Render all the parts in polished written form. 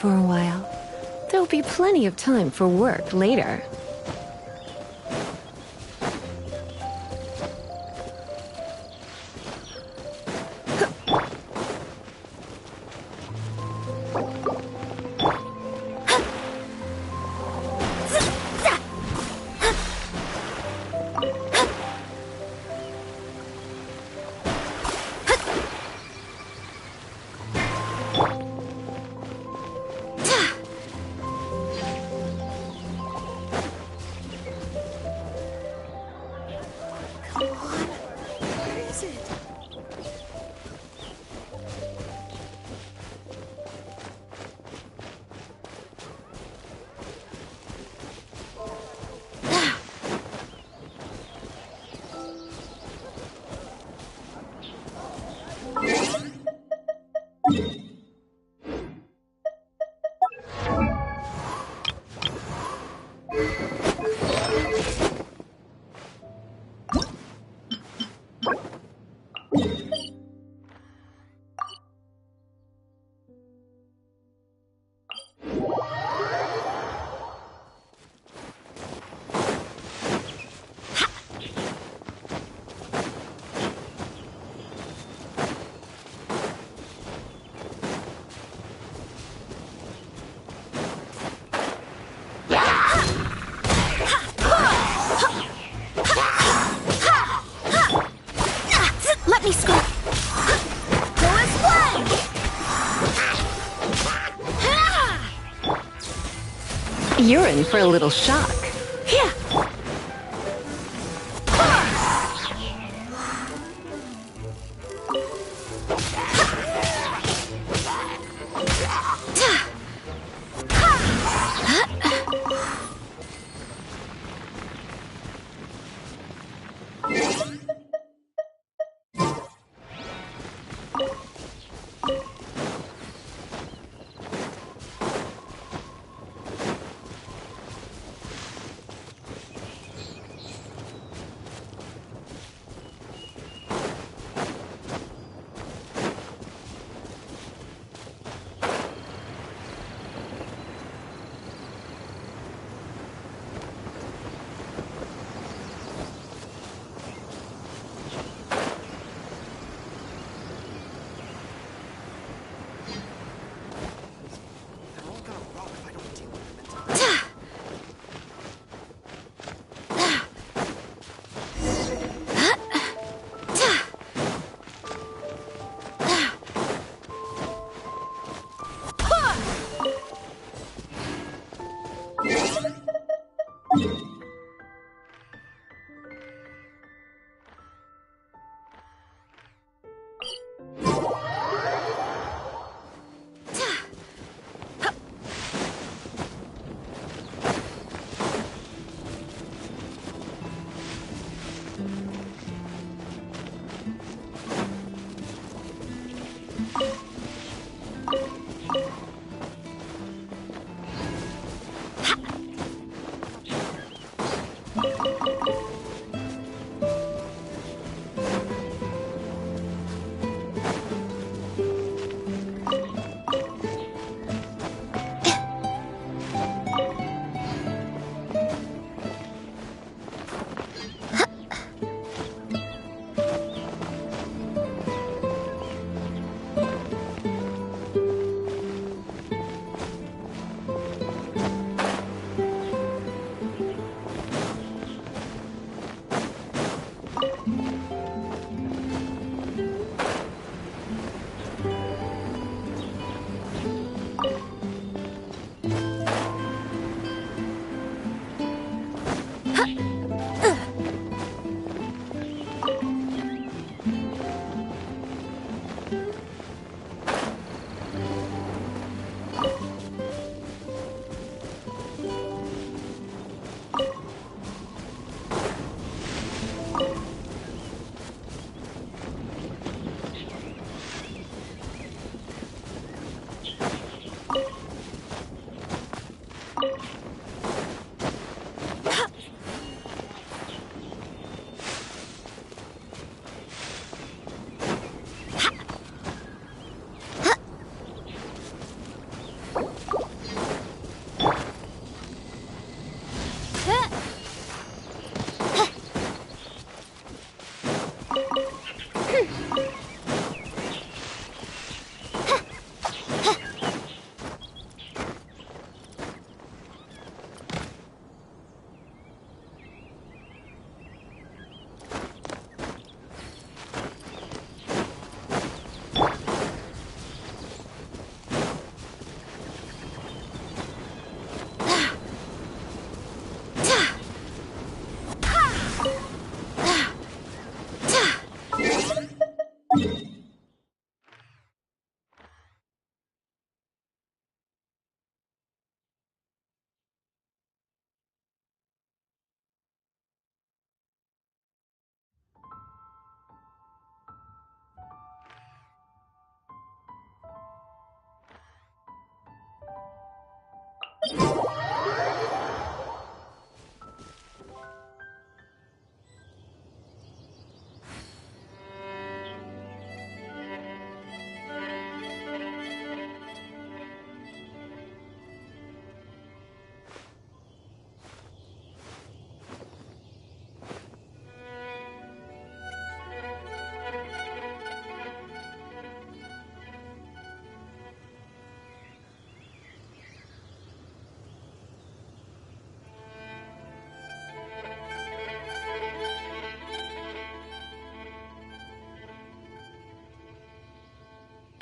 For a while. There'll be plenty of time for work later. Let me scoop. Go explain. You're in for a little shock. Yeah.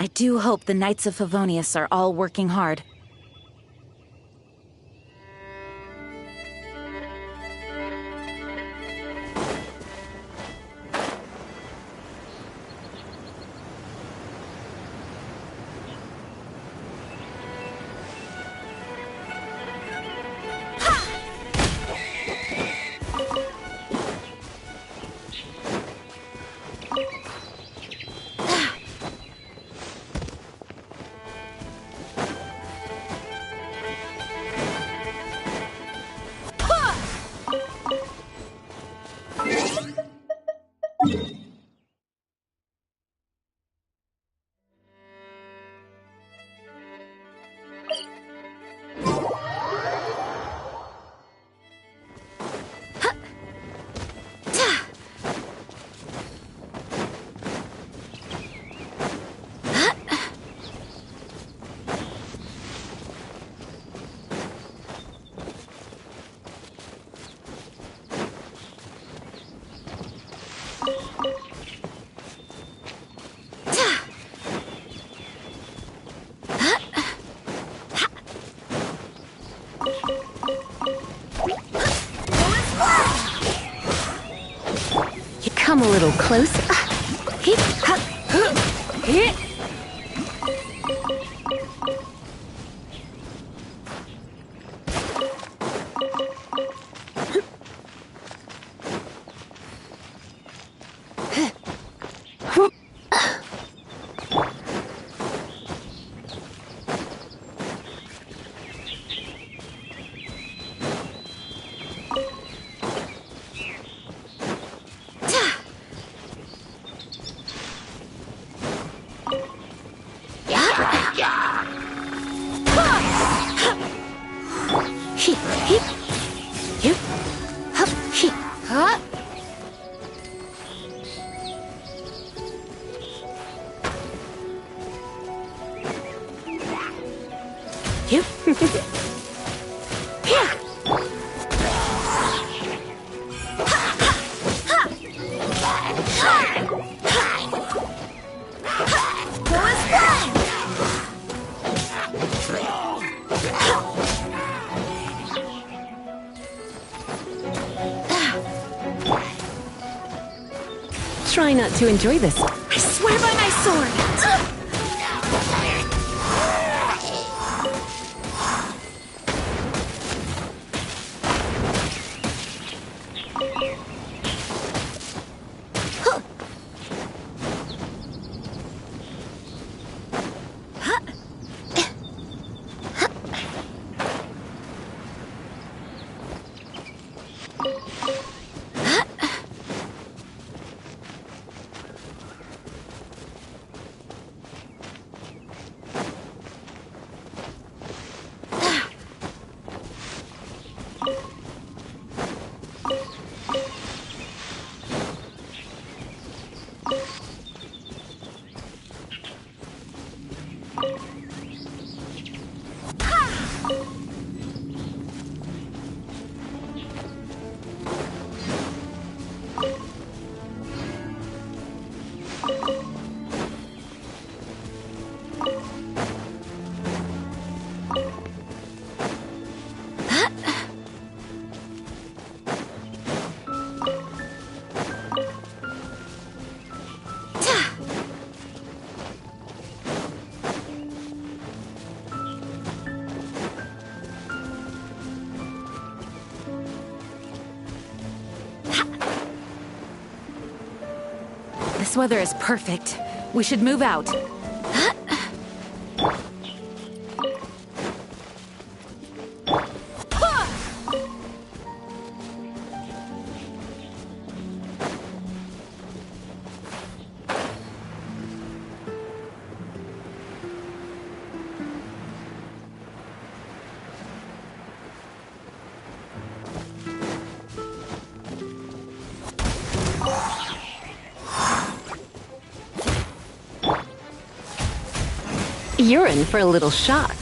I do hope the Knights of Favonius are all working hard. Come a little closer. Try not to enjoy this. I swear by my sword! This weather is perfect. We should move out. You're in for a little shock.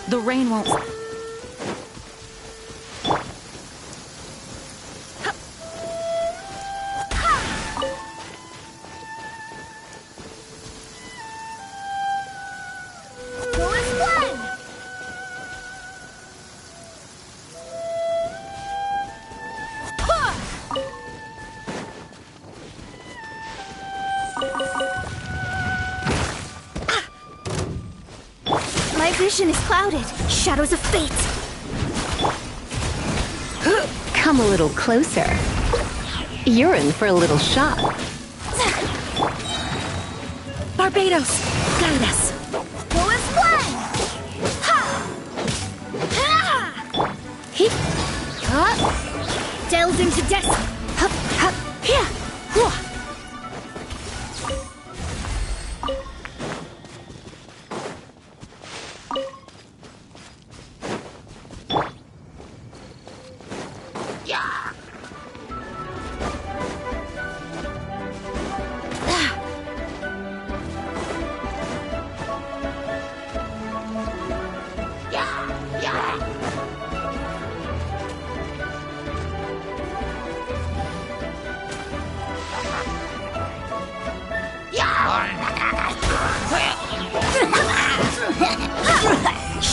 The rain won't... My vision is clouded. Shadows of fate. Come a little closer. You're in for a little shock. Barbados, guide us. Go as one. Ha! Ha! He... Delved into destiny. Hup, hup, here. Whoa.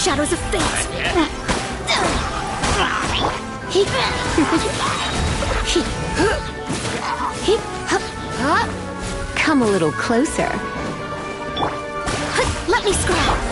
Shadows of fate! Come a little closer. Let me scrap!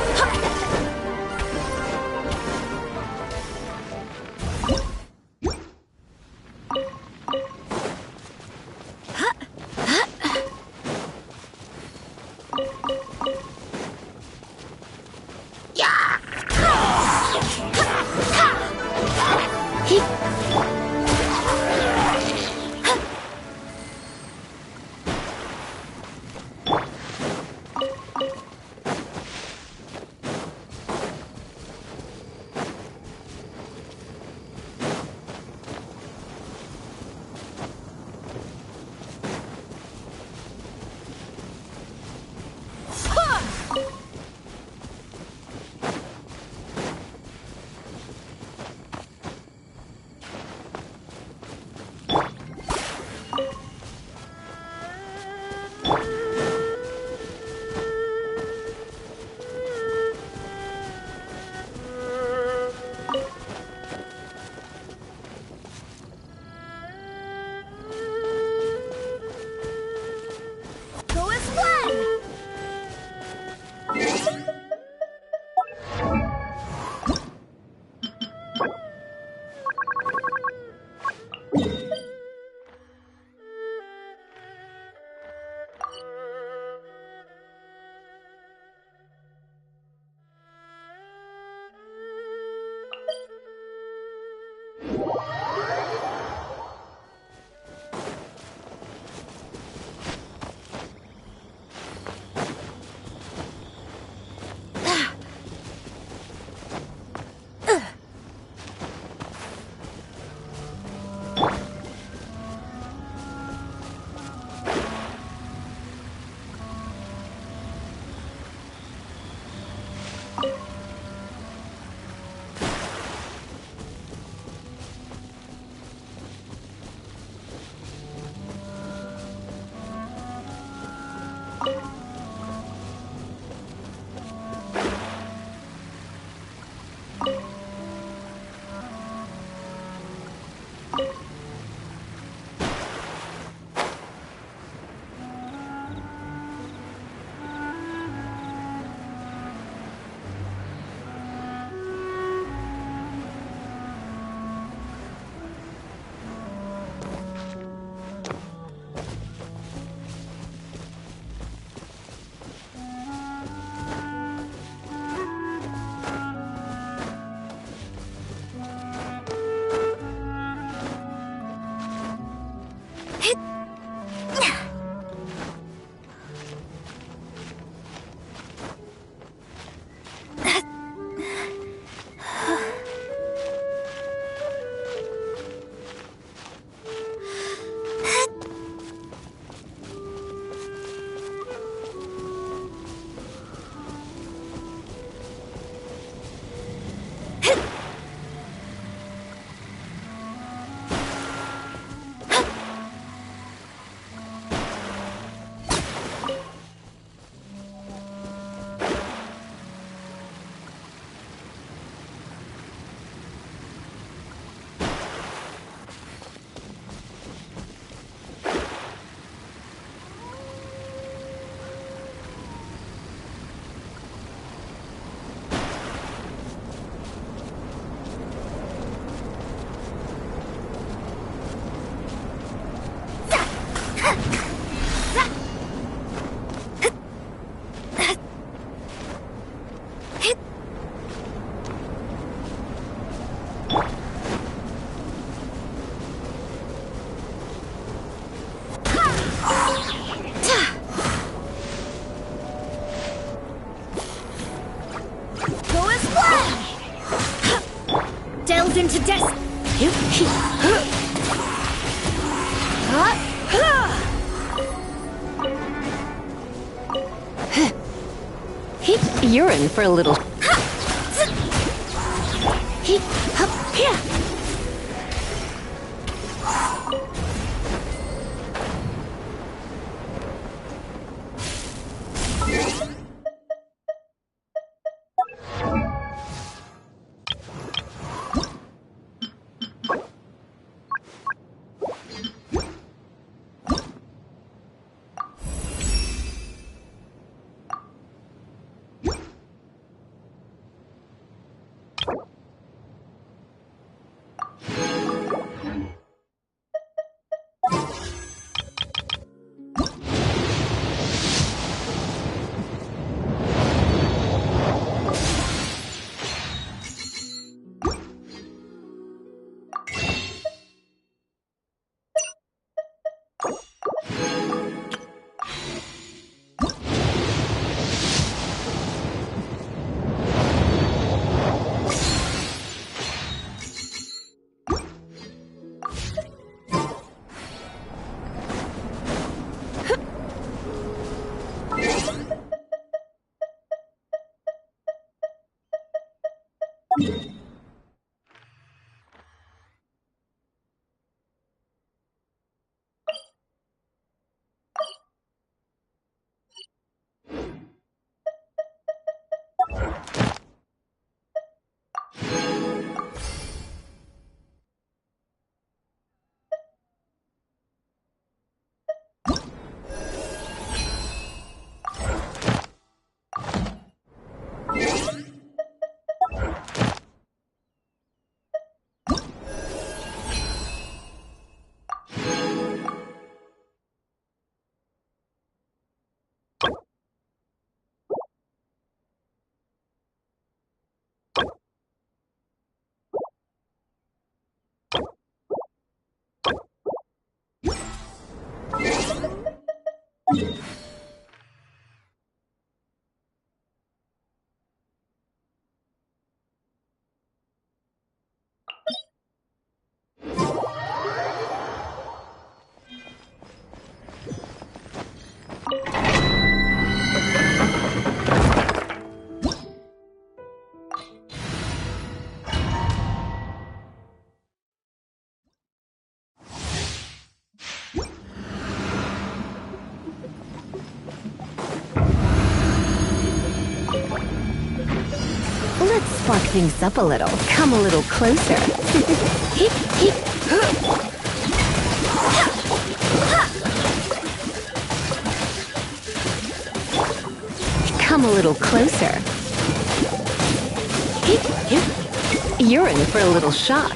Go as one! Into death. You're in for a little. things up a little. Come a little closer. Hip, hip. Come a little closer. Hip, hip. You're in for a little shock.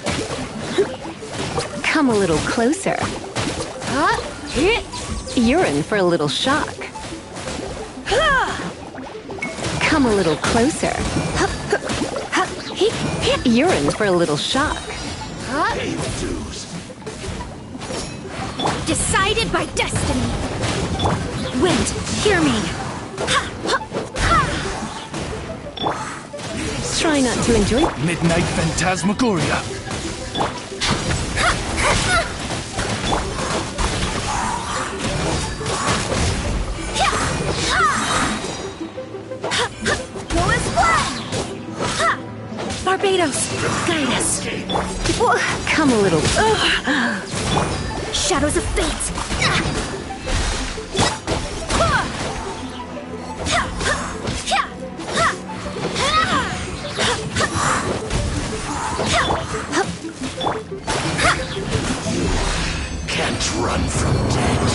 Come a little closer. You're in for a little shock. Come a little closer. You're in for a little shock. Decided by destiny. Wind, hear me. Try not to enjoy. Midnight Phantasmagoria. Barbados, guide us. Come a little. Shadows of fate. Can't run from death.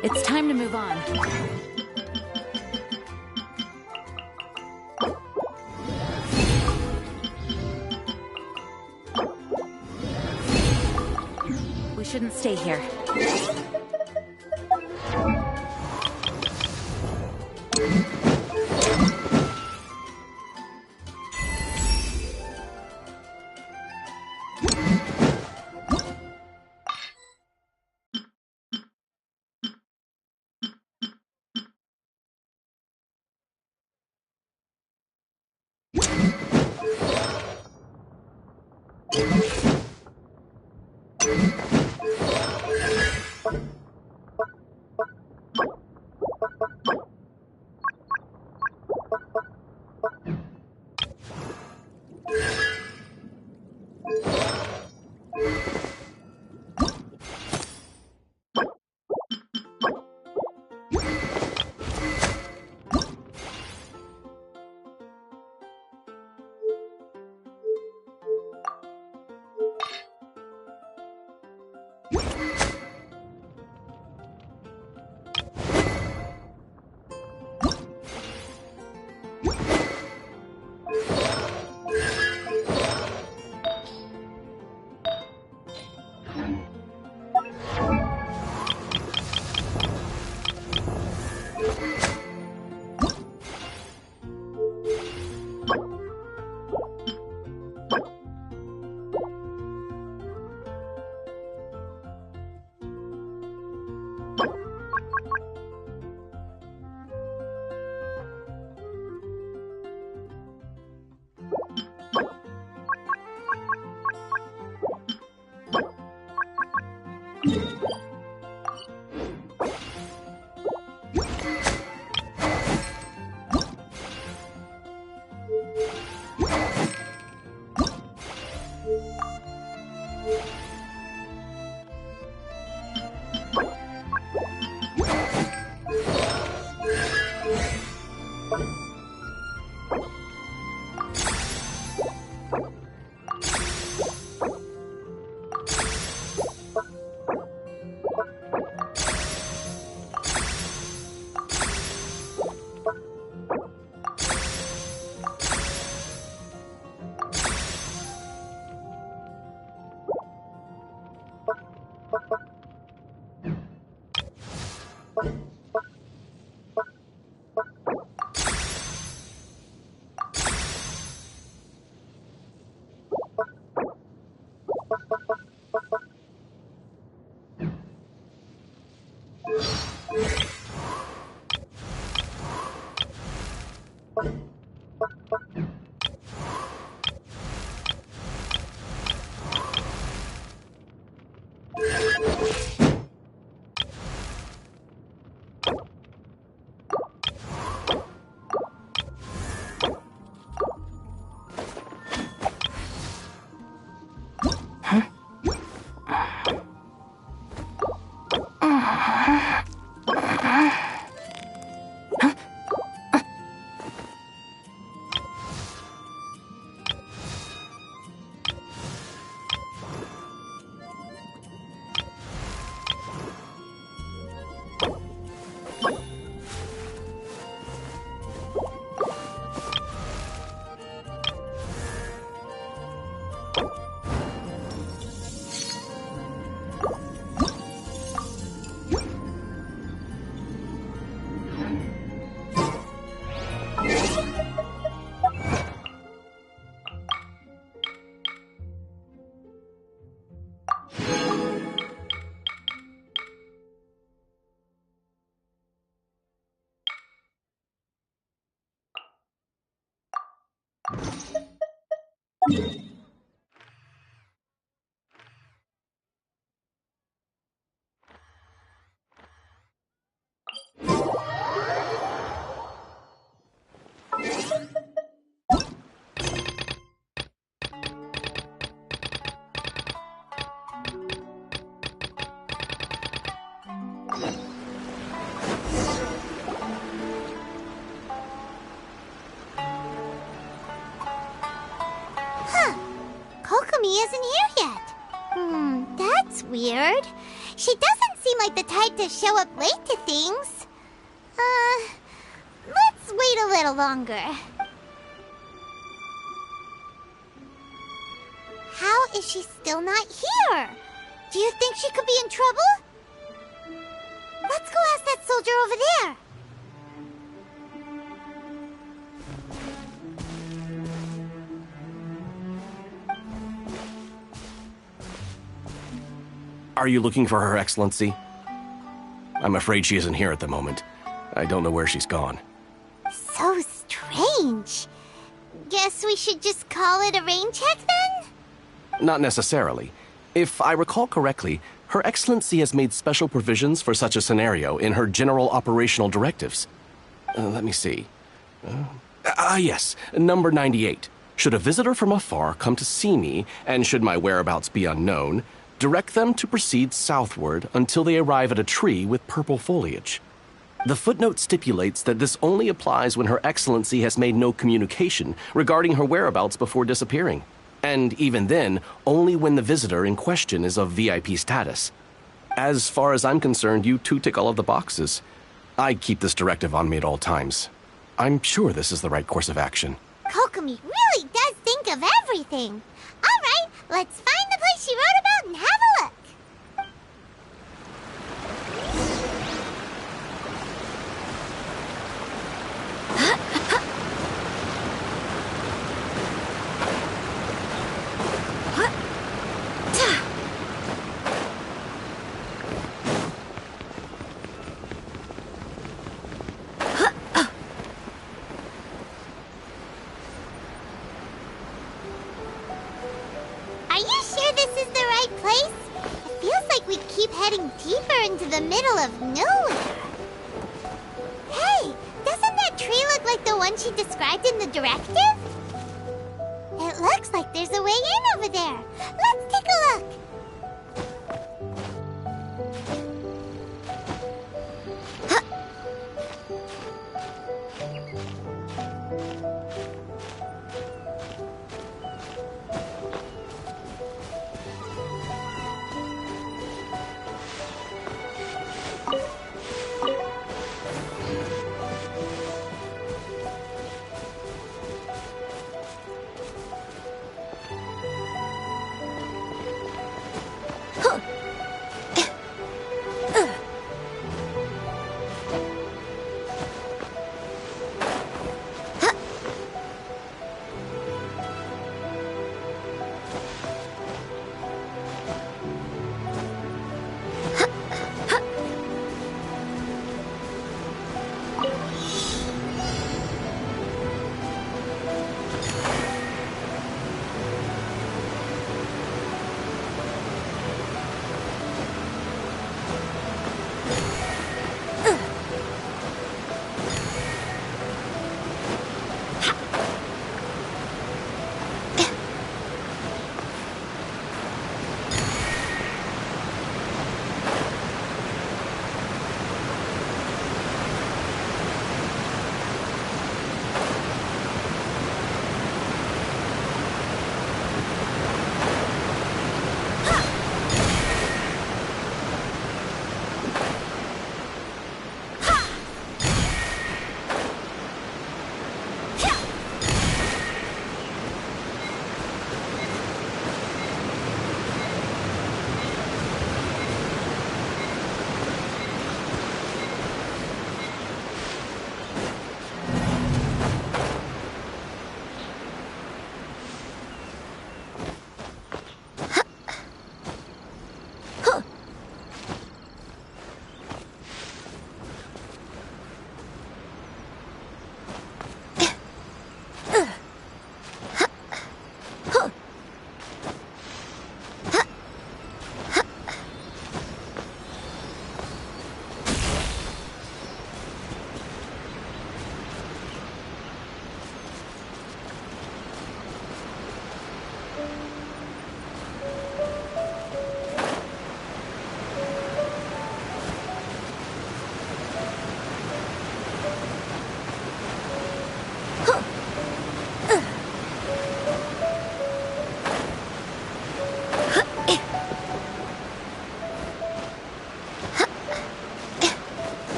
It's time to move on. We shouldn't stay here. Kokomi isn't here yet. That's weird. She doesn't seem like the type to show up late to things. Let's wait a little longer. How is she still not here? Do you think she could be in trouble? Let's go ask that soldier over there. Are you looking for Her Excellency? I'm afraid she isn't here at the moment. I don't know where she's gone. So strange. Guess we should just call it a rain check then? Not necessarily. If I recall correctly, Her Excellency has made special provisions for such a scenario in her general operational directives. Let me see. Yes, number 98. Should a visitor from afar come to see me, and should my whereabouts be unknown, direct them to proceed southward until they arrive at a tree with purple foliage. The footnote stipulates that this only applies when Her Excellency has made no communication regarding her whereabouts before disappearing. And even then, only when the visitor in question is of VIP status. As far as I'm concerned, you two tick all of the boxes. I keep this directive on me at all times. I'm sure this is the right course of action. Kokomi really does think of everything. All right, let's find the place she wrote about and have a look. Are you sure this is the right place? It feels like we keep heading deeper into the middle of nowhere. Hey, doesn't that tree look like the one she described in the directive? It looks like there's a way in over there. Let's take a look.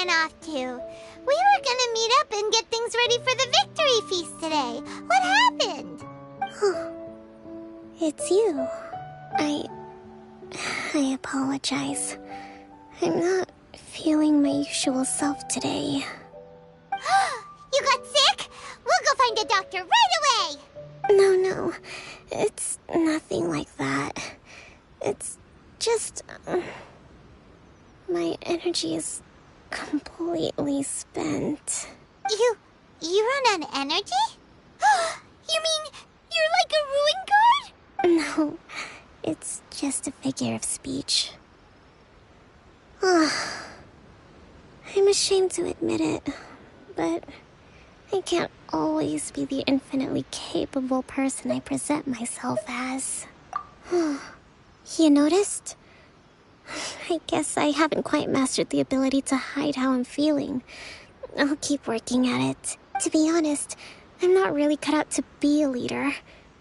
ran off to? We were gonna meet up and get things ready for the victory feast today. What happened? It's you. I apologize. I'm not feeling my usual self today. You got sick? We'll go find a doctor right away! No. It's nothing like that. It's just... my energy is completely spent. You run on energy? You mean you're like a ruin guard? No, it's just a figure of speech. I'm ashamed to admit it, but I can't always be the infinitely capable person I present myself as. You noticed? I guess I haven't quite mastered the ability to hide how I'm feeling. I'll keep working at it. To be honest, I'm not really cut out to be a leader.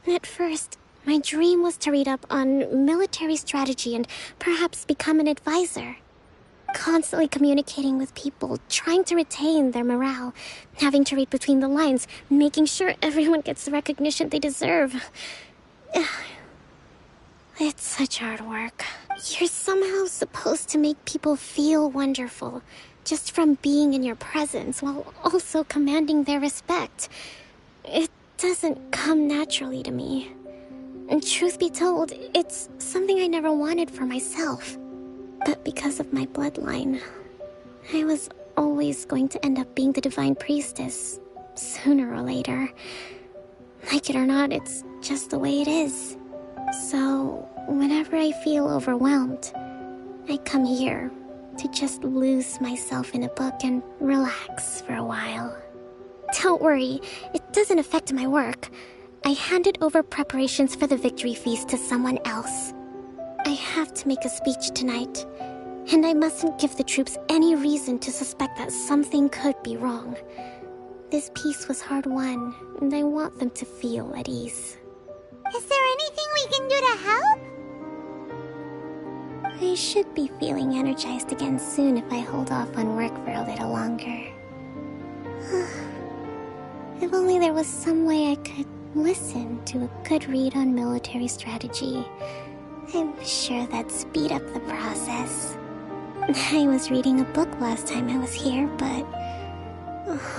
At first, my dream was to read up on military strategy and perhaps become an advisor. Constantly communicating with people, trying to retain their morale, having to read between the lines, making sure everyone gets the recognition they deserve. It's such hard work. You're somehow supposed to make people feel wonderful, just from being in your presence, while also commanding their respect. It doesn't come naturally to me. And truth be told, it's something I never wanted for myself. But because of my bloodline, I was always going to end up being the divine priestess, sooner or later. Like it or not, it's just the way it is. So, whenever I feel overwhelmed, I come here to just lose myself in a book and relax for a while. Don't worry, it doesn't affect my work. I handed over preparations for the victory feast to someone else. I have to make a speech tonight, and I mustn't give the troops any reason to suspect that something could be wrong. This peace was hard-won, and I want them to feel at ease. Is there anything we can do to help? I should be feeling energized again soon if I hold off on work for a little longer. If only there was some way I could listen to a good read on military strategy. I'm sure that'd speed up the process. I was reading a book last time I was here, but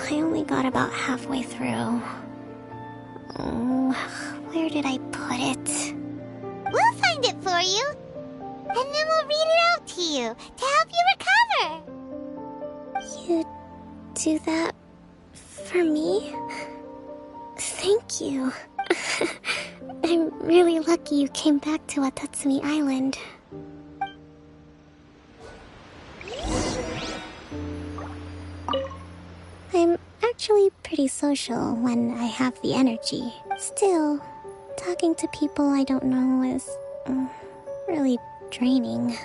I only got about halfway through. Where did I put it? We'll find it for you. And then we'll read it out to you to help you recover. You do that for me? Thank you. I'm really lucky you came back to Watatsumi Island. I'm actually pretty social when I have the energy. Still, talking to people I don't know is really draining.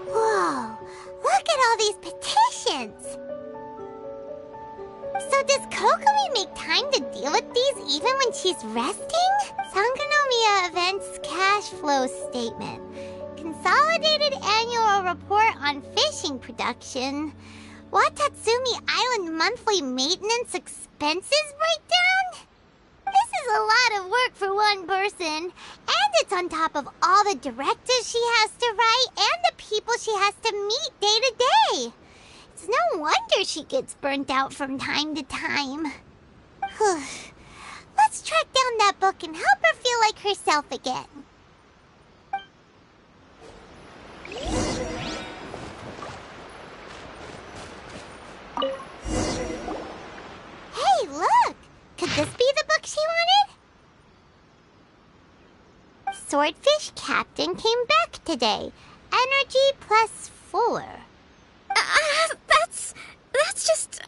Whoa, look at all these petitions. So does Kokomi make time to deal with these even when she's resting? Sangonomiya Events Cash Flow Statement. Consolidated Annual Report on Fishing Production. Watatsumi Island Monthly Maintenance Expenses Breakdown? This is a lot of work for one person. And it's on top of all the directives she has to write and the people she has to meet day to day. It's no wonder she gets burnt out from time to time. Let's track down that book and help her feel like herself again. Hey, look! Could this be the book she wanted? Swordfish Captain came back today. Energy +4. That's just,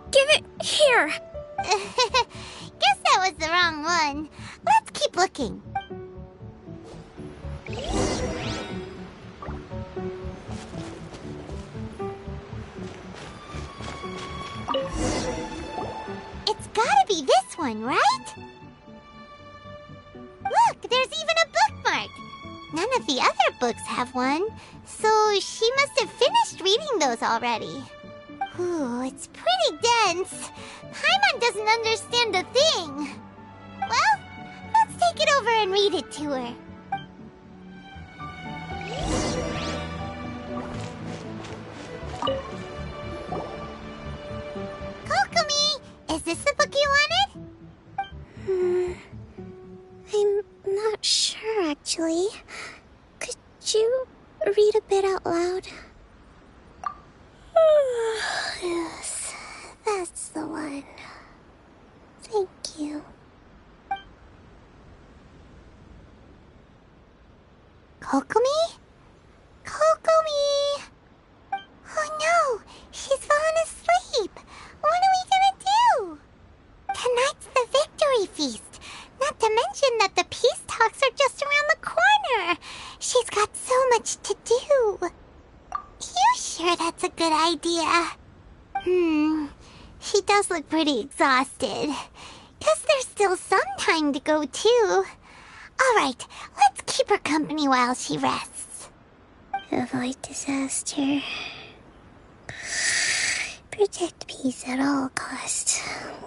Give it here! Guess that was the wrong one. Let's keep looking. It's gotta be this one, right? Look, there's even a bookmark. None of the other books have one, so she must have finished reading those already. Ooh, it's pretty dense. Paimon doesn't understand a thing. Well, let's take it over and read it to her. Kokomi, is this the book you wanted? I'm not sure, actually. Could you read a bit out loud? Yes, that's the one. Thank you. Kokomi? Kokomi! Oh no, she's fallen asleep. What are we gonna do? Tonight's the victory feast. Not to mention that the peace talks are just around the corner. She's got so much to do. You sure that's a good idea? She does look pretty exhausted. Guess there's still some time to go, too. Alright, let's keep her company while she rests. Avoid disaster. Protect peace at all costs.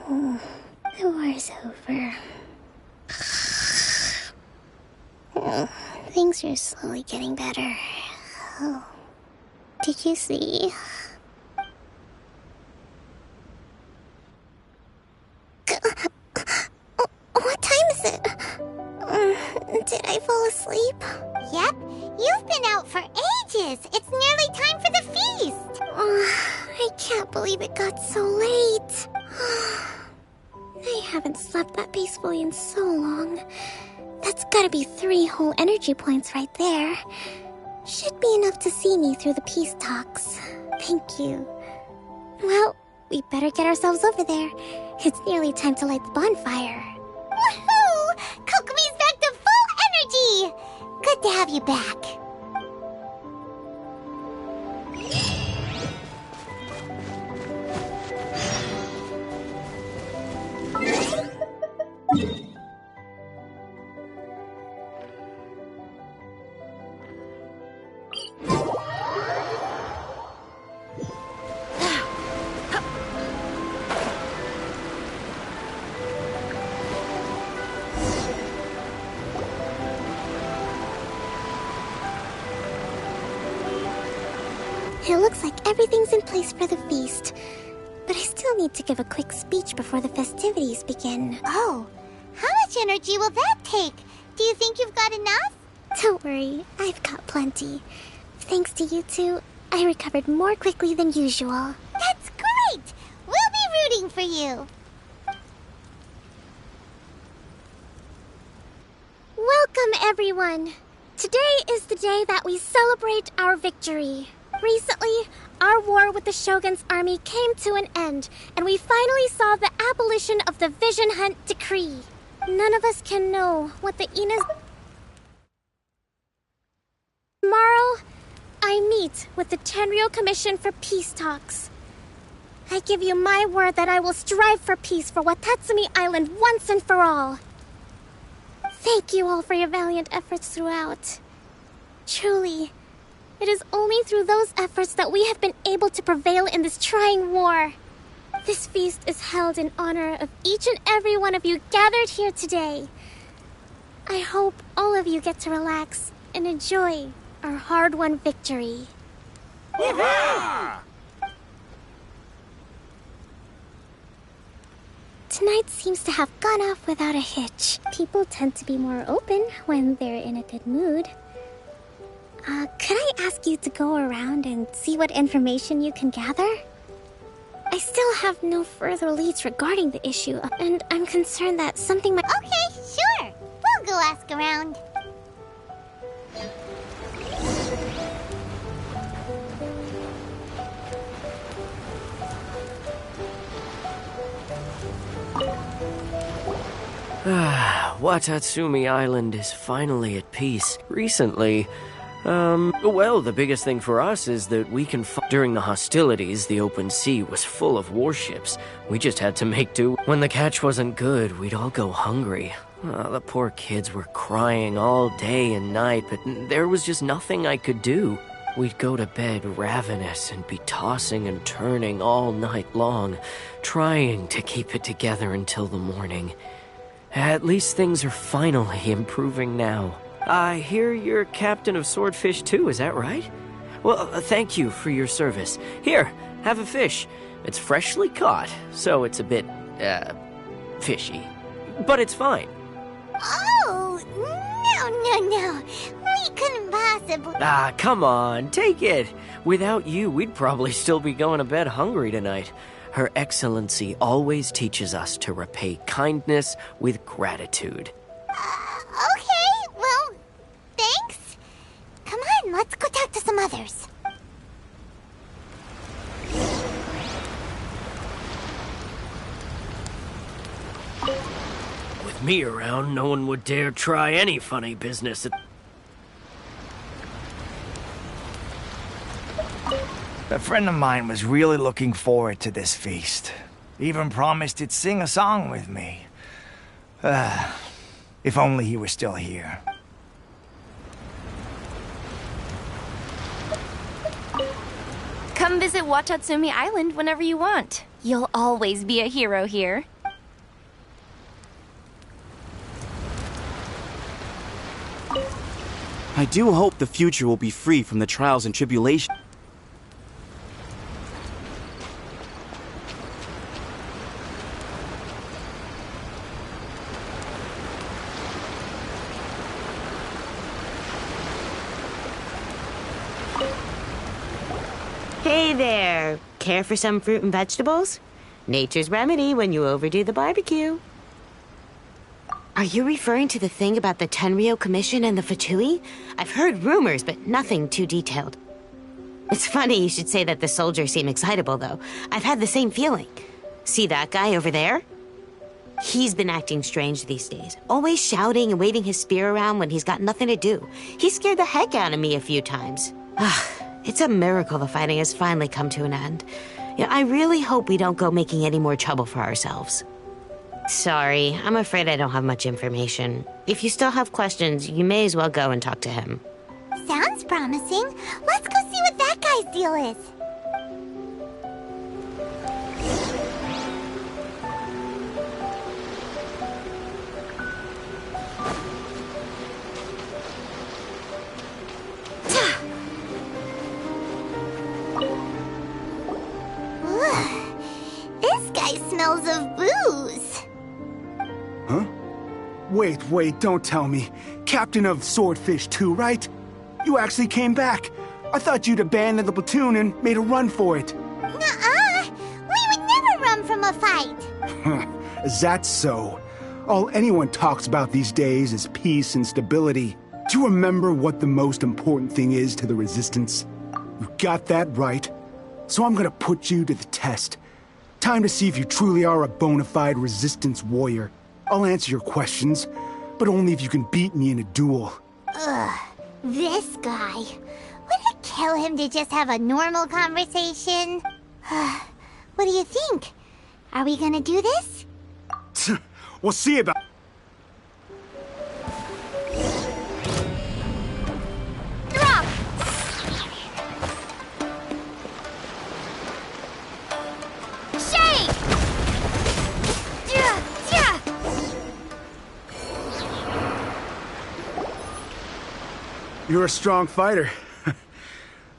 The war's over. Things are slowly getting better. Oh. Did you see? What time is it? Did I fall asleep? Yep, you've been out for ages. It's nearly time for the feast. I can't believe it got so late. I haven't slept that peacefully in so long. That's gotta be 3 whole energy points right there. Should be enough to see me through the peace talks. Thank you. Well, we better get ourselves over there. It's nearly time to light the bonfire. Woohoo! Kokomi's back to full energy! Good to have you back. It looks like everything's in place for the feast. But I still need to give a quick speech before the festivities begin. Oh, how much energy will that take? Do you think you've got enough? Don't worry, I've got plenty. Thanks to you two, I recovered more quickly than usual. That's great! We'll be rooting for you. Welcome, everyone! Today is the day that we celebrate our victory. Recently, our war with the Shogun's army came to an end, and we finally saw the abolition of the Vision Hunt Decree. None of us can know what the Ina's... Tomorrow, I meet with the Tenryou Commission for Peace Talks. I give you my word that I will strive for peace for Watatsumi Island once and for all. Thank you all for your valiant efforts throughout. Truly, it is only through those efforts that we have been able to prevail in this trying war. This feast is held in honor of each and every one of you gathered here today. I hope all of you get to relax and enjoy our hard-won victory. Tonight seems to have gone off without a hitch. People tend to be more open when they're in a good mood. Could I ask you to go around and see what information you can gather? I still have no further leads regarding the issue, and I'm concerned that something might— Okay, sure. We'll go ask around. Watatsumi Island is finally at peace. Recently, well, the biggest thing for us is that we can during the hostilities, the open sea was full of warships. We just had to make do. When the catch wasn't good, we'd all go hungry. The poor kids were crying all day and night, but there was just nothing I could do. We'd go to bed ravenous and be tossing and turning all night long, trying to keep it together until the morning. At least things are finally improving now. I hear you're captain of Swordfish too, is that right? Well, thank you for your service. Here, have a fish. It's freshly caught, so it's a bit, fishy. But it's fine. Oh, no. We couldn't possibly. Come on, take it. Without you, we'd probably still be going to bed hungry tonight. Her Excellency always teaches us to repay kindness with gratitude. Okay, well, thanks. Come on, let's go talk to some others. With me around, no one would dare try any funny business. A friend of mine was really looking forward to this feast. Even promised he'd sing a song with me. If only he were still here. Come visit Watatsumi Island whenever you want. You'll always be a hero here. I do hope the future will be free from the trials and tribulations. Hey there! Care for some fruit and vegetables? Nature's remedy when you overdo the barbecue. Are you referring to the thing about the Tenryou Commission and the Fatui? I've heard rumors, but nothing too detailed. It's funny you should say that the soldiers seem excitable, though. I've had the same feeling. See that guy over there? He's been acting strange these days, always shouting and waving his spear around when he's got nothing to do. He scared the heck out of me a few times. It's a miracle the fighting has finally come to an end. Yeah, I really hope we don't go making any more trouble for ourselves. Sorry, I'm afraid I don't have much information. If you still have questions, you may as well go and talk to him. Sounds promising. Let's go see what that guy's deal is. This guy smells of booze. Huh? Wait, don't tell me. Captain of Swordfish too, right? You actually came back. I thought you'd abandoned the platoon and made a run for it. Nuh-uh. We would never run from a fight. Is that so? All anyone talks about these days is peace and stability. Do you remember what the most important thing is to the Resistance? You got that right. So I'm gonna put you to the test. Time to see if you truly are a bona fide Resistance warrior. I'll answer your questions, but only if you can beat me in a duel. This guy. Would it kill him to just have a normal conversation? What do you think? Are we gonna do this? We'll see about... Drop! Shake! Yeah! You're a strong fighter.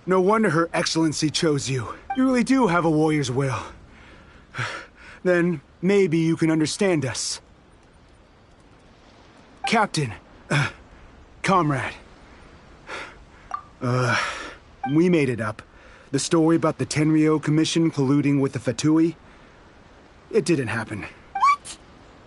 No wonder Her Excellency chose you. You really do have a warrior's will. Then maybe you can understand us. Captain, comrade. We made it up. The story about the Tenryou Commission colluding with the Fatui, it didn't happen. What?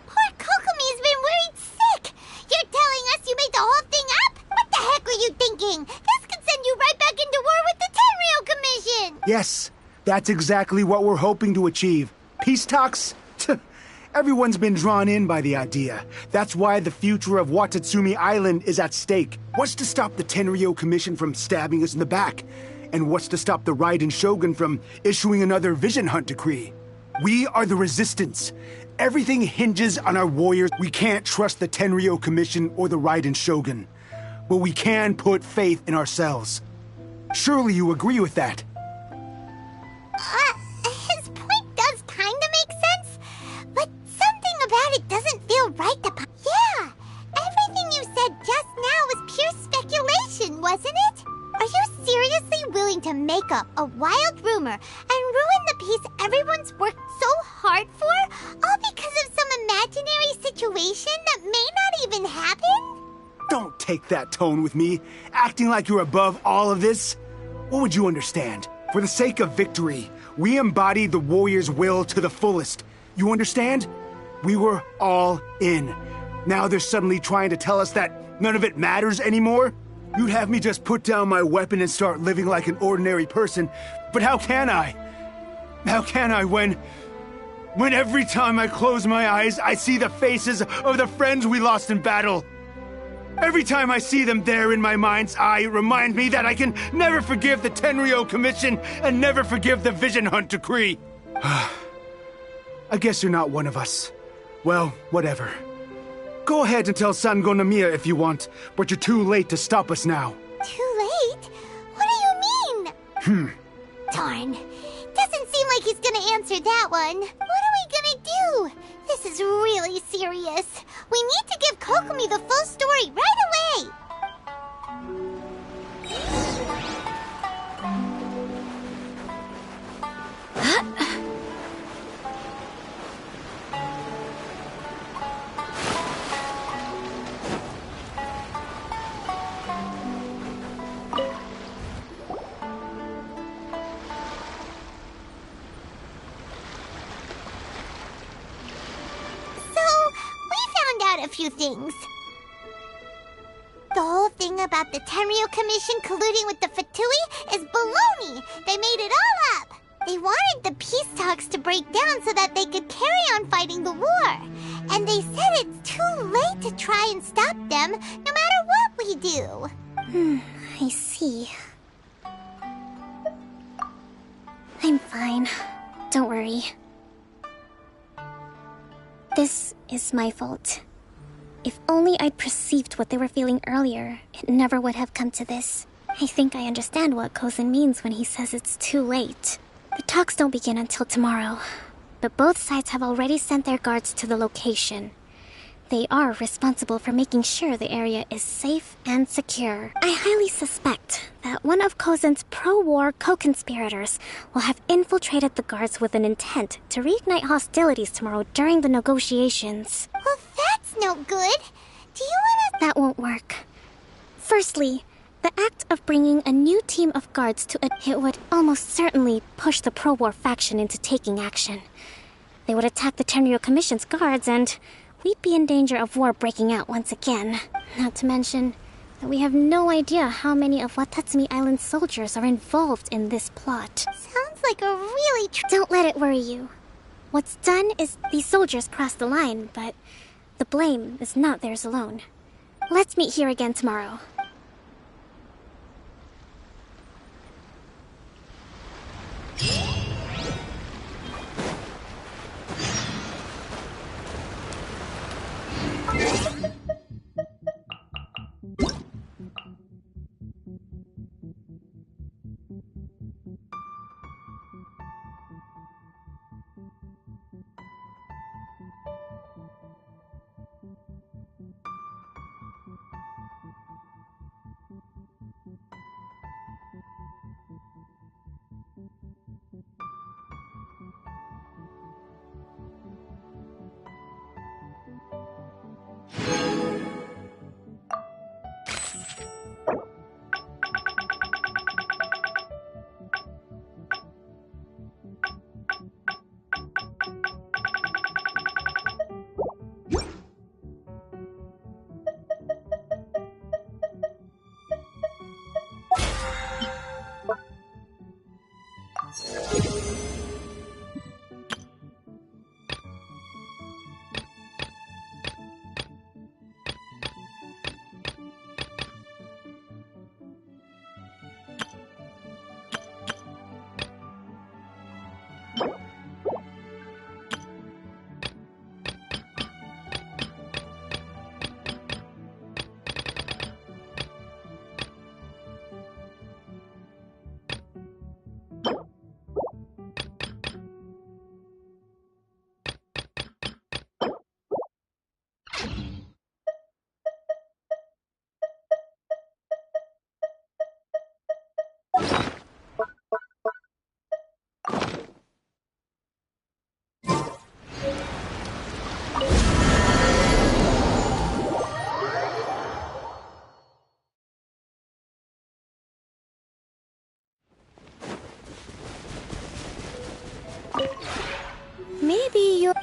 Poor Kokomi's been worried sick. You're telling us you made the whole thing up? What the heck were you thinking? This could send you right back into war with the Tenryou Commission. Yes, that's exactly what we're hoping to achieve. Peace talks? Everyone's been drawn in by the idea. That's why the future of Watatsumi Island is at stake. What's to stop the Tenryou Commission from stabbing us in the back? And what's to stop the Raiden Shogun from issuing another Vision Hunt decree? We are the Resistance. Everything hinges on our warriors. We can't trust the Tenryou Commission or the Raiden Shogun. But we can put faith in ourselves. Surely you agree with that? His point does kinda make sense, but something about it doesn't feel right to... Yeah, everything you said just now was pure speculation, wasn't it? Are you seriously willing to make up a wild rumor and ruin the peace everyone's worked so hard for, all because of some imaginary situation that may not even happen? Don't take that tone with me, acting like you're above all of this. What would you understand? For the sake of victory, we embodied the warrior's will to the fullest. You understand? We were all in. Now they're suddenly trying to tell us that none of it matters anymore? You'd have me just put down my weapon and start living like an ordinary person, but how can I? How can I when every time I close my eyes, I see the faces of the friends we lost in battle? Every time I see them there in my mind's eye, it reminds me that I can never forgive the Tenryou Commission and never forgive the Vision Hunt decree. I guess you're not one of us. Well, whatever. Go ahead and tell Sango Nomiya if you want, but you're too late to stop us now. Too late? What do you mean? Darn. Doesn't seem like he's gonna answer that one. What are we gonna do? This is really serious. We need to give Kokomi the full story right away. A few things. The whole thing about the Tenryou Commission colluding with the Fatui is baloney. They made it all up. They wanted the peace talks to break down so that they could carry on fighting the war. And they said it's too late to try and stop them, no matter what we do. I see. I'm fine. Don't worry. This is my fault. If only I'd perceived what they were feeling earlier, it never would have come to this. I think I understand what Kozen means when he says it's too late. The talks don't begin until tomorrow, but both sides have already sent their guards to the location. They are responsible for making sure the area is safe and secure. I highly suspect that one of Kozen's pro-war co-conspirators will have infiltrated the guards with an intent to reignite hostilities tomorrow during the negotiations. Well, that's no good. Do you wanna... That won't work. Firstly, the act of bringing a new team of guards to it would almost certainly push the pro-war faction into taking action. They would attack the Tenryou Commission's guards and we'd be in danger of war breaking out once again. Not to mention that we have no idea how many of Watatsumi Island's soldiers are involved in this plot. Sounds like a really... Don't let it worry you. What's done is these soldiers crossed the line, but the blame is not theirs alone. Let's meet here again tomorrow. Maybe you're...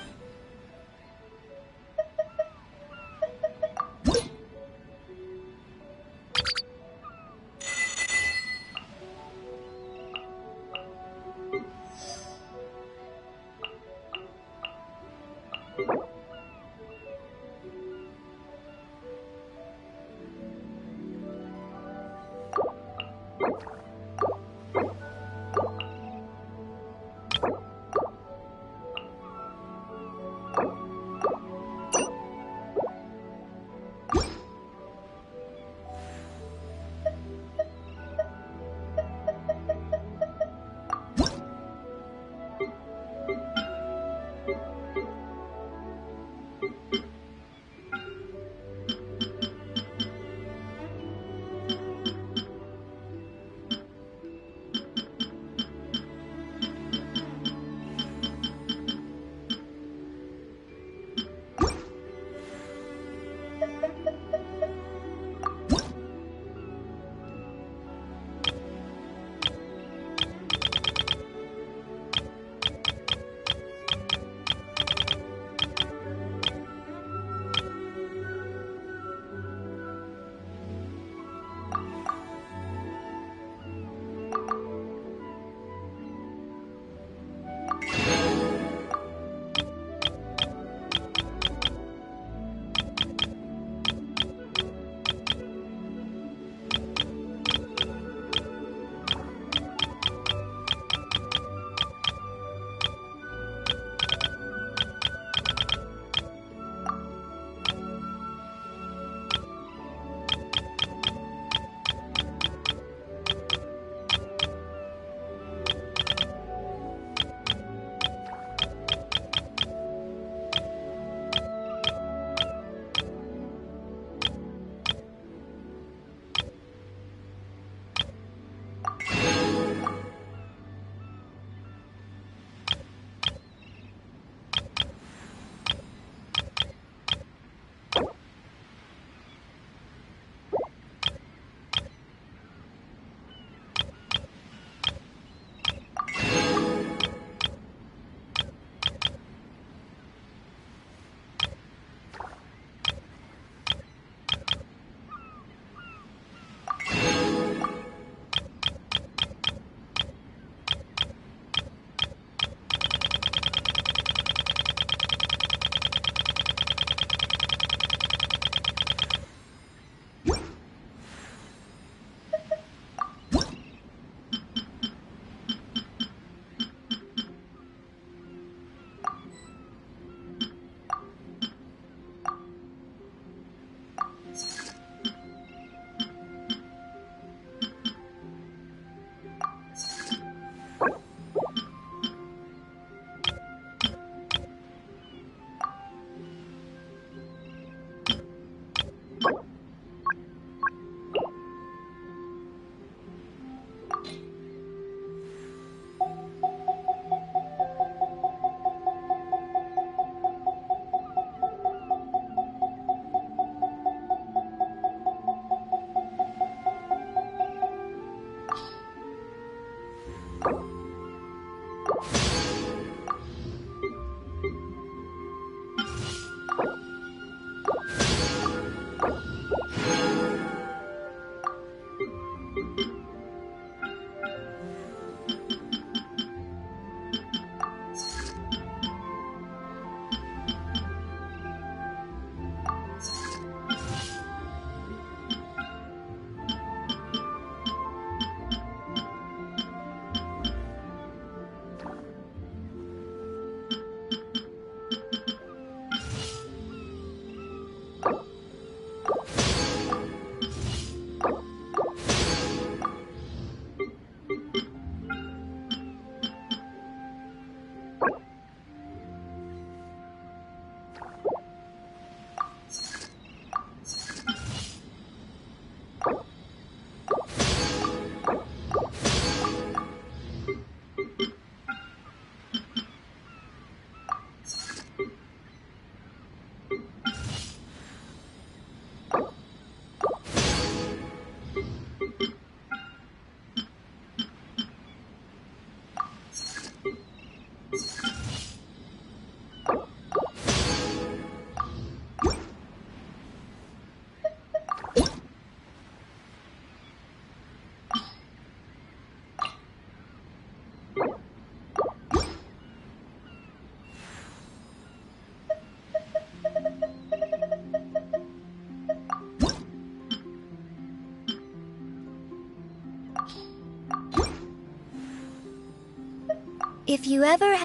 If you ever...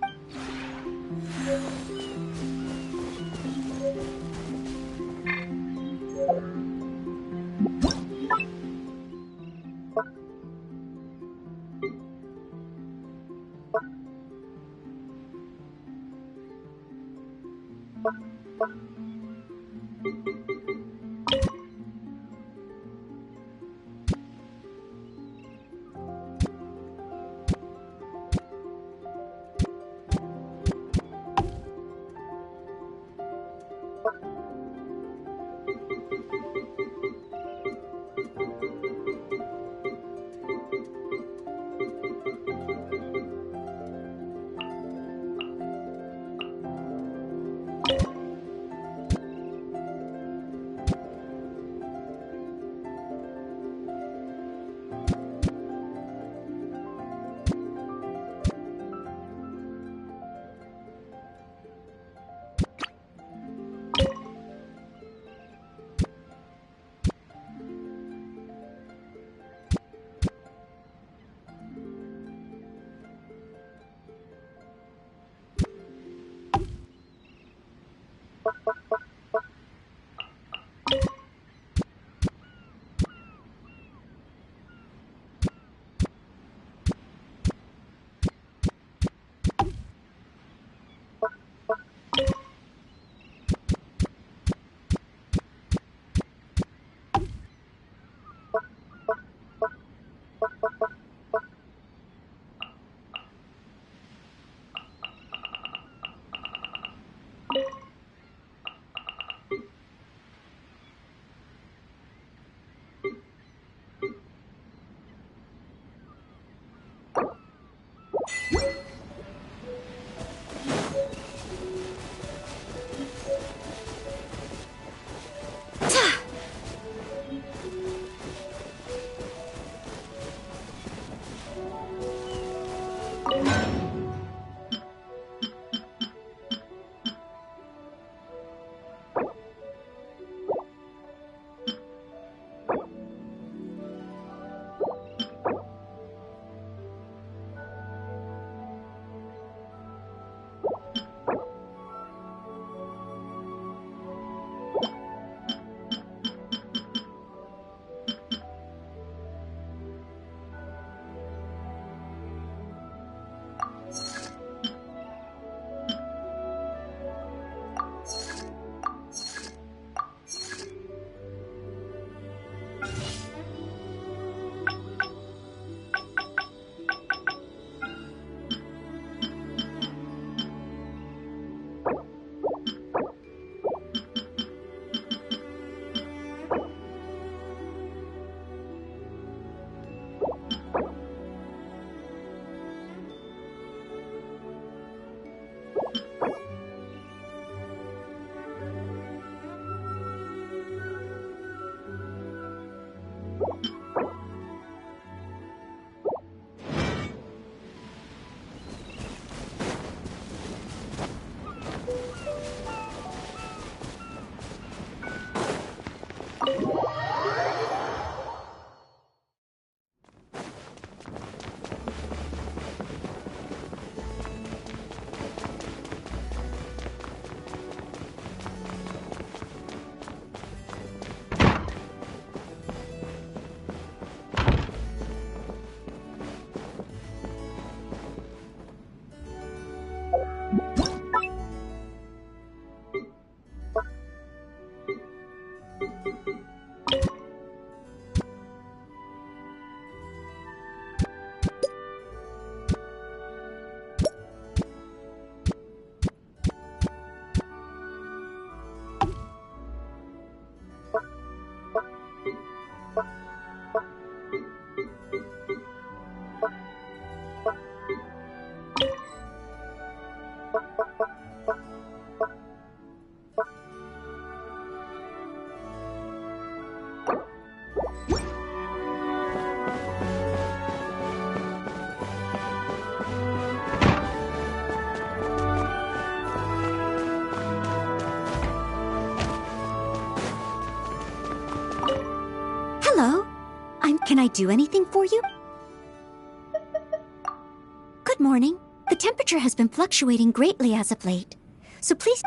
Can I do anything for you? Good morning. The temperature has been fluctuating greatly as of late, so please...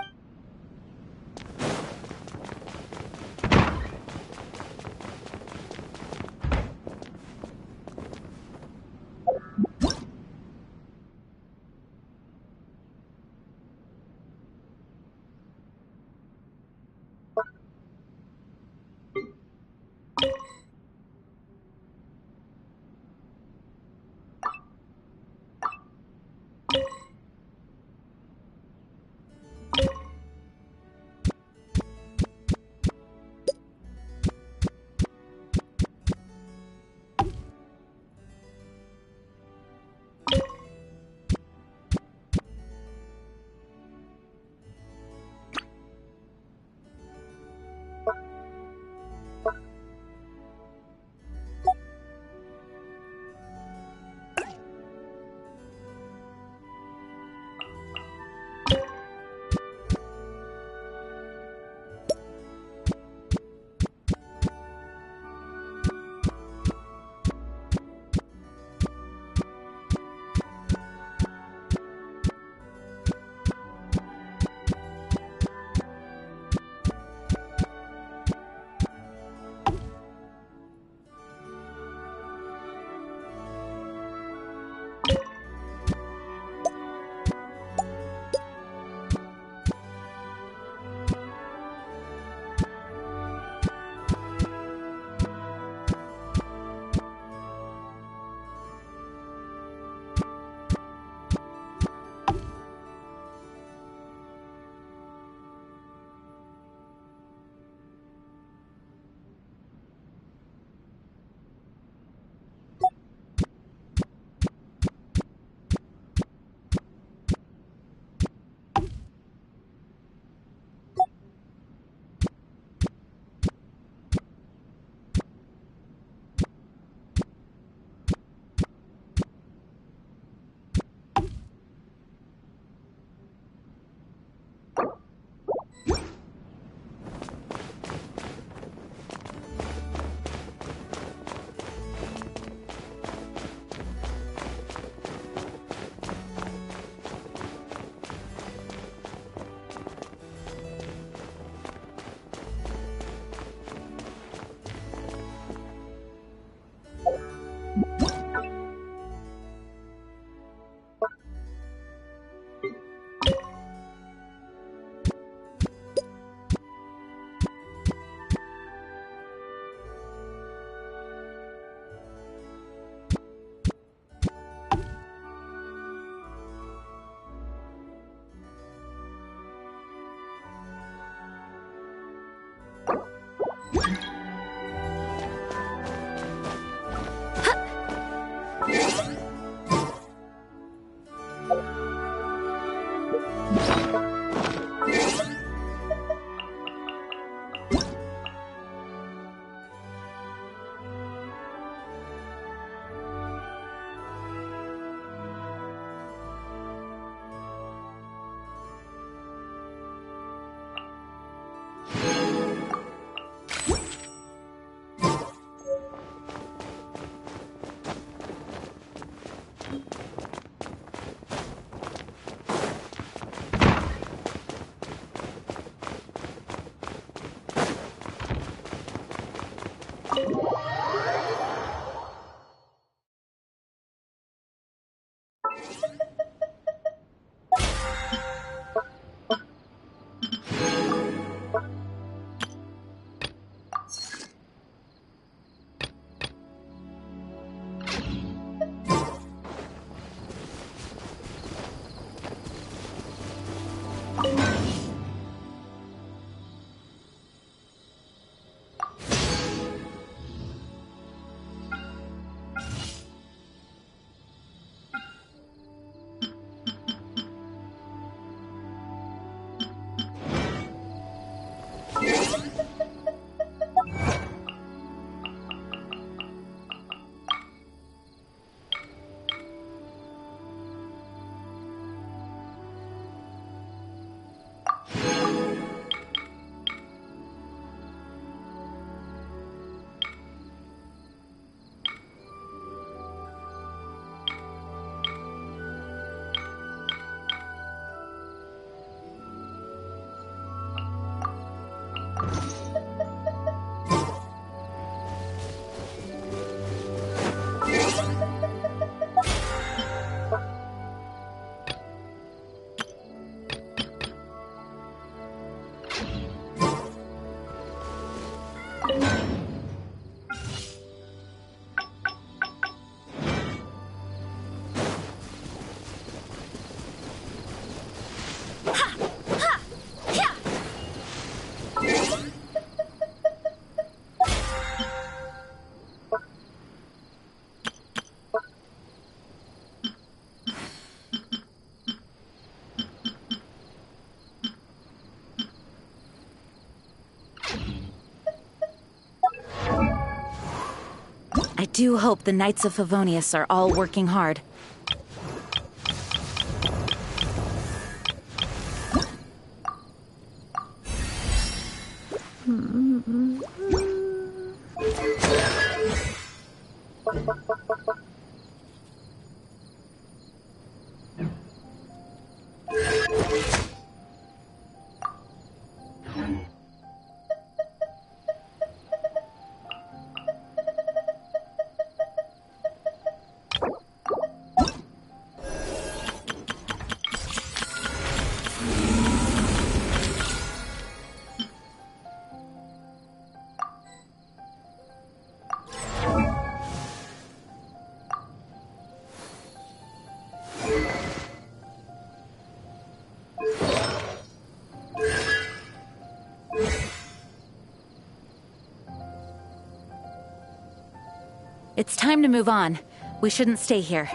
do hope the Knights of Favonius are all working hard. It's time to move on. We shouldn't stay here.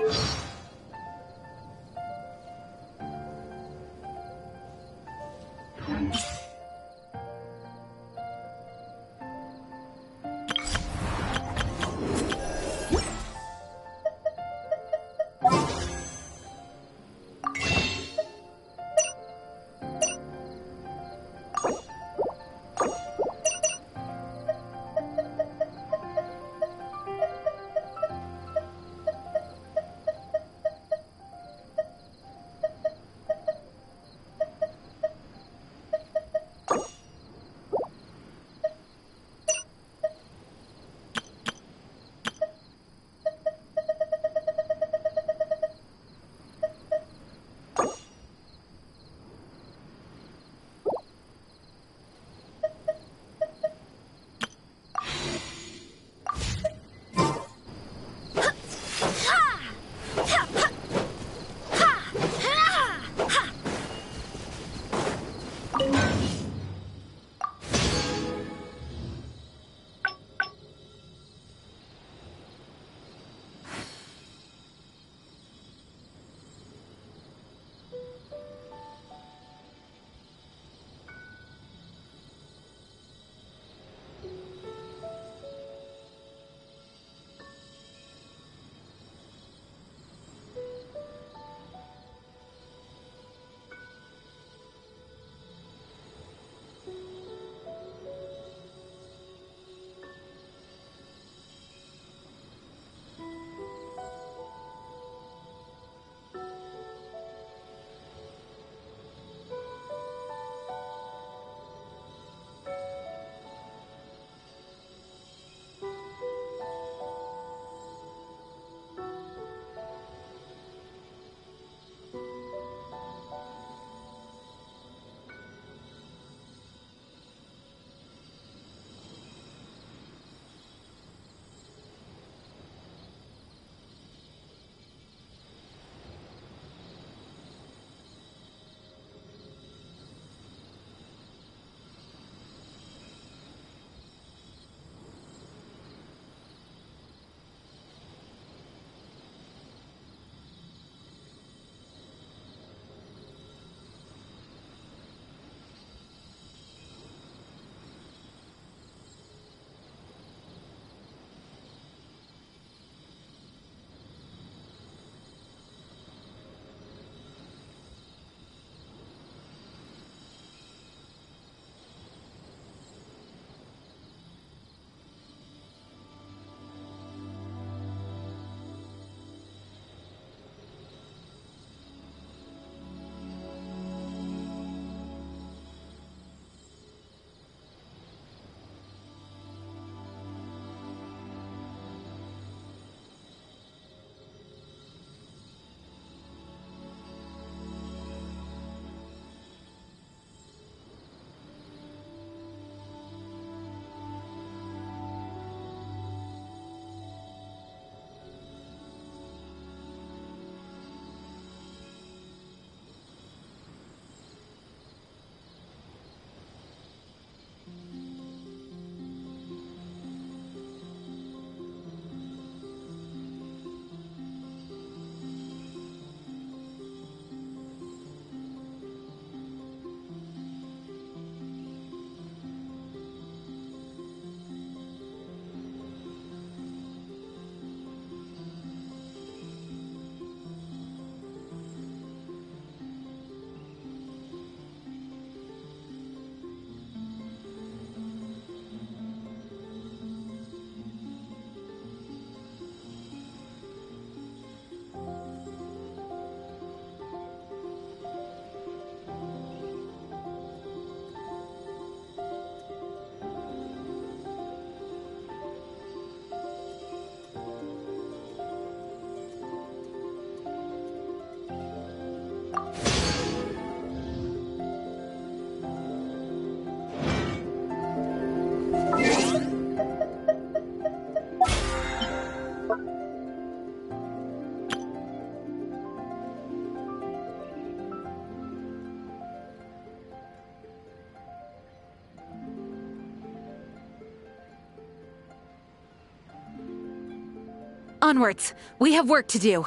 Onwards! We have work to do!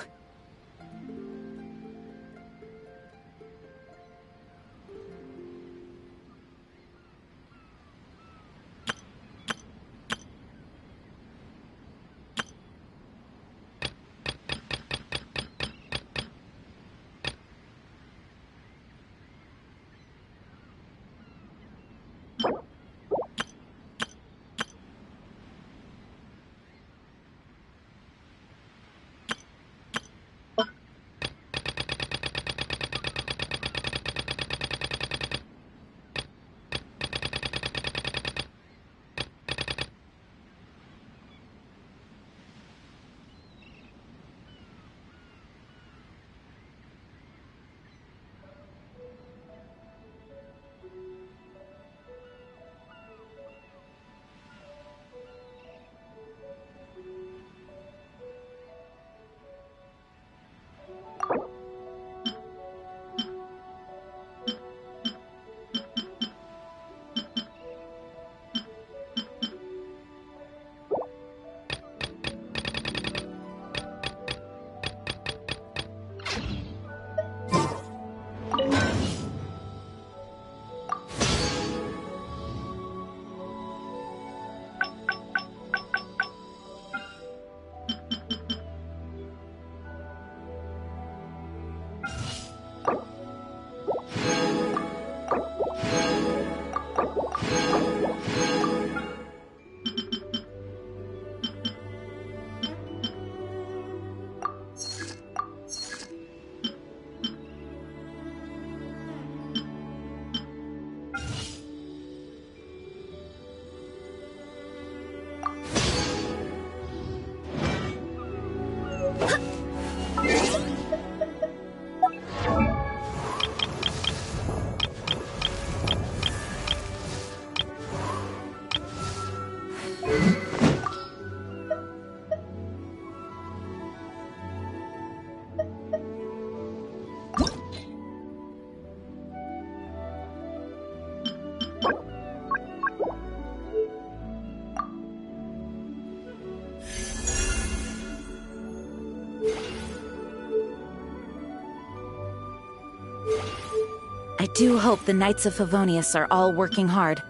I do hope the Knights of Favonius are all working hard.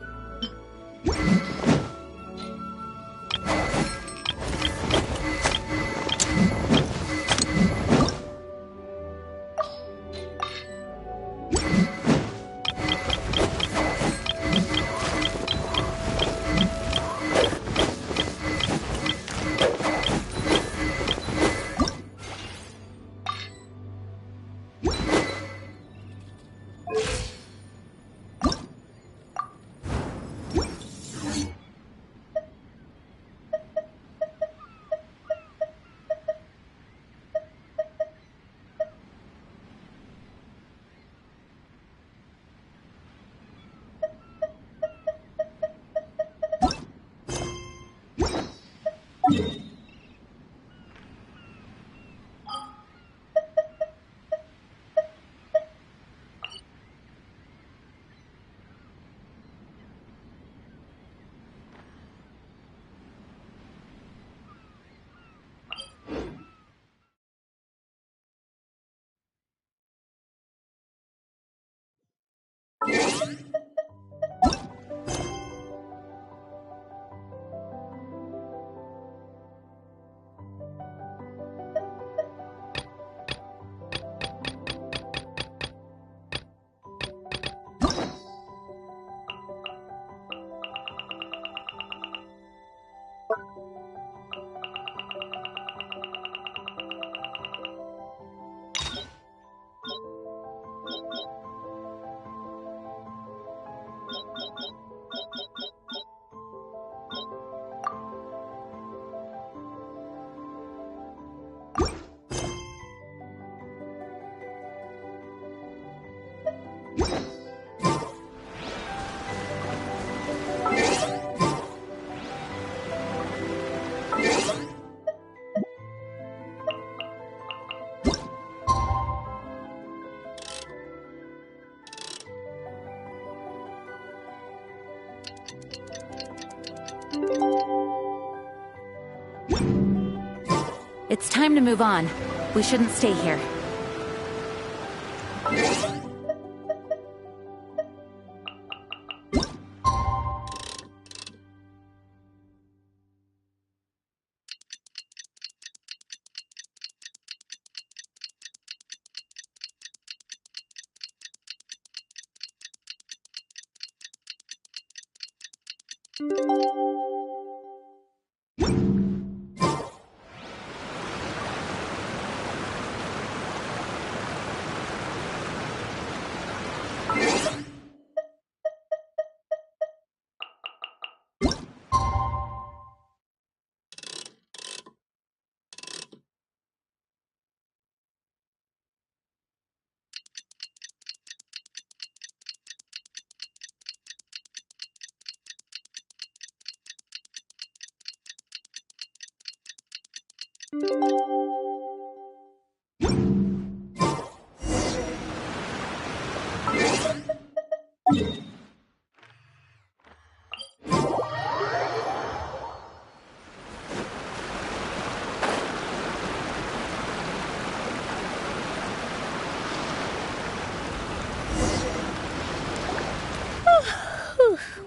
It's time to move on. We shouldn't stay here.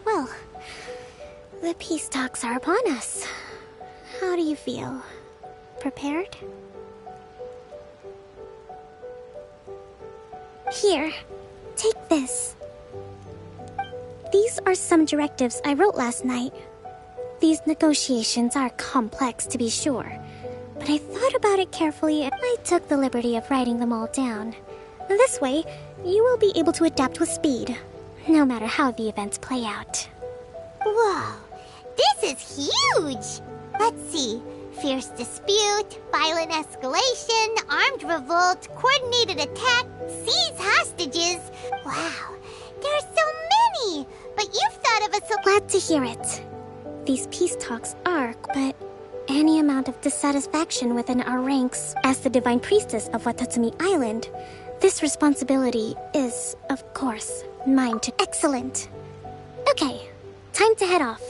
Well, the peace talks are upon us. How do you feel? Prepared? Here, take this. These are some directives I wrote last night. These negotiations are complex, to be sure, but I thought about it carefully and I took the liberty of writing them all down. This way, you will be able to adapt with speed, no matter how the events play out. Whoa, this is huge! Let's see. Fierce dispute, violent escalation, armed revolt, coordinated attack, seize hostages. Wow, there are so many! But you've thought of a Glad to hear it. These peace talks are, but any amount of dissatisfaction within our ranks as the Divine Priestess of Watatsumi Island, this responsibility is, of course, mine to... Excellent. Okay, time to head off.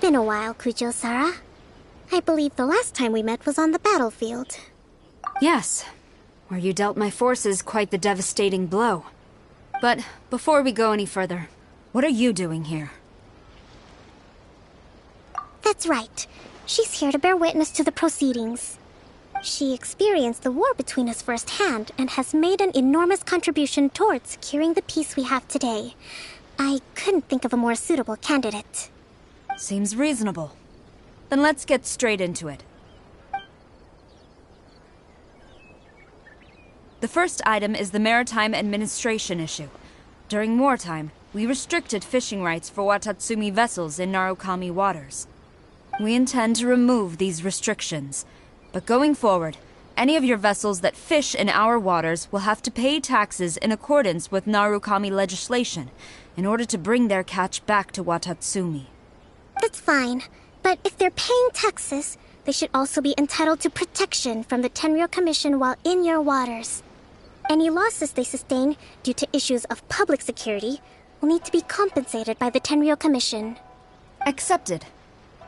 Been a while, Kujo-Sara. I believe the last time we met was on the battlefield. Yes, where you dealt my forces quite the devastating blow. But before we go any further, what are you doing here? That's right. She's here to bear witness to the proceedings. She experienced the war between us firsthand and has made an enormous contribution towards securing the peace we have today. I couldn't think of a more suitable candidate. Seems reasonable. Then let's get straight into it. The first item is the Maritime Administration issue. During wartime, we restricted fishing rights for Watatsumi vessels in Narukami waters. We intend to remove these restrictions, but going forward, any of your vessels that fish in our waters will have to pay taxes in accordance with Narukami legislation in order to bring their catch back to Watatsumi. That's fine, but if they're paying taxes, they should also be entitled to protection from the Tenryou Commission while in your waters. Any losses they sustain due to issues of public security will need to be compensated by the Tenryou Commission. Accepted.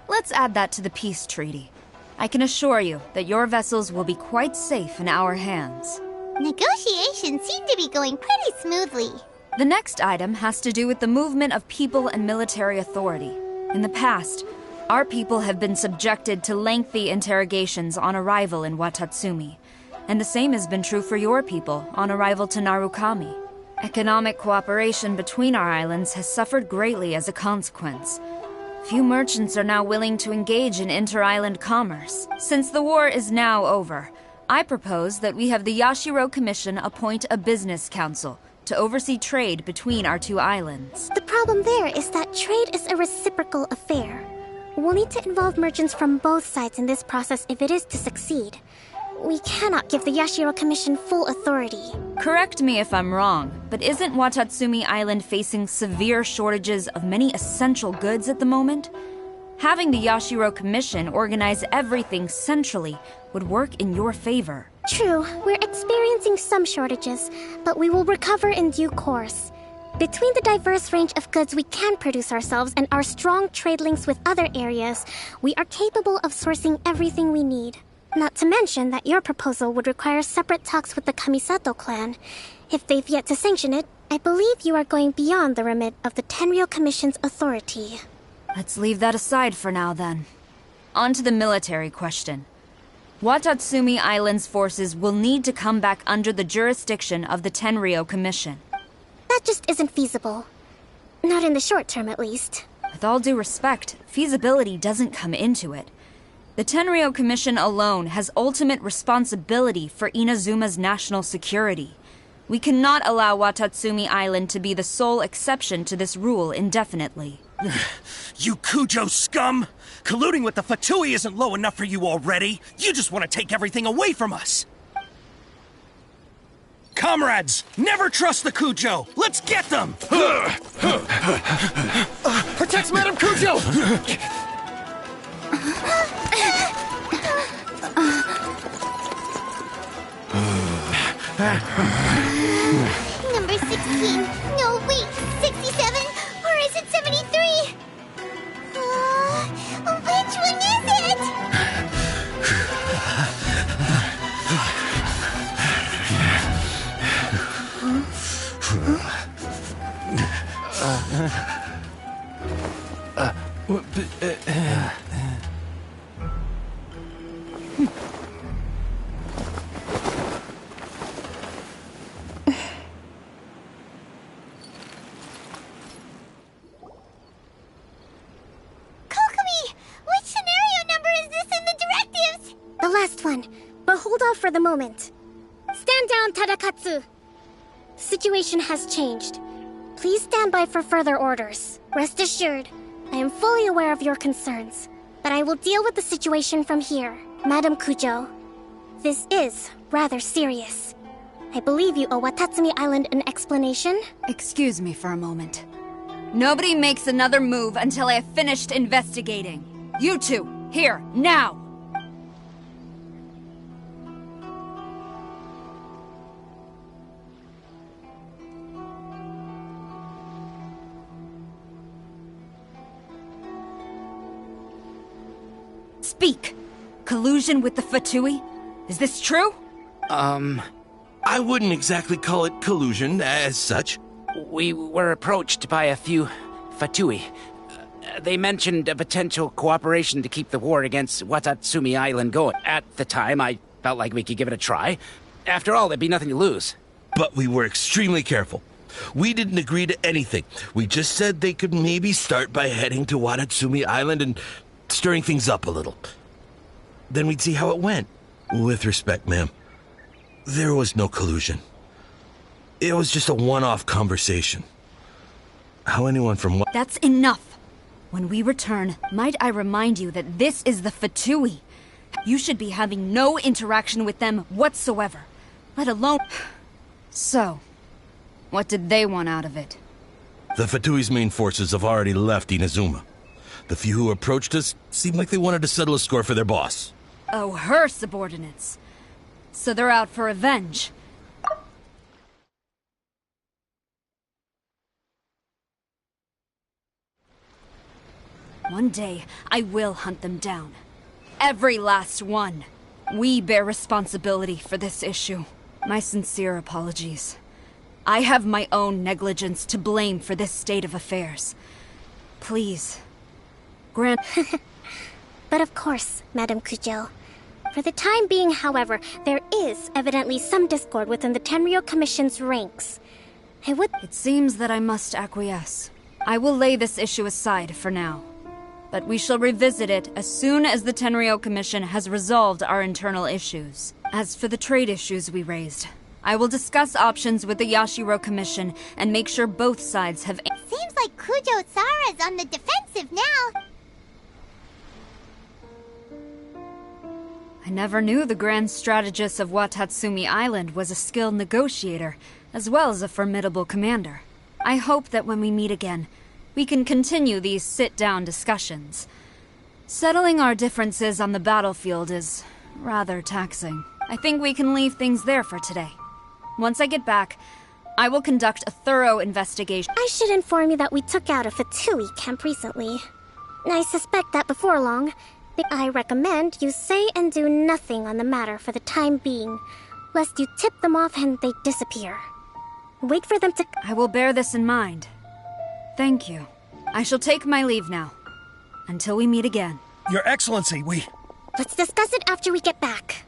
Let's add that to the peace treaty. I can assure you that your vessels will be quite safe in our hands. Negotiations seem to be going pretty smoothly. The next item has to do with the movement of people and military authority. In the past, our people have been subjected to lengthy interrogations on arrival in Watatsumi, and the same has been true for your people on arrival to Narukami. Economic cooperation between our islands has suffered greatly as a consequence. Few merchants are now willing to engage in inter-island commerce. Since the war is now over, I propose that we have the Yashiro Commission appoint a business council to oversee trade between our two islands. The problem there is that trade is a reciprocal affair. We'll need to involve merchants from both sides in this process if it is to succeed. We cannot give the Yashiro Commission full authority. Correct me if I'm wrong, but isn't Watatsumi Island facing severe shortages of many essential goods at the moment? Having the Yashiro Commission organize everything centrally would work in your favor. True, we're experiencing some shortages, but we will recover in due course. Between the diverse range of goods we can produce ourselves and our strong trade links with other areas, we are capable of sourcing everything we need. Not to mention that your proposal would require separate talks with the Kamisato clan. If they've yet to sanction it, I believe you are going beyond the remit of the Tenryou Commission's authority. Let's leave that aside for now, then. On to the military question. Watatsumi Island's forces will need to come back under the jurisdiction of the Tenryou Commission. That just isn't feasible. Not in the short term, at least. With all due respect, feasibility doesn't come into it. The Tenryou Commission alone has ultimate responsibility for Inazuma's national security. We cannot allow Watatsumi Island to be the sole exception to this rule indefinitely. You Kujo scum! Colluding with the Fatui isn't low enough for you already. You just want to take everything away from us. Comrades, never trust the Kujo! Let's get them! Protect Madame Kujo! Number 16. No, wait. 67? Or is it 73? Which one is it? The last one, but hold off for the moment. Stand down, Tadakatsu. The situation has changed. Please stand by for further orders. Rest assured, I am fully aware of your concerns, but I will deal with the situation from here. Madam Kujo, this is rather serious. I believe you owe Watatsumi Island an explanation. Excuse me for a moment. Nobody makes another move until I have finished investigating. You two, here, now! Speak! Collusion with the Fatui? Is this true? I wouldn't exactly call it collusion as such. We were approached by a few Fatui. They mentioned a potential cooperation to keep the war against Watatsumi Island going. At the time, I felt like we could give it a try. After all, there'd be nothing to lose. But we were extremely careful. We didn't agree to anything. We just said they could maybe start by heading to Watatsumi Island and stirring things up a little. Then we'd see how it went. With respect, ma'am, there was no collusion. It was just a one-off conversation. How anyone from what— That's enough! When we return, might I remind you that this is the Fatui? You should be having no interaction with them whatsoever, let alone... So, what did they want out of it? The Fatui's main forces have already left Inazuma. The few who approached us seemed like they wanted to settle a score for their boss. Oh, her subordinates. So they're out for revenge. One day, I will hunt them down. Every last one. We bear responsibility for this issue. My sincere apologies. I have my own negligence to blame for this state of affairs. Please, grant... But of course, Madame Kujo. For the time being, however, there is evidently some discord within the Tenryou Commission's ranks. It seems that I must acquiesce. I will lay this issue aside for now. But we shall revisit it as soon as the Tenryou Commission has resolved our internal issues. As for the trade issues we raised, I will discuss options with the Yashiro Commission and make sure both sides have... Seems like Kujo-Sara's on the defensive now. I never knew the grand strategist of Watatsumi Island was a skilled negotiator, as well as a formidable commander. I hope that when we meet again, we can continue these sit-down discussions. Settling our differences on the battlefield is rather taxing. I think we can leave things there for today. Once I get back, I will conduct a thorough investigation. I should inform you that we took out a Fatui camp recently. I suspect that before long, I recommend you say and do nothing on the matter for the time being, lest you tip them off and they disappear. Wait for them to... I will bear this in mind. Thank you. I shall take my leave now. Until we meet again. Your Excellency, we... Let's discuss it after we get back.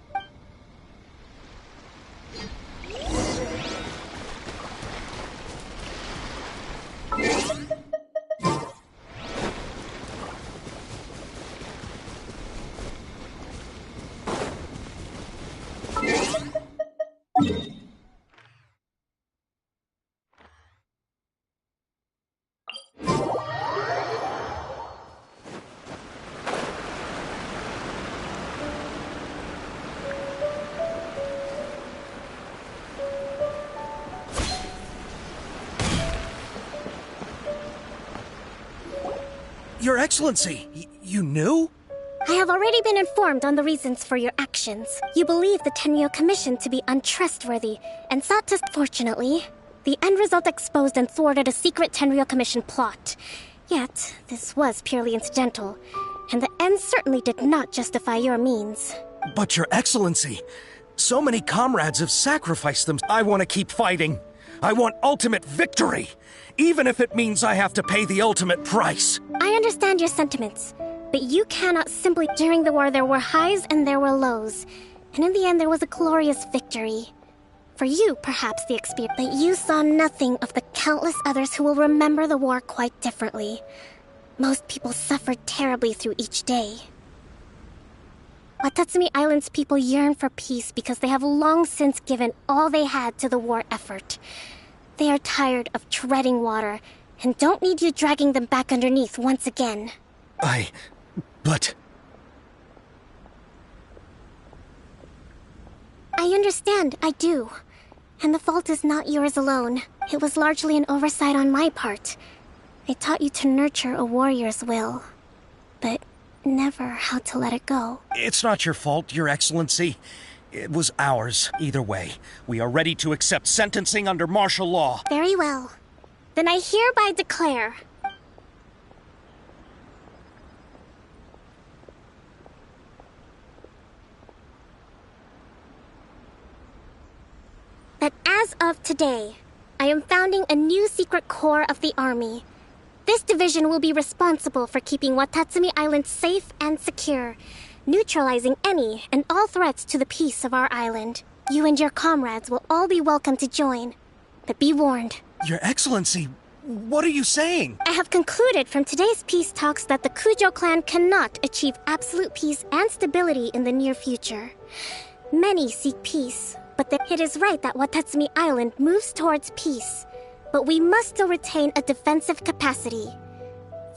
Your Excellency, you knew? I have already been informed on the reasons for your actions. You believe the Tenryou Commission to be untrustworthy, and sought to... Fortunately, the end result exposed and thwarted a secret Tenryou Commission plot. Yet, this was purely incidental, and the end certainly did not justify your means. But Your Excellency, so many comrades have sacrificed them. I want to keep fighting. I want ultimate victory, even if it means I have to pay the ultimate price. I understand your sentiments, but you cannot simply... During the war, there were highs and there were lows, and in the end, there was a glorious victory. For you, perhaps the experience, but you saw nothing of the countless others who will remember the war quite differently. Most people suffered terribly through each day. Watatsumi Island's people yearn for peace because they have long since given all they had to the war effort. They are tired of treading water, and don't need you dragging them back underneath once again. But... I understand, I do. And the fault is not yours alone. It was largely an oversight on my part. I taught you to nurture a warrior's will, but never how to let it go. It's not your fault, Your Excellency. It was ours, either way. We are ready to accept sentencing under martial law. Very well. Then I hereby declare... that as of today, I am founding a new secret corps of the army. This division will be responsible for keeping Watatsumi Island safe and secure, neutralizing any and all threats to the peace of our island. You and your comrades will all be welcome to join, but be warned. Your Excellency, what are you saying? I have concluded from today's peace talks that the Kujo clan cannot achieve absolute peace and stability in the near future. Many seek peace, but it is right that Watatsumi Island moves towards peace, but we must still retain a defensive capacity.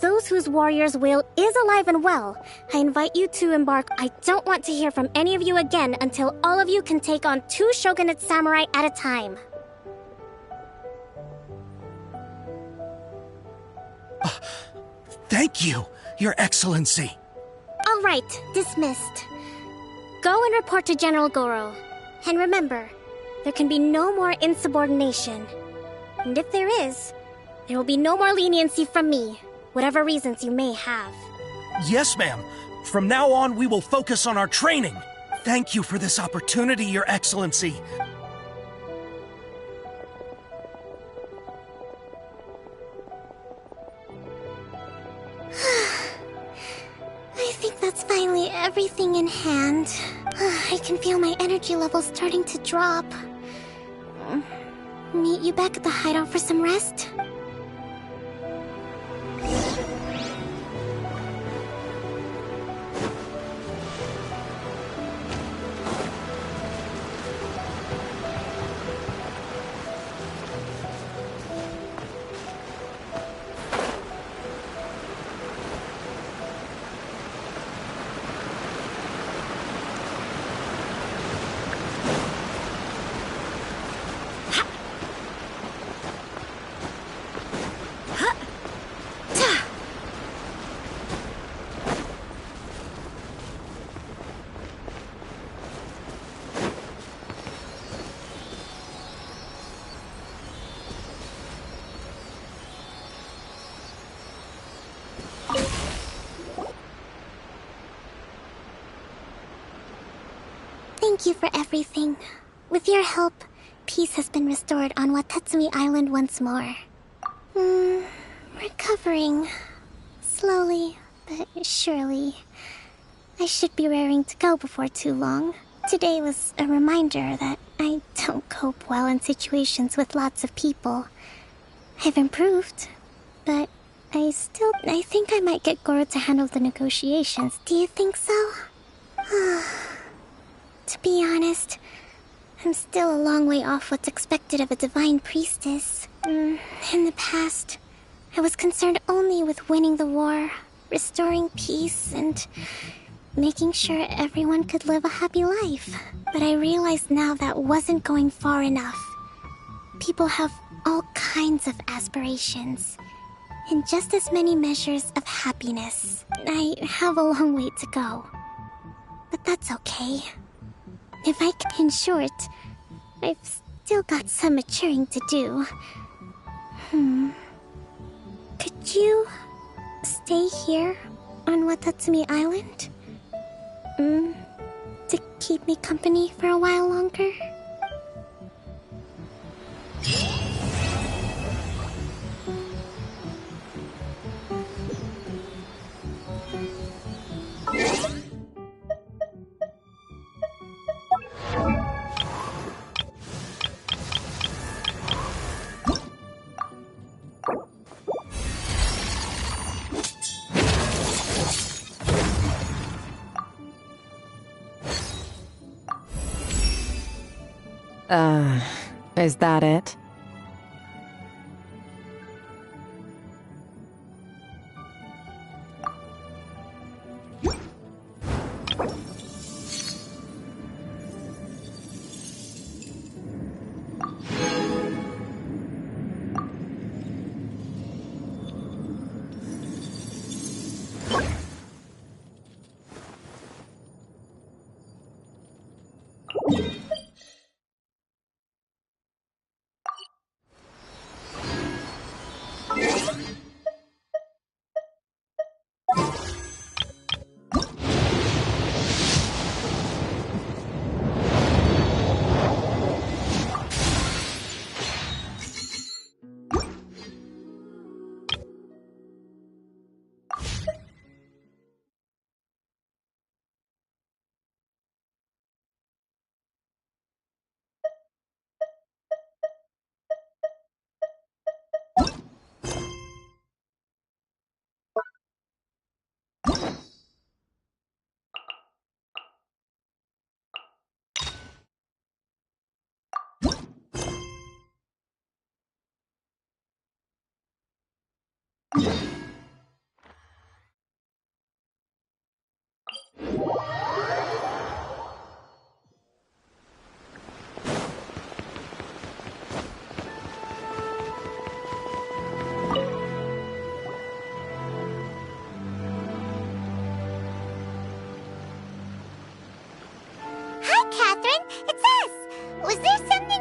those whose warrior's will is alive and well, I invite you to embark. I don't want to hear from any of you again until all of you can take on 2 shogunate samurai at a time. Thank you, Your Excellency. All right, dismissed. Go and report to General Goro. And remember, there can be no more insubordination. And if there is, there will be no more leniency from me, whatever reasons you may have. Yes, ma'am. From now on, we will focus on our training. Thank you for this opportunity, Your Excellency. I think that's finally everything in hand. I can feel my energy levels starting to drop. Meet you back at the hideout for some rest? Thank you for everything. With your help, peace has been restored on Watatsumi Island once more. Recovering. Slowly, but surely. I should be raring to go before too long. Today was a reminder that I don't cope well in situations with lots of people. I've improved, but I think I might get Goro to handle the negotiations. Do you think so? To be honest, I'm still a long way off what's expected of a divine priestess. In the past, I was concerned only with winning the war, restoring peace, and making sure everyone could live a happy life. But I realized now that wasn't going far enough. People have all kinds of aspirations, and just as many measures of happiness. I have a long way to go. But that's okay. In short, I've still got some maturing to do. Could you stay here on Watatsumi Island? To keep me company for a while longer? Is that it?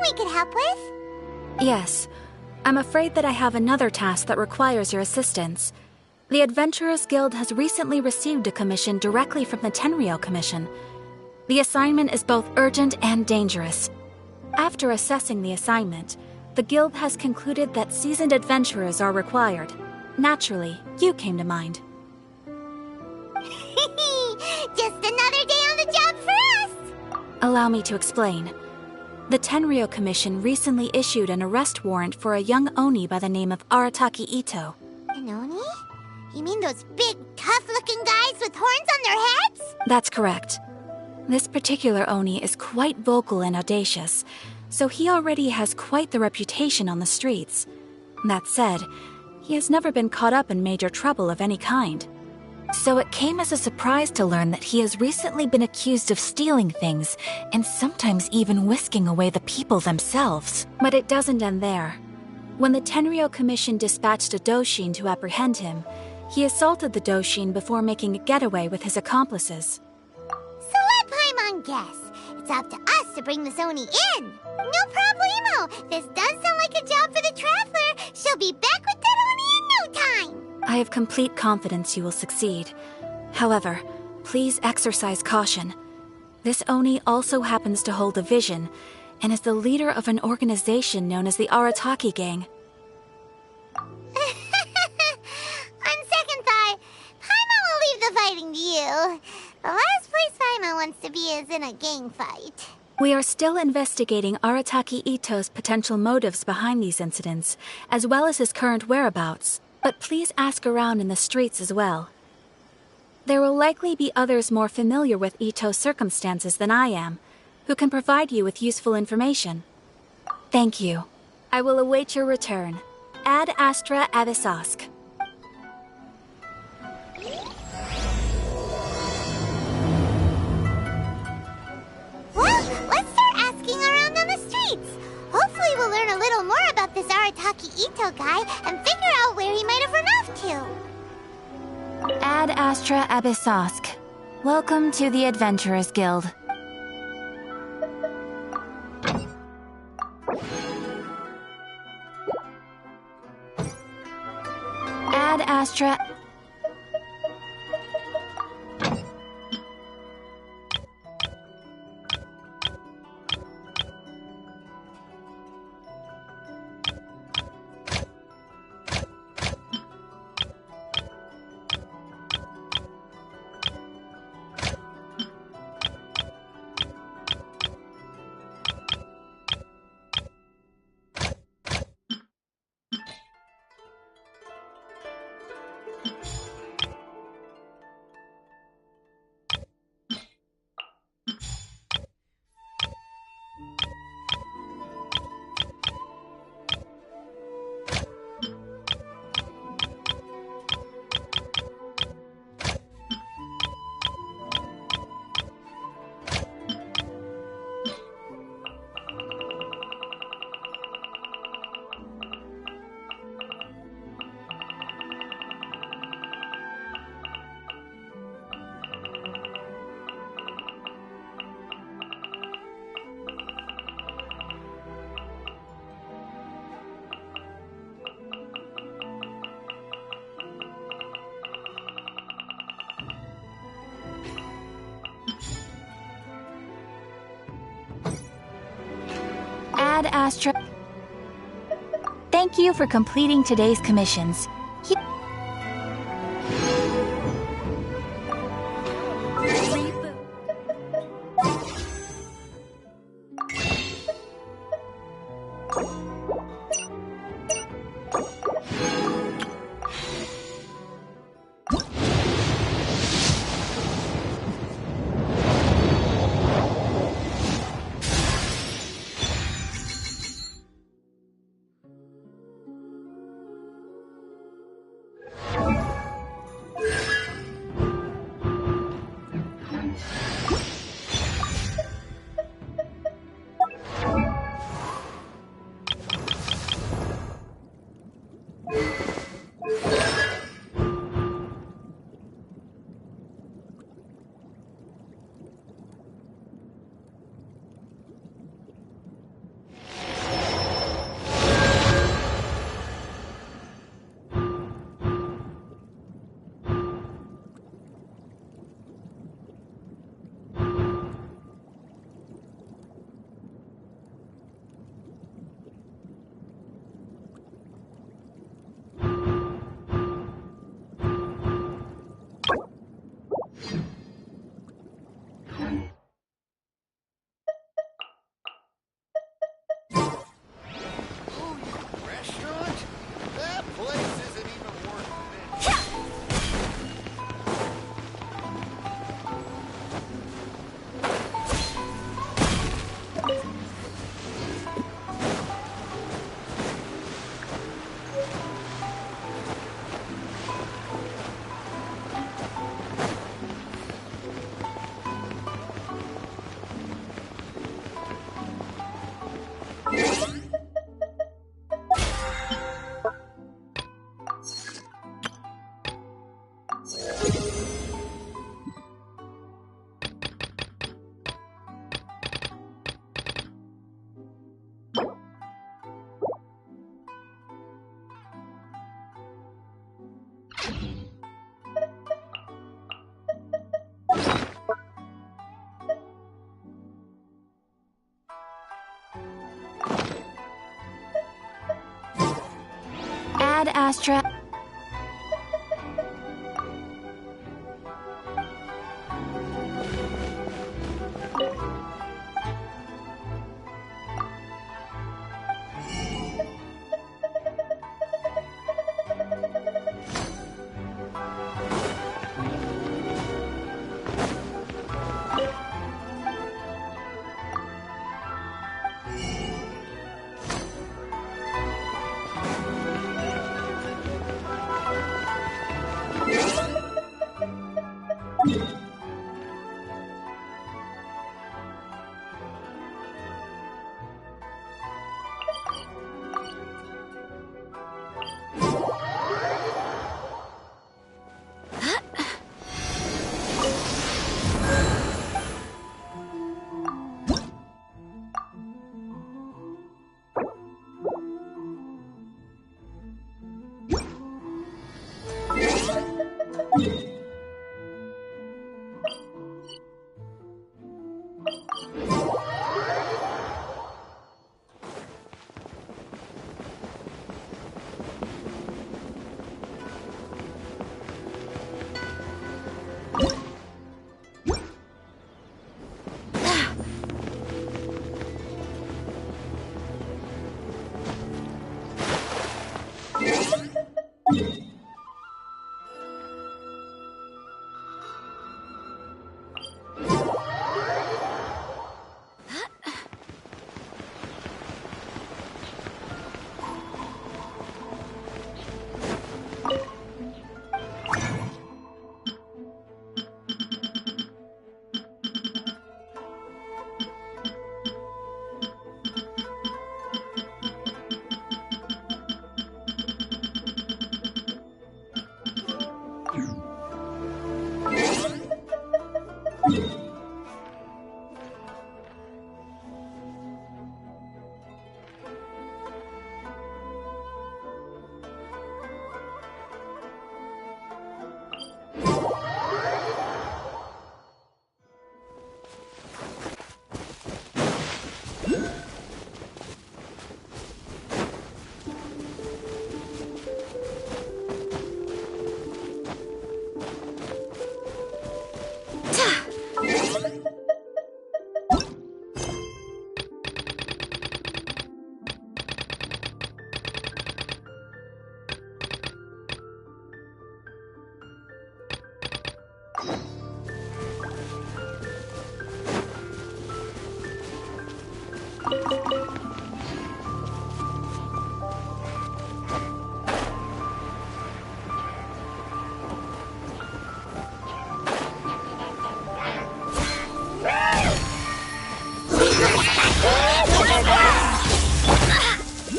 we could help with? Yes. I'm afraid that I have another task that requires your assistance. The Adventurers Guild has recently received a commission directly from the Tenryou Commission. The assignment is both urgent and dangerous. After assessing the assignment, the Guild has concluded that seasoned adventurers are required. Naturally, you came to mind. Just another day on the job for us! Allow me to explain. The Tenryou Commission recently issued an arrest warrant for a young Oni by the name of Arataki Ito. An Oni? You mean those big, tough-looking guys with horns on their heads? That's correct. This particular Oni is quite vocal and audacious, so he already has quite the reputation on the streets. That said, he has never been caught up in major trouble of any kind. So it came as a surprise to learn that he has recently been accused of stealing things, and sometimes even whisking away the people themselves. But it doesn't end there. When the Tenryou Commission dispatched a Doshin to apprehend him, he assaulted the Doshin before making a getaway with his accomplices. So let Paimon guess. It's up to us to bring this Oni in. No problemo. This does sound like a job for the Traveler. She'll be back with that Oni in no time. I have complete confidence you will succeed. However, please exercise caution. This Oni also happens to hold a vision, and is the leader of an organization known as the Arataki Gang. On second thought, Paimon will leave the fighting to you. The last place Paimon wants to be is in a gang fight. We are still investigating Arataki Ito's potential motives behind these incidents, as well as his current whereabouts. But please ask around in the streets as well. There will likely be others more familiar with Ito's circumstances than I am, who can provide you with useful information. Thank you. I will await your return. Ad Astra Avisask. Well, let's start asking around on the streets. Hopefully we'll learn a little more about this Arataki Ito guy and figure out where he might have run off to. Ad Astra Abisask. Welcome to the Adventurers Guild. Ad Astra... Ad Astra... Thank you for completing today's commissions. fast travel.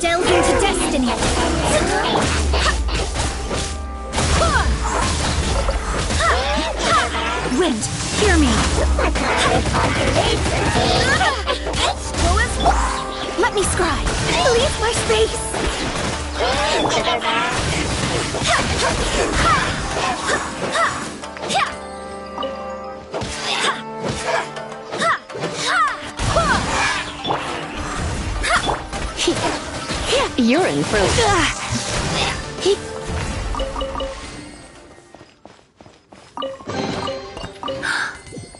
Delve into destiny! Wind, hear me! Let me scry! Leave my space! You're in for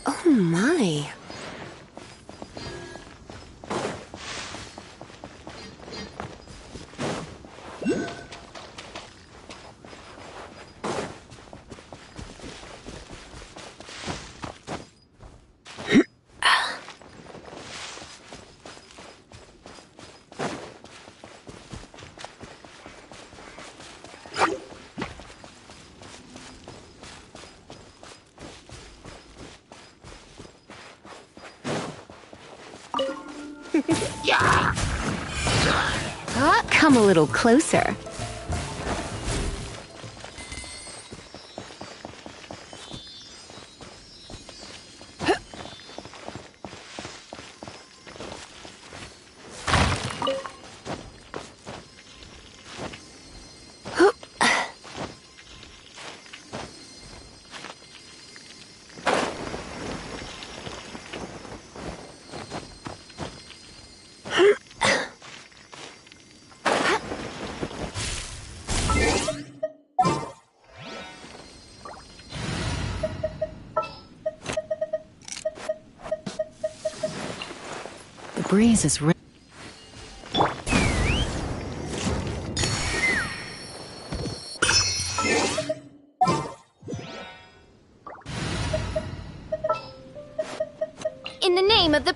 Oh my. Come a little closer. breeze is In the name of the...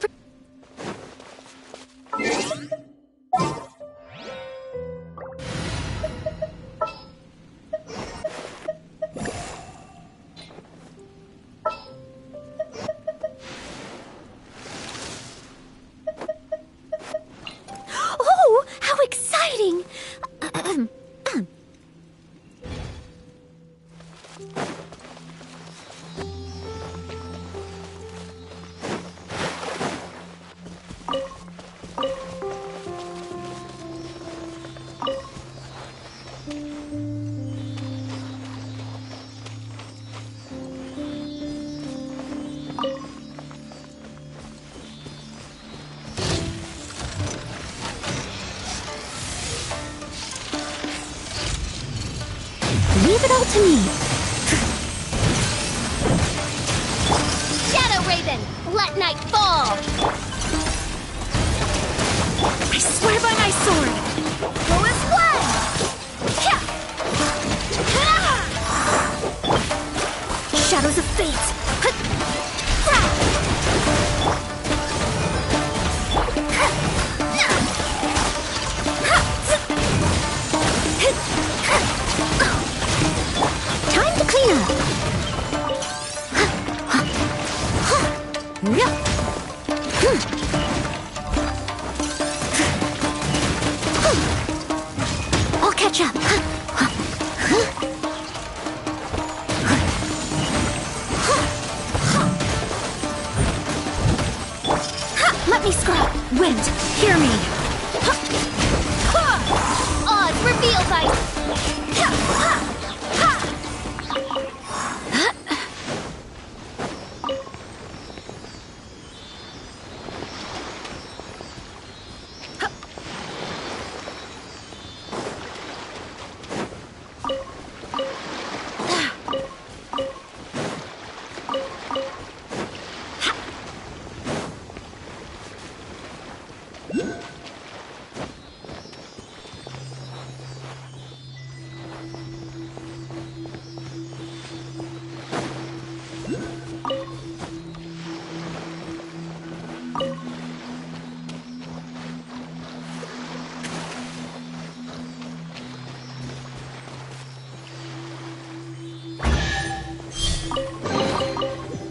Oh, how exciting! Leave it all to me. Shadow Raven, let night fall! I swear by my sword. Go as one! Shadows of fate. Time to clean up. I'll catch up. Let me scrub. Wind, hear me. Oz reveals ice!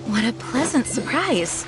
What a pleasant surprise.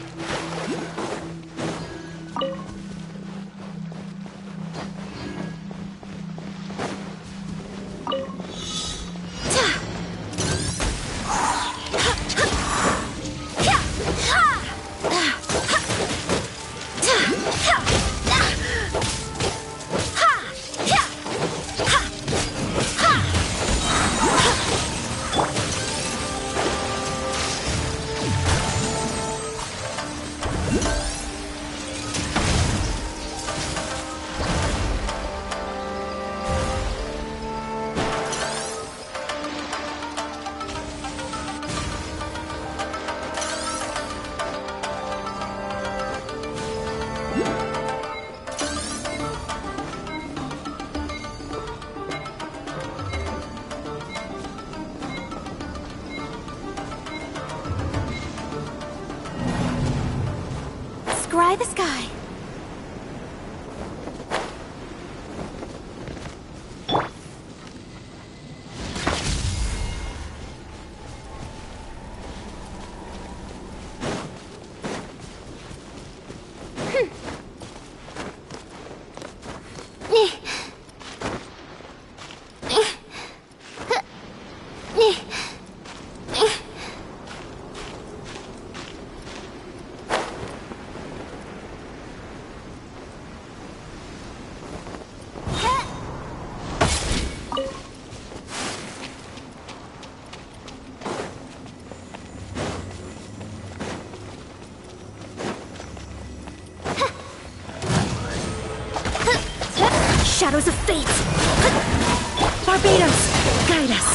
Scry the sky. Shadows of fate! Barbados, guide us!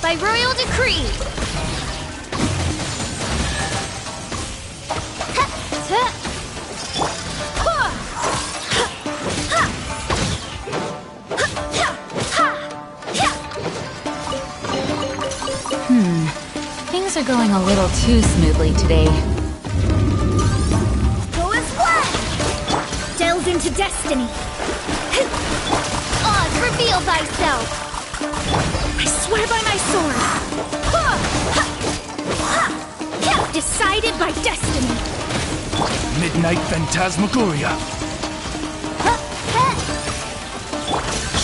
By royal decree! Things are going a little too smoothly today. Go as one! Delve into destiny! Oz, reveal thyself! I swear by my sword! Decided by destiny! Midnight Phantasmagoria.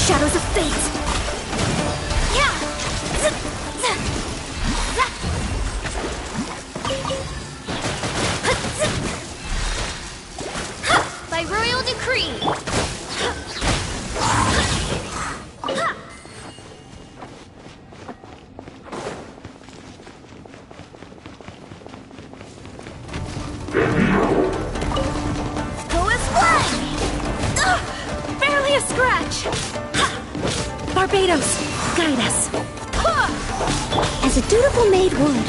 Shadows of fate! By royal decree! Go as one! Barely a scratch! Barbados, guide us. As a dutiful maid would.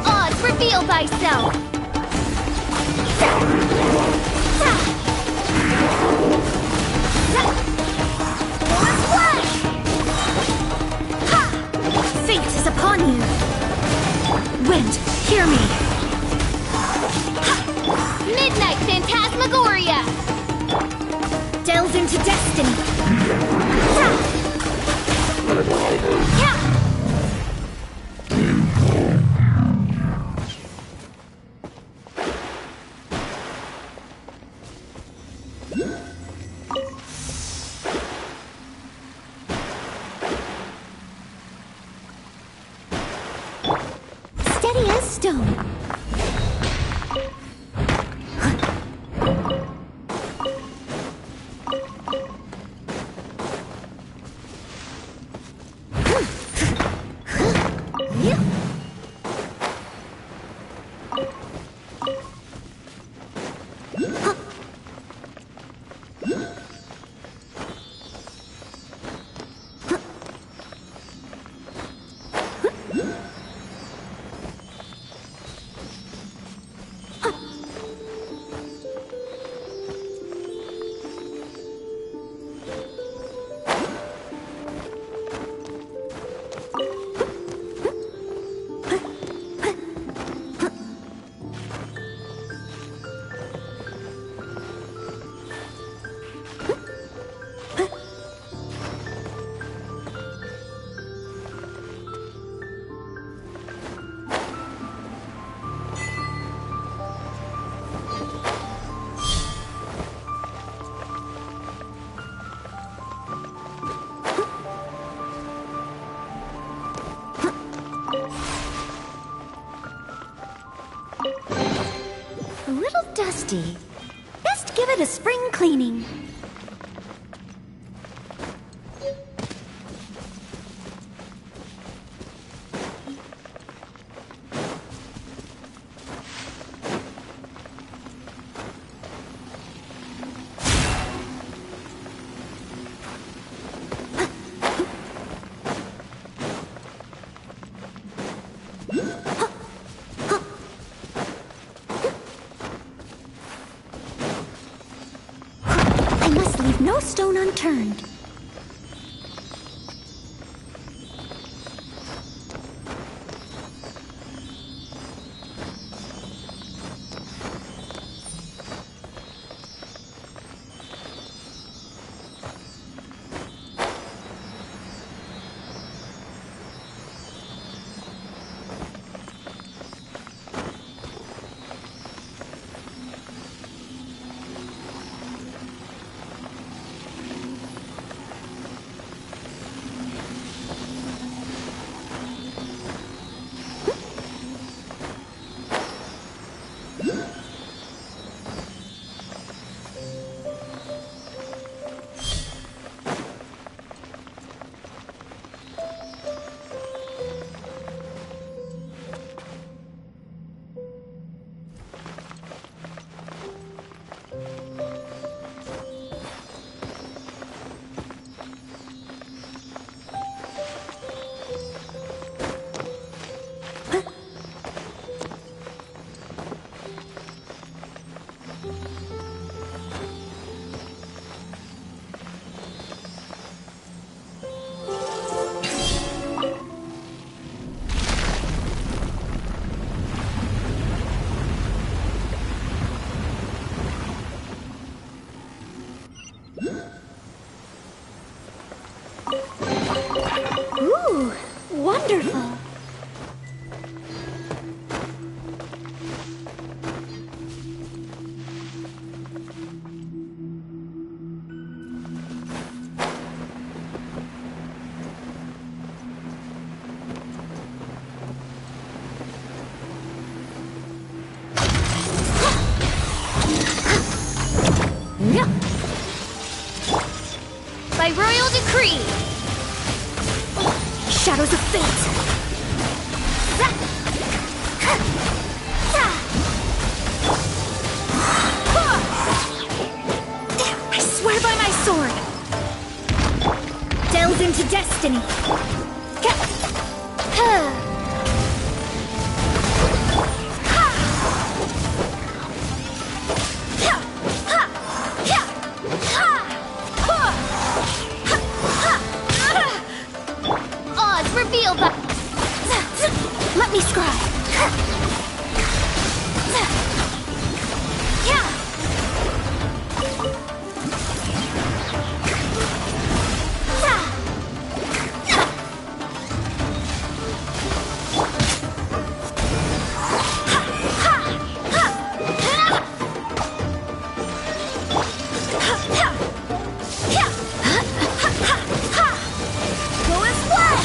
Oz, reveal thyself! Fate is upon you. Wind, hear me. Midnight Phantasmagoria! Delve into destiny. Steady as stone. A little dusty. Best give it a spring cleaning. I must leave no stone unturned. Wonderful! By royal decree! Shadows of fate! I swear by my sword! Delve into destiny! Oz, reveal the... Let me scry! Go as one!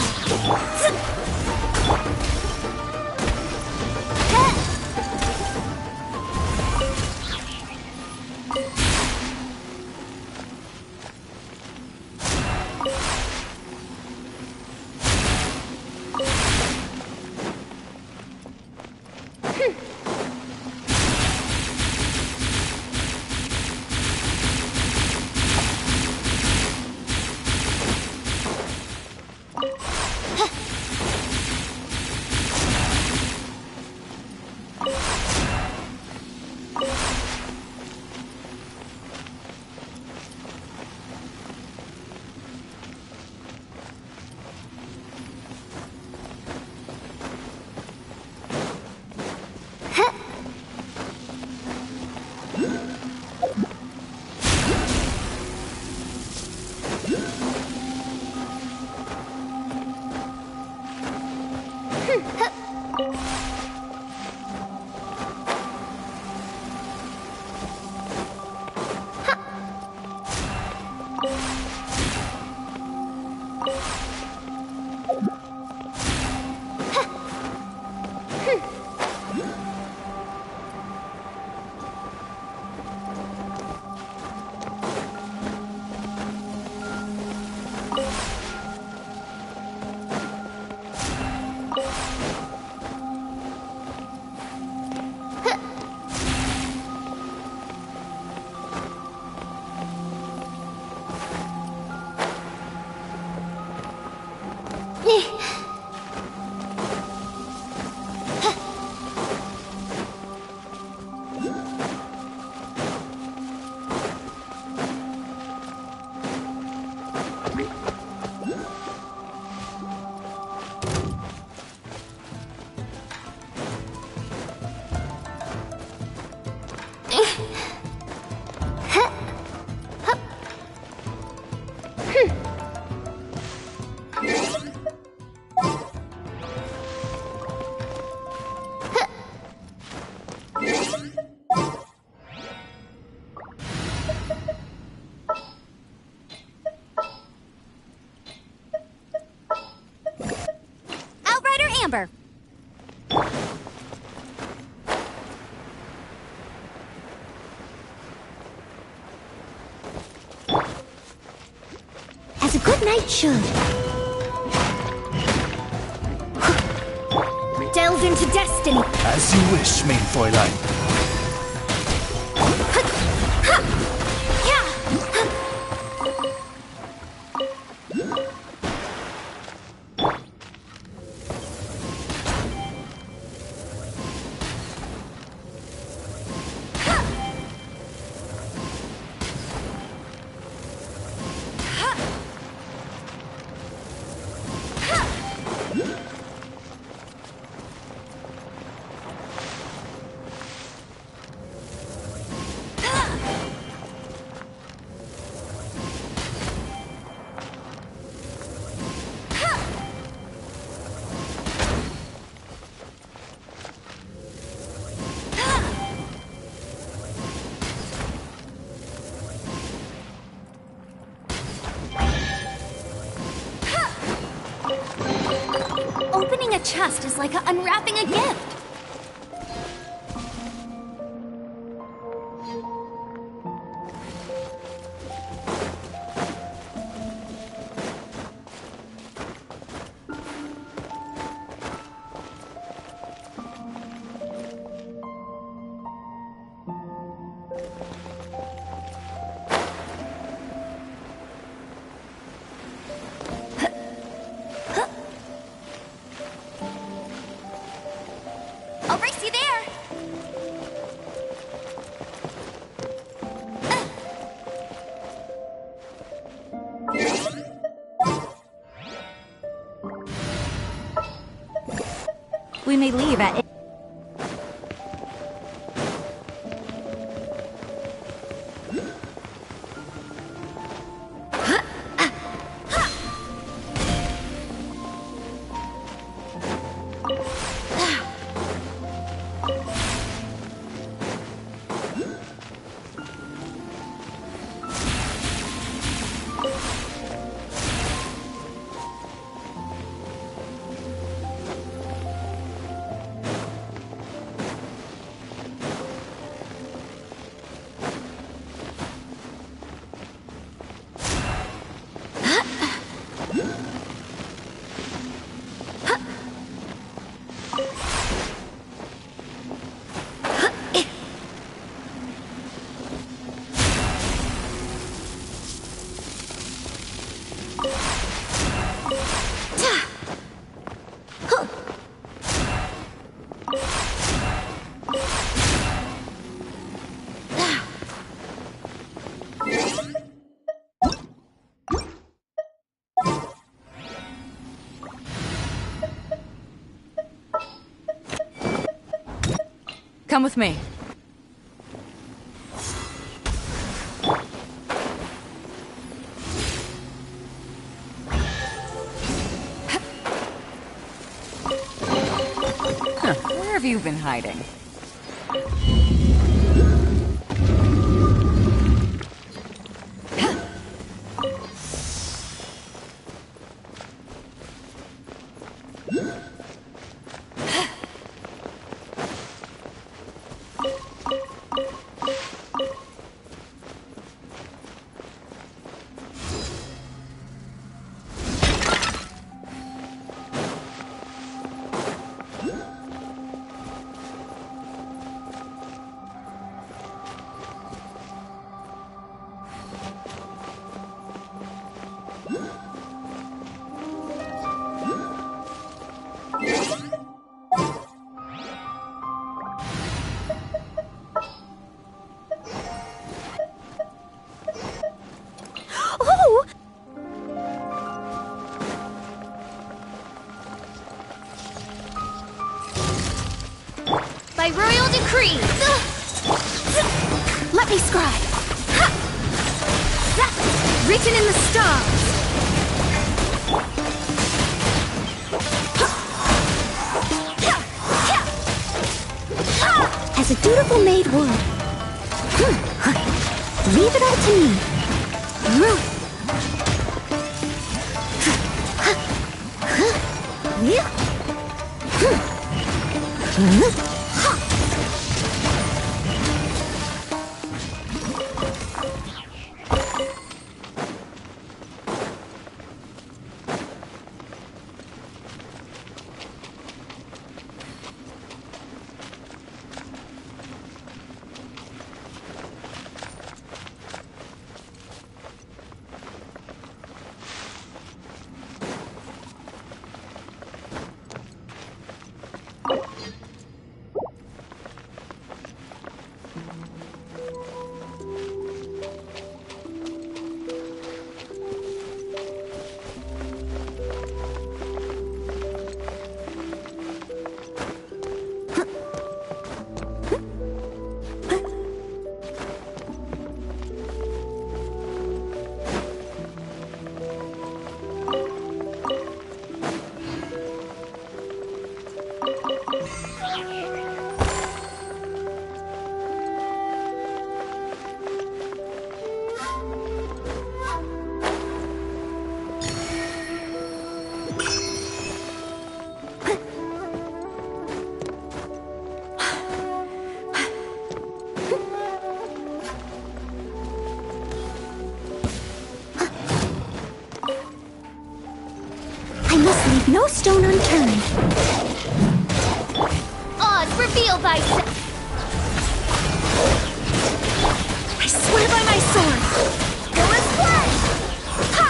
Amber. As a good knight should. Delve into destiny. As you wish, main Fräulein. chest is like unwrapping a gift. I'll race you there. We may leave at... Come with me. Huh, where have you been hiding? Oh! By royal decree. Let me scribe. Written in the stars. As a dutiful maid would. Leave it all to me. No stone unturned. Odds revealed thyself. I swear by my sword. Go as one. Ha!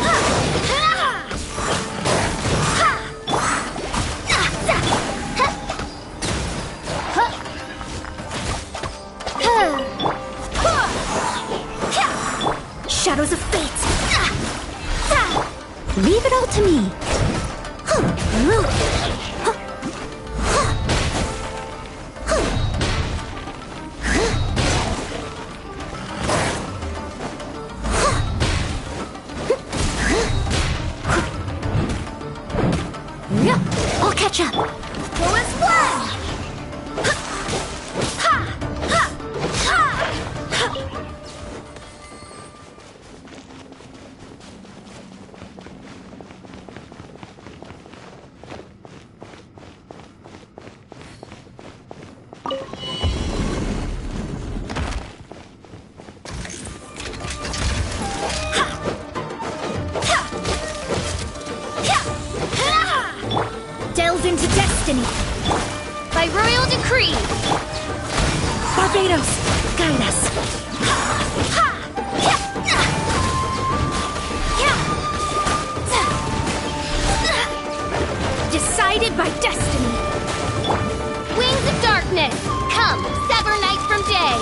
Ha! Ha! Ha! Shadows of fate. Leave it all to me. I'll catch up. Go as one. Ha! Ha! Ha! Delves into destiny. By royal decree. Barbados, guide us. Decided by destiny. Wings of darkness, come, sever night from day.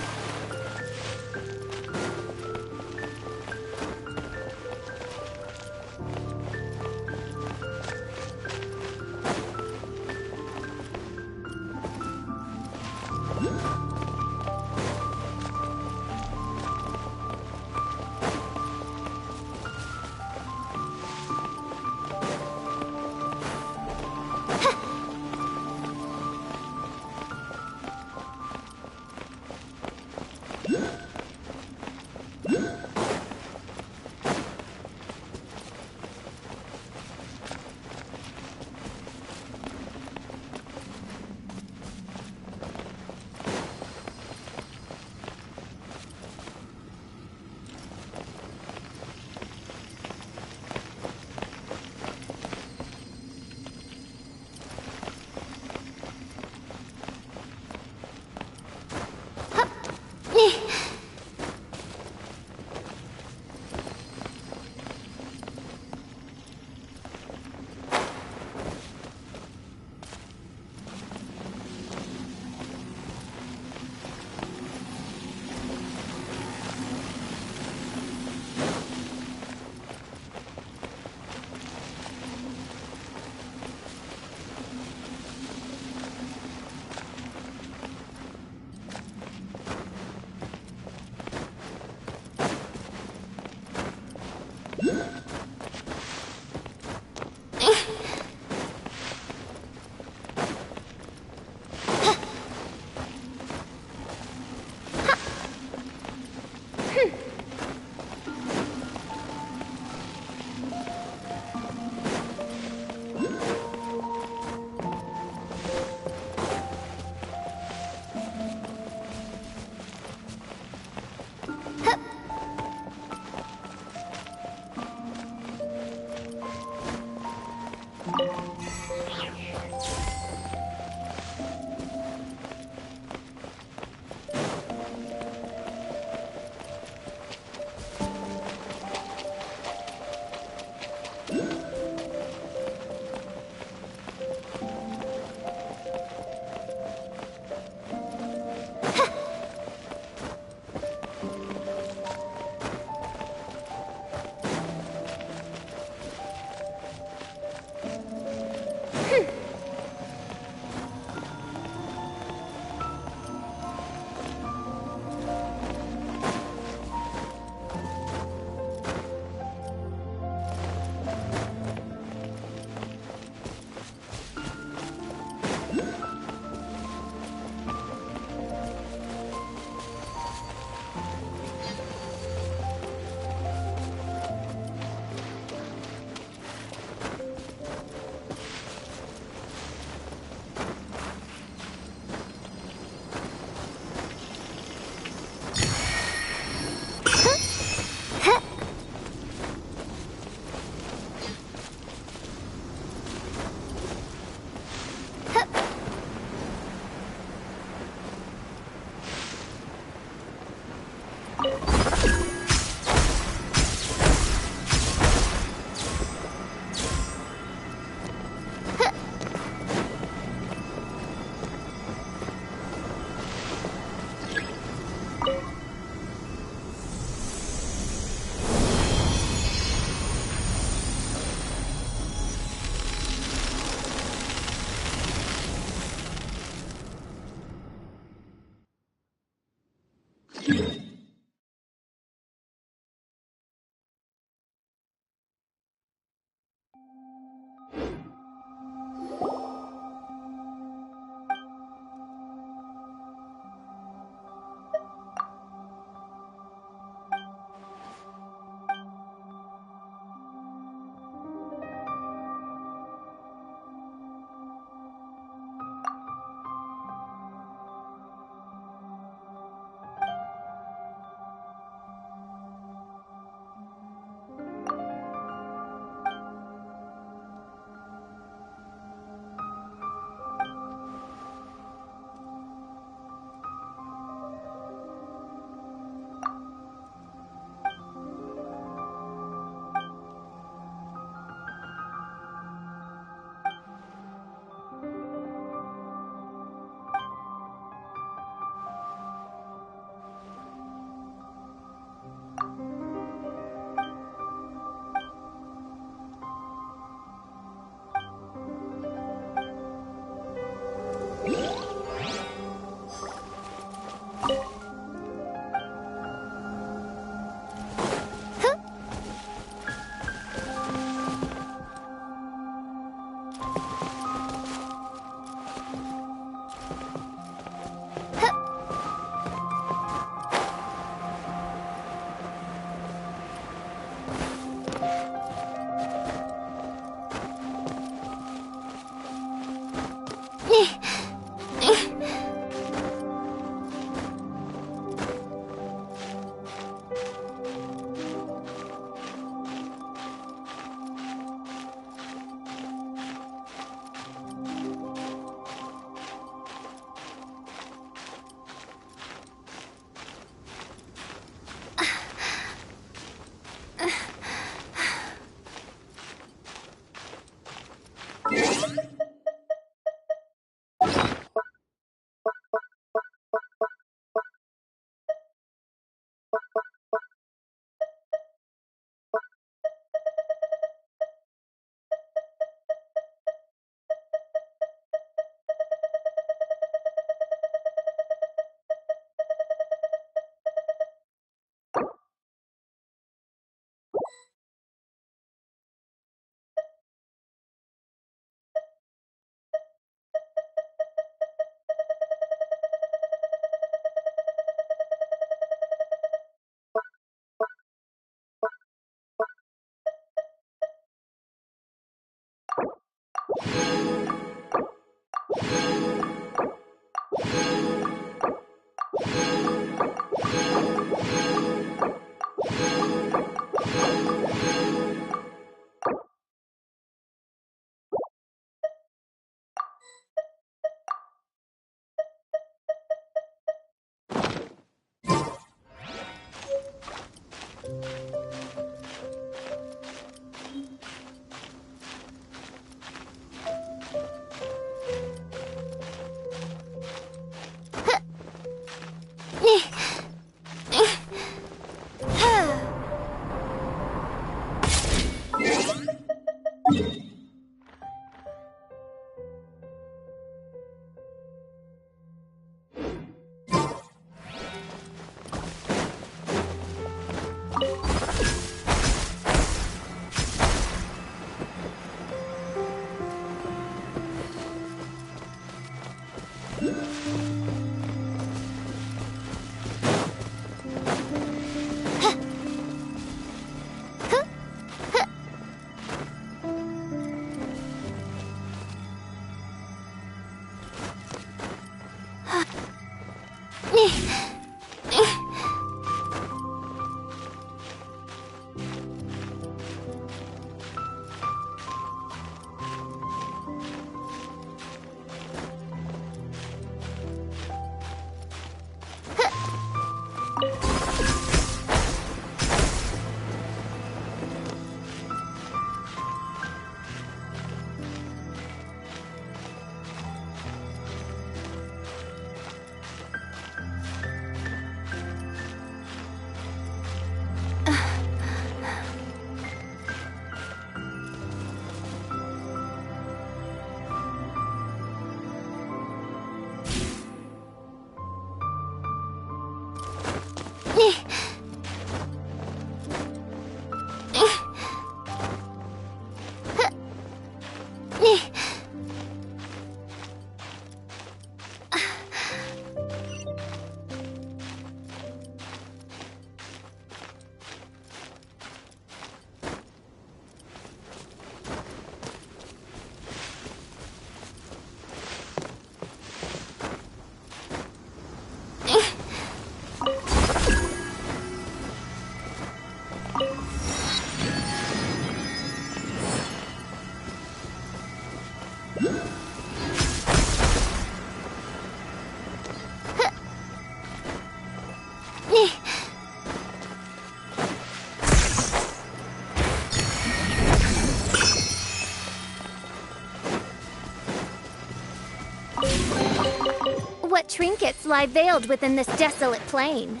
What trinkets lie veiled within this desolate plain?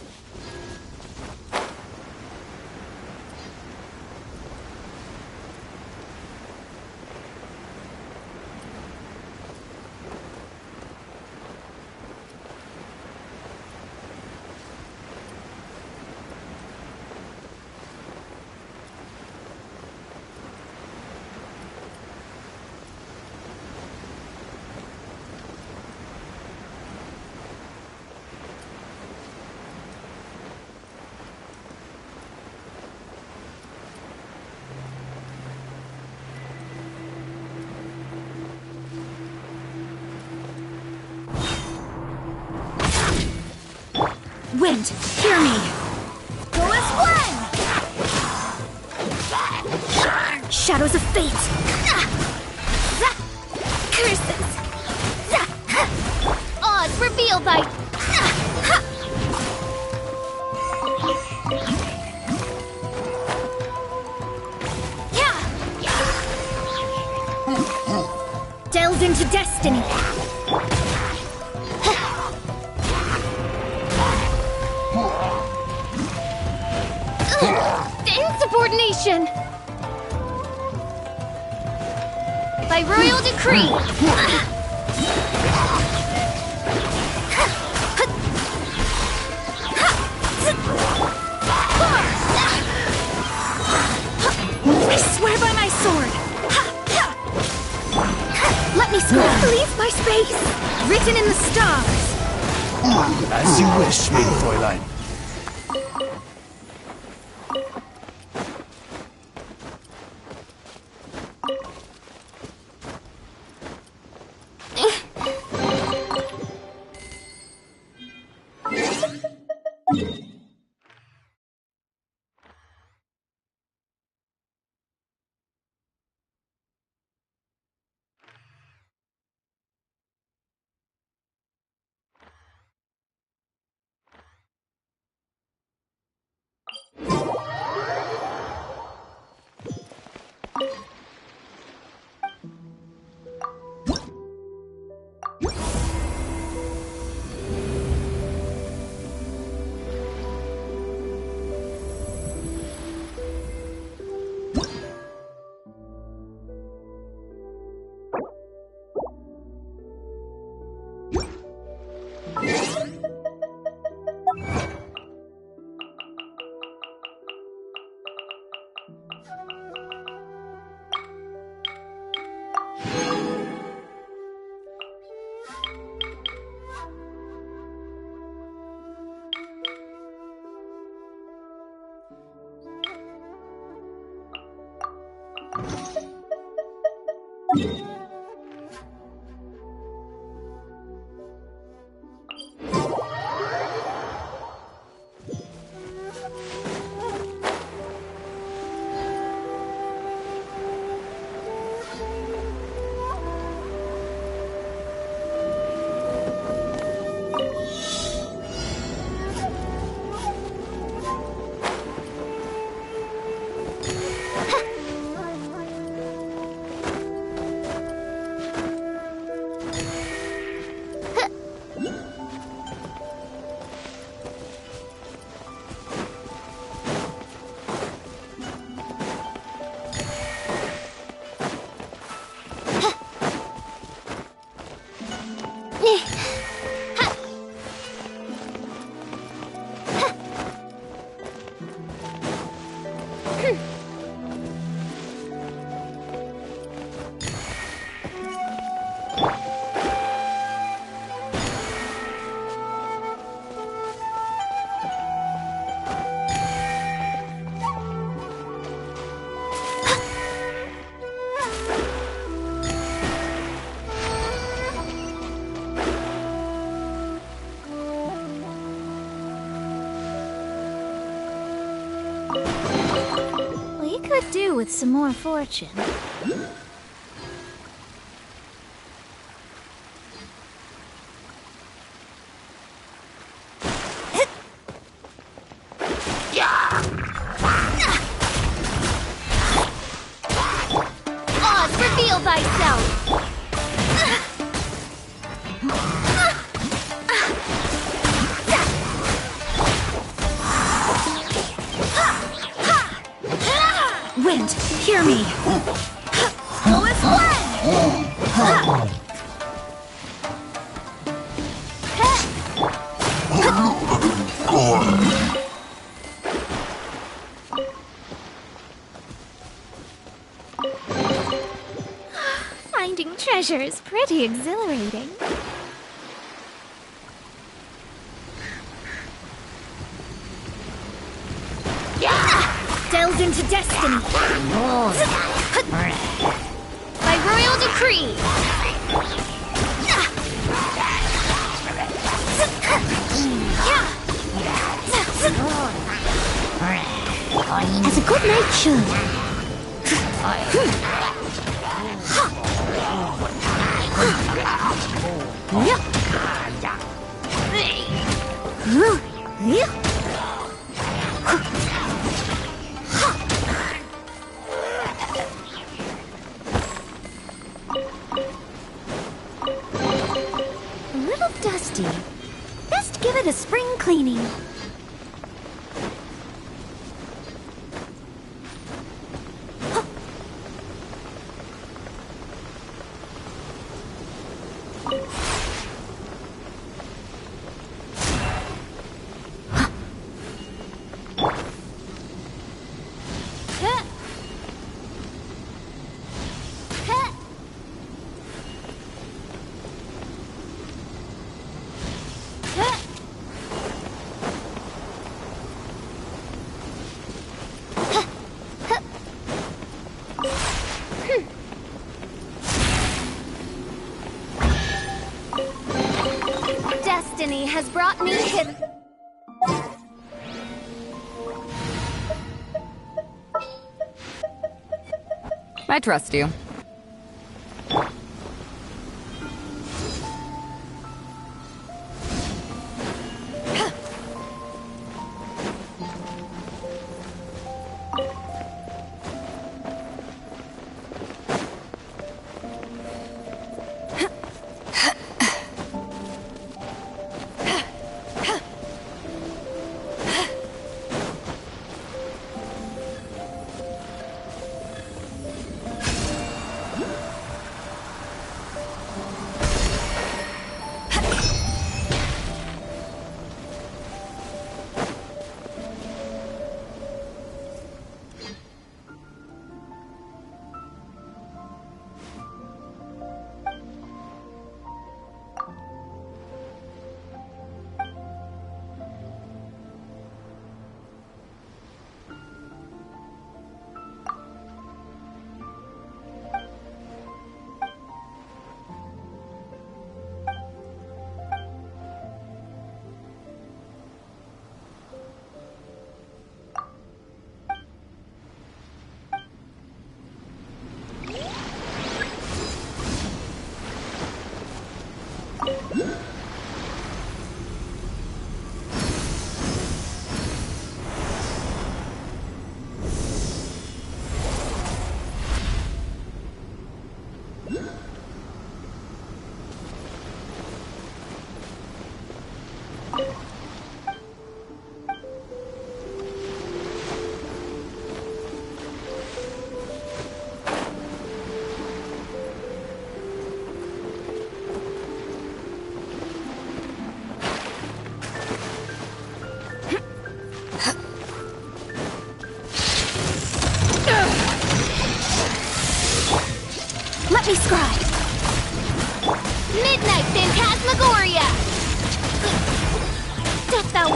Wind, hear me! Go as one! Shadows of fate! Curses! Odds revealed by... Delve into destiny! Insubordination! By royal decree! I swear by my sword! Let me leave my space! Written in the stars! As you wish, mein Fräulein. Could do with some more fortune. Oz, reveal thyself! Wind, hear me! Lowest one! Finding treasure is pretty exhilarating. Delved into destiny. By royal decree. As a good knight should. A little dusty. Best give it a spring cleaning. Destiny has brought me hither. I trust you. Let me scribe. Midnight Phantasmagoria. Death thou.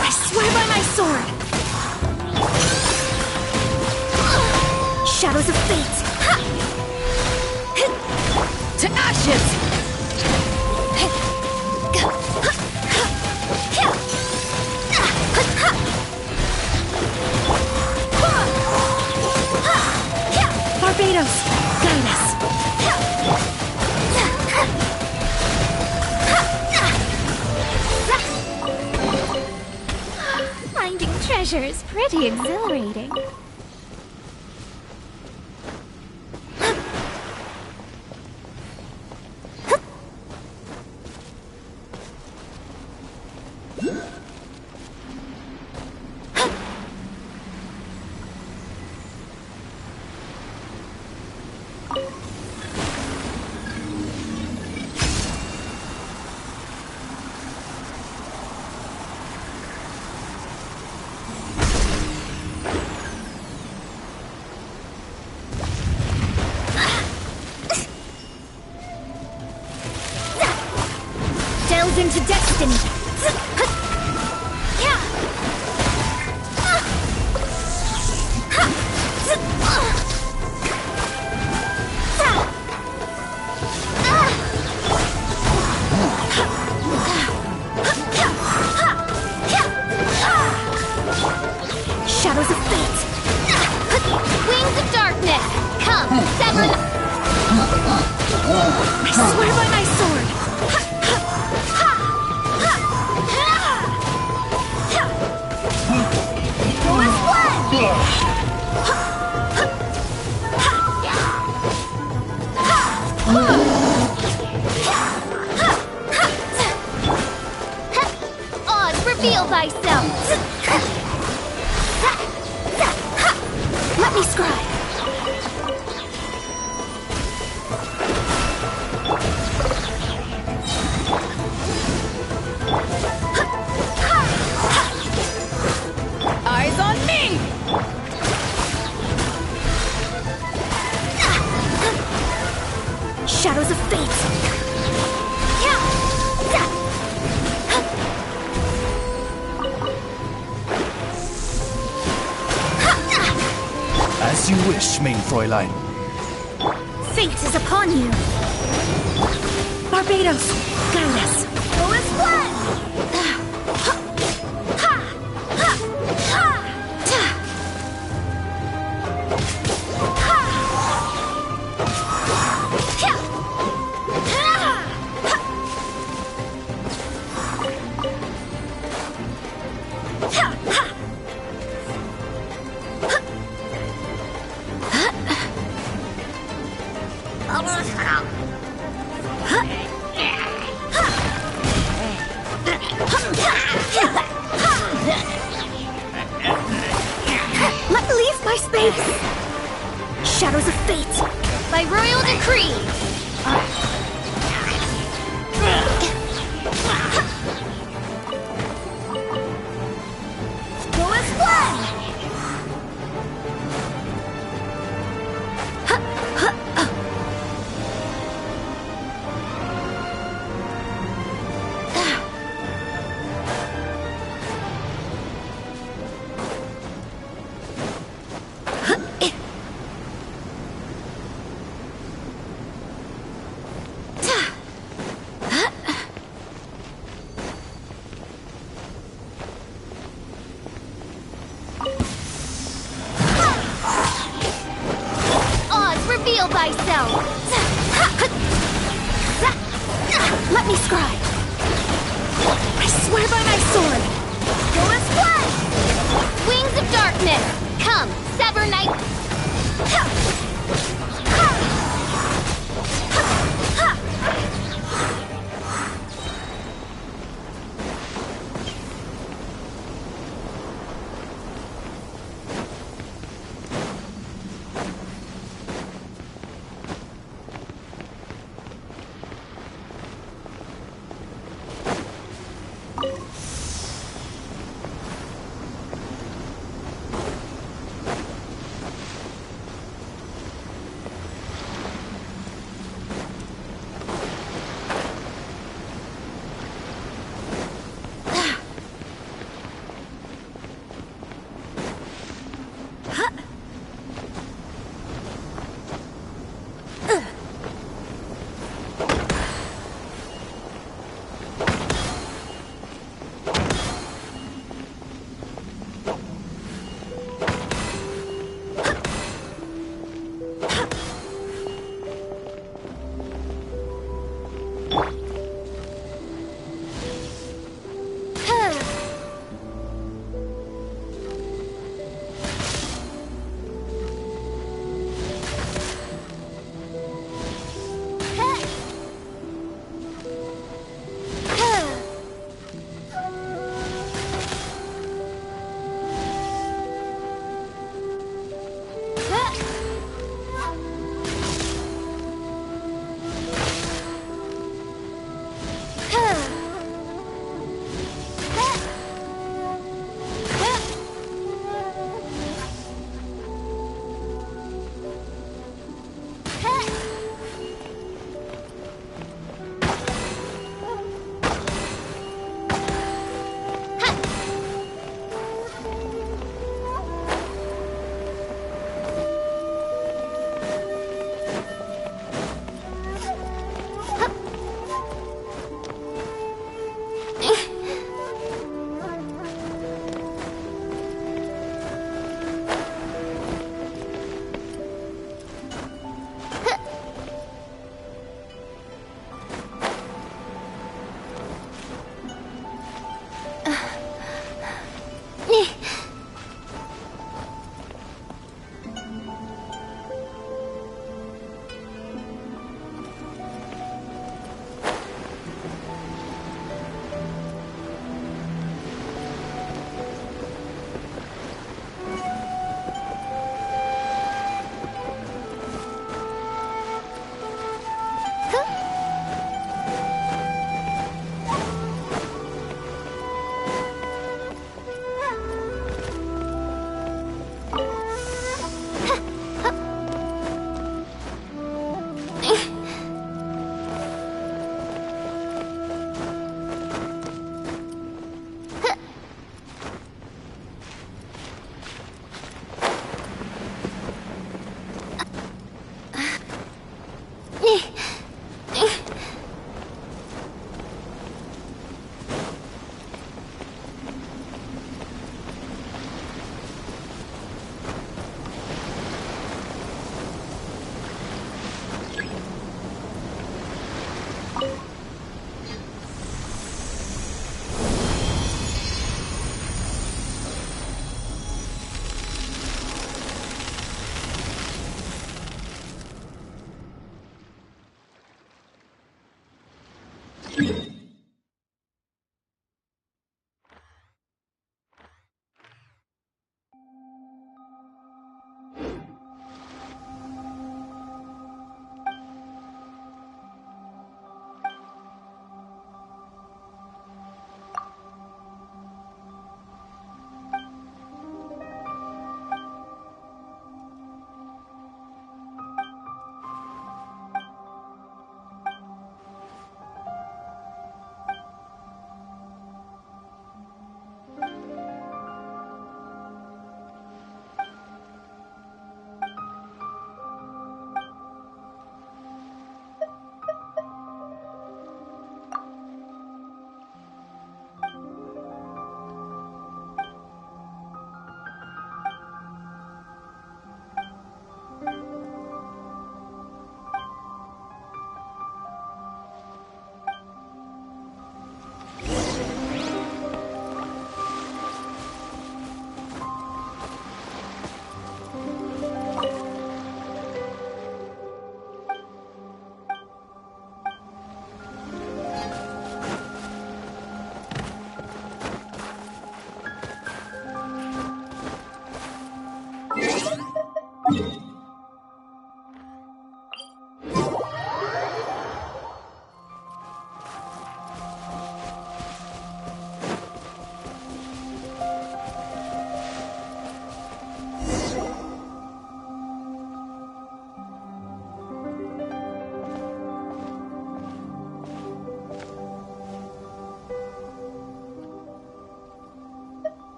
I swear by my sword. Shadows of fate. To ashes! Sure is pretty exhilarating. Delve into destiny. Shadows of fate. Wings of darkness. Come, sever. I swear by my sword. Oz, reveal thyself. Let me scribe. Eyes on me! Shadows of fate. As you wish, main Fräulein. Fate is upon you. Barbados, guide us. Go as one! Let me leave my space! Shadows of fate! By royal decree! Go as one! Reveal thyself! Let me scribe! I swear by my sword! Go as one! Wings of darkness! Come, sever night!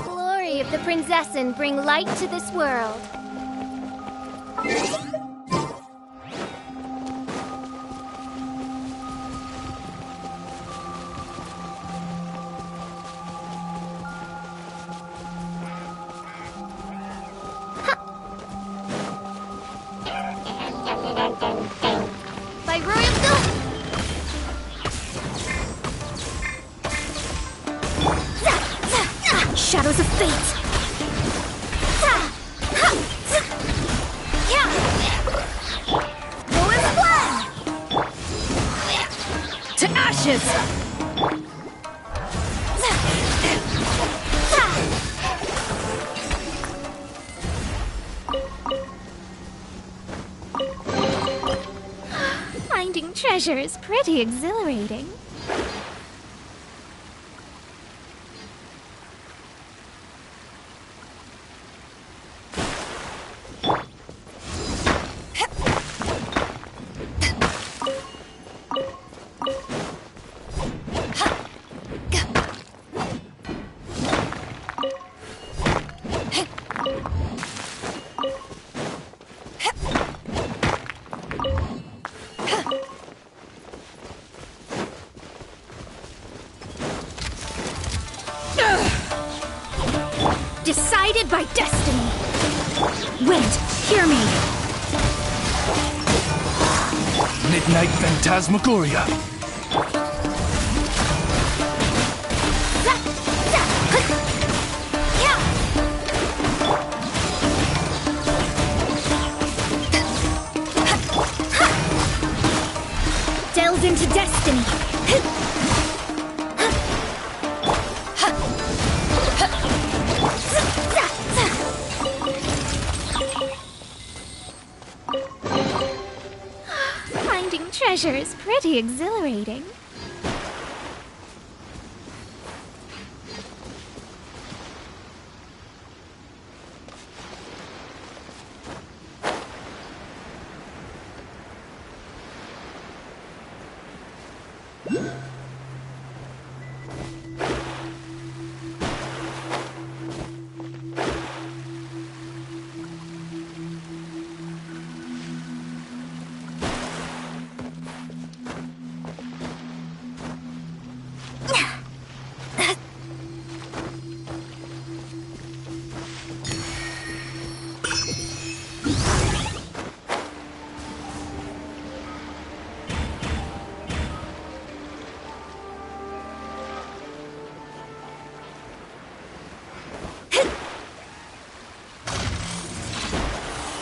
Glory of the Prinzessin, bring light to this world. By Royal Goat! Shadows of fate! Go in blood! To ashes! Finding treasure is pretty exhilarating. Decided by destiny! Wind, hear me! Midnight Phantasmagoria. Delve into destiny! Finding treasure is pretty exhilarating.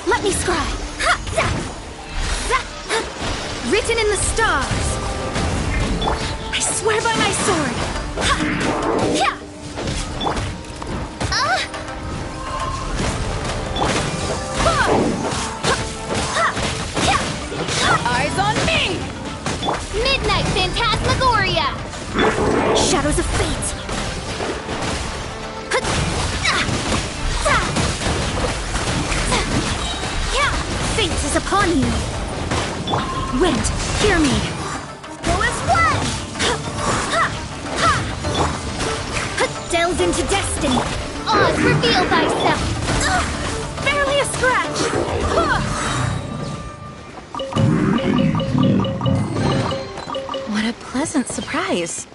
Let me scry! Written in the stars! I swear by my sword! Eyes on me! Midnight Phantasmagoria! Shadows of fate! Fate is upon you! Wind, hear me! Go as one! Delve into destiny! Oz, reveal thyself! Barely a scratch! What a pleasant surprise.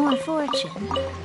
more fortune.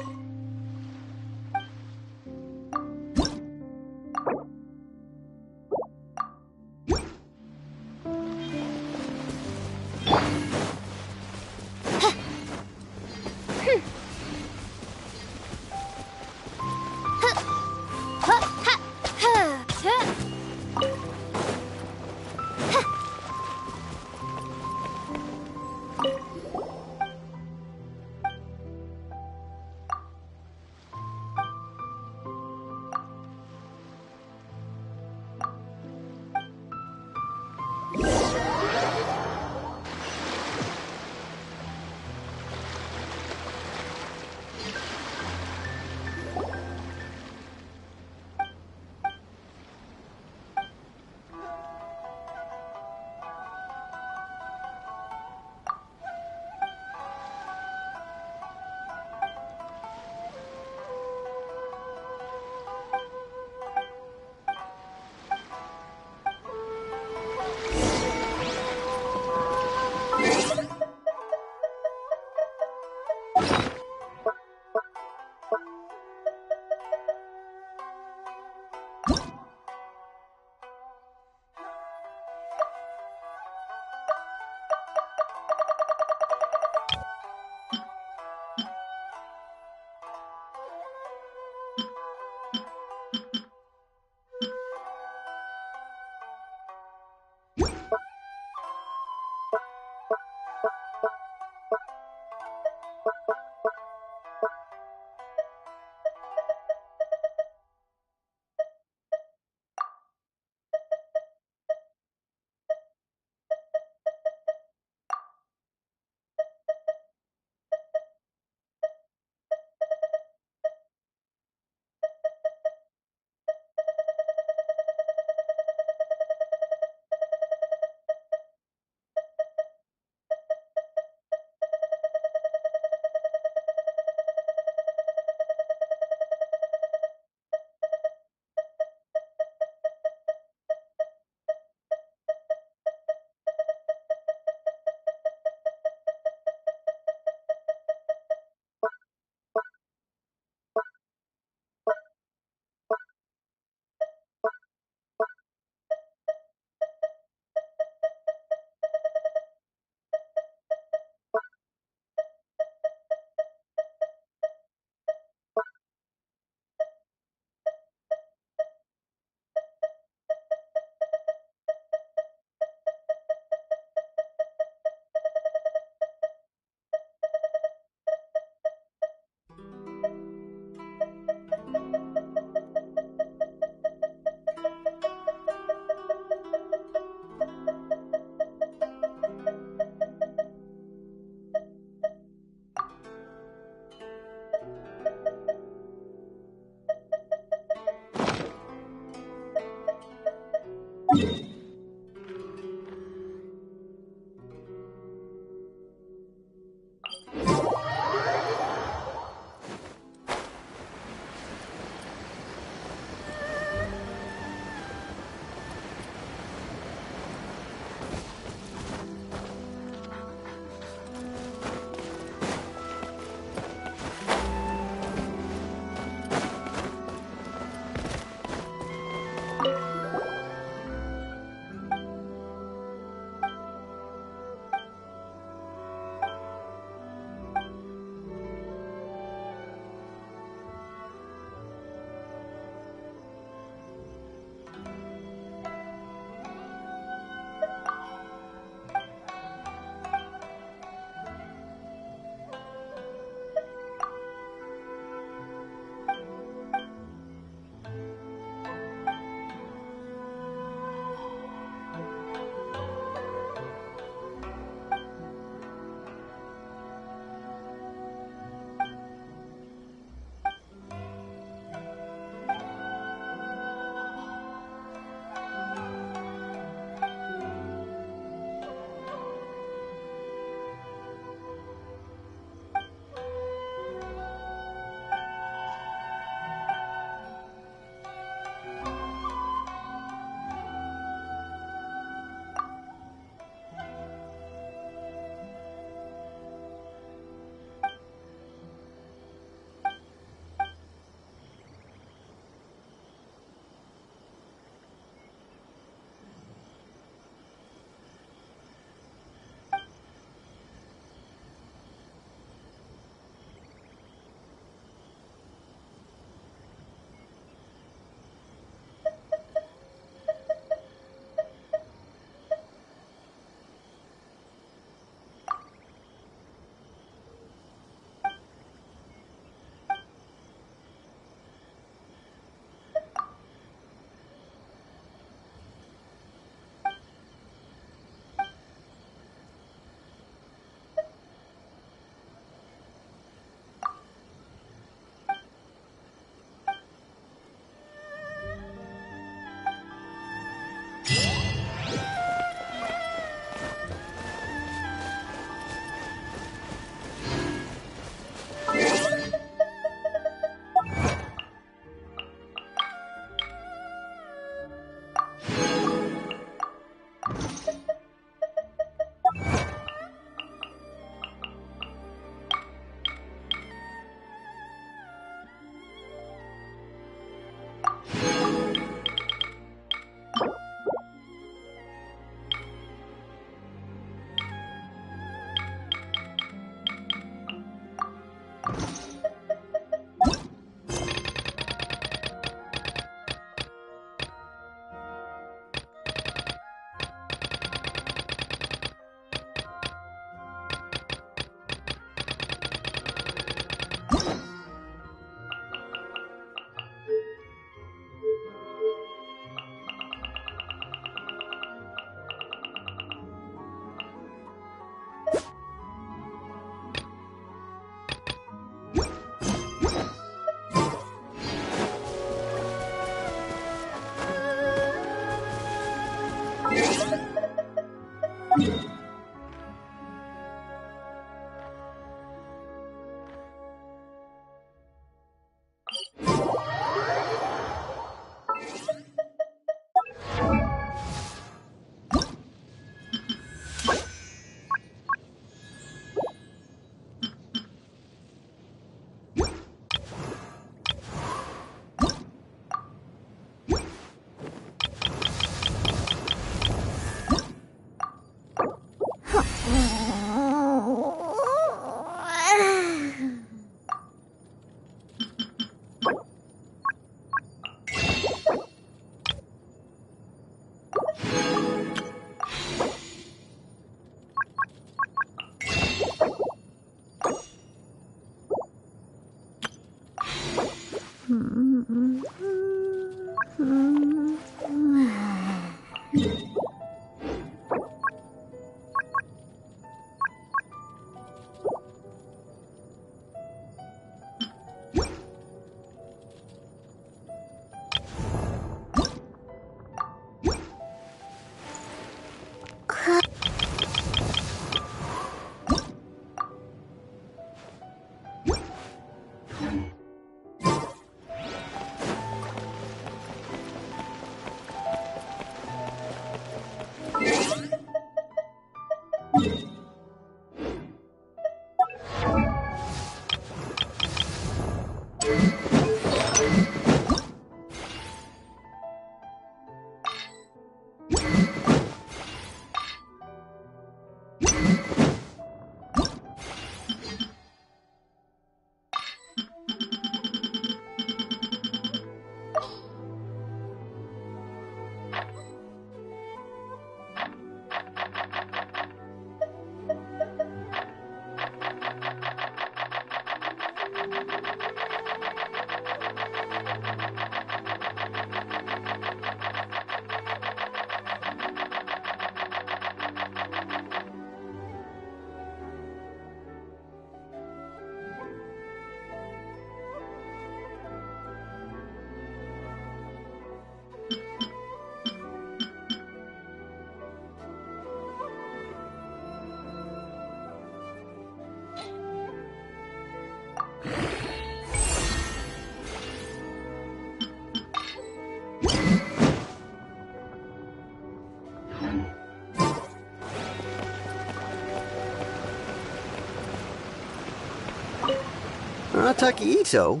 Takeito?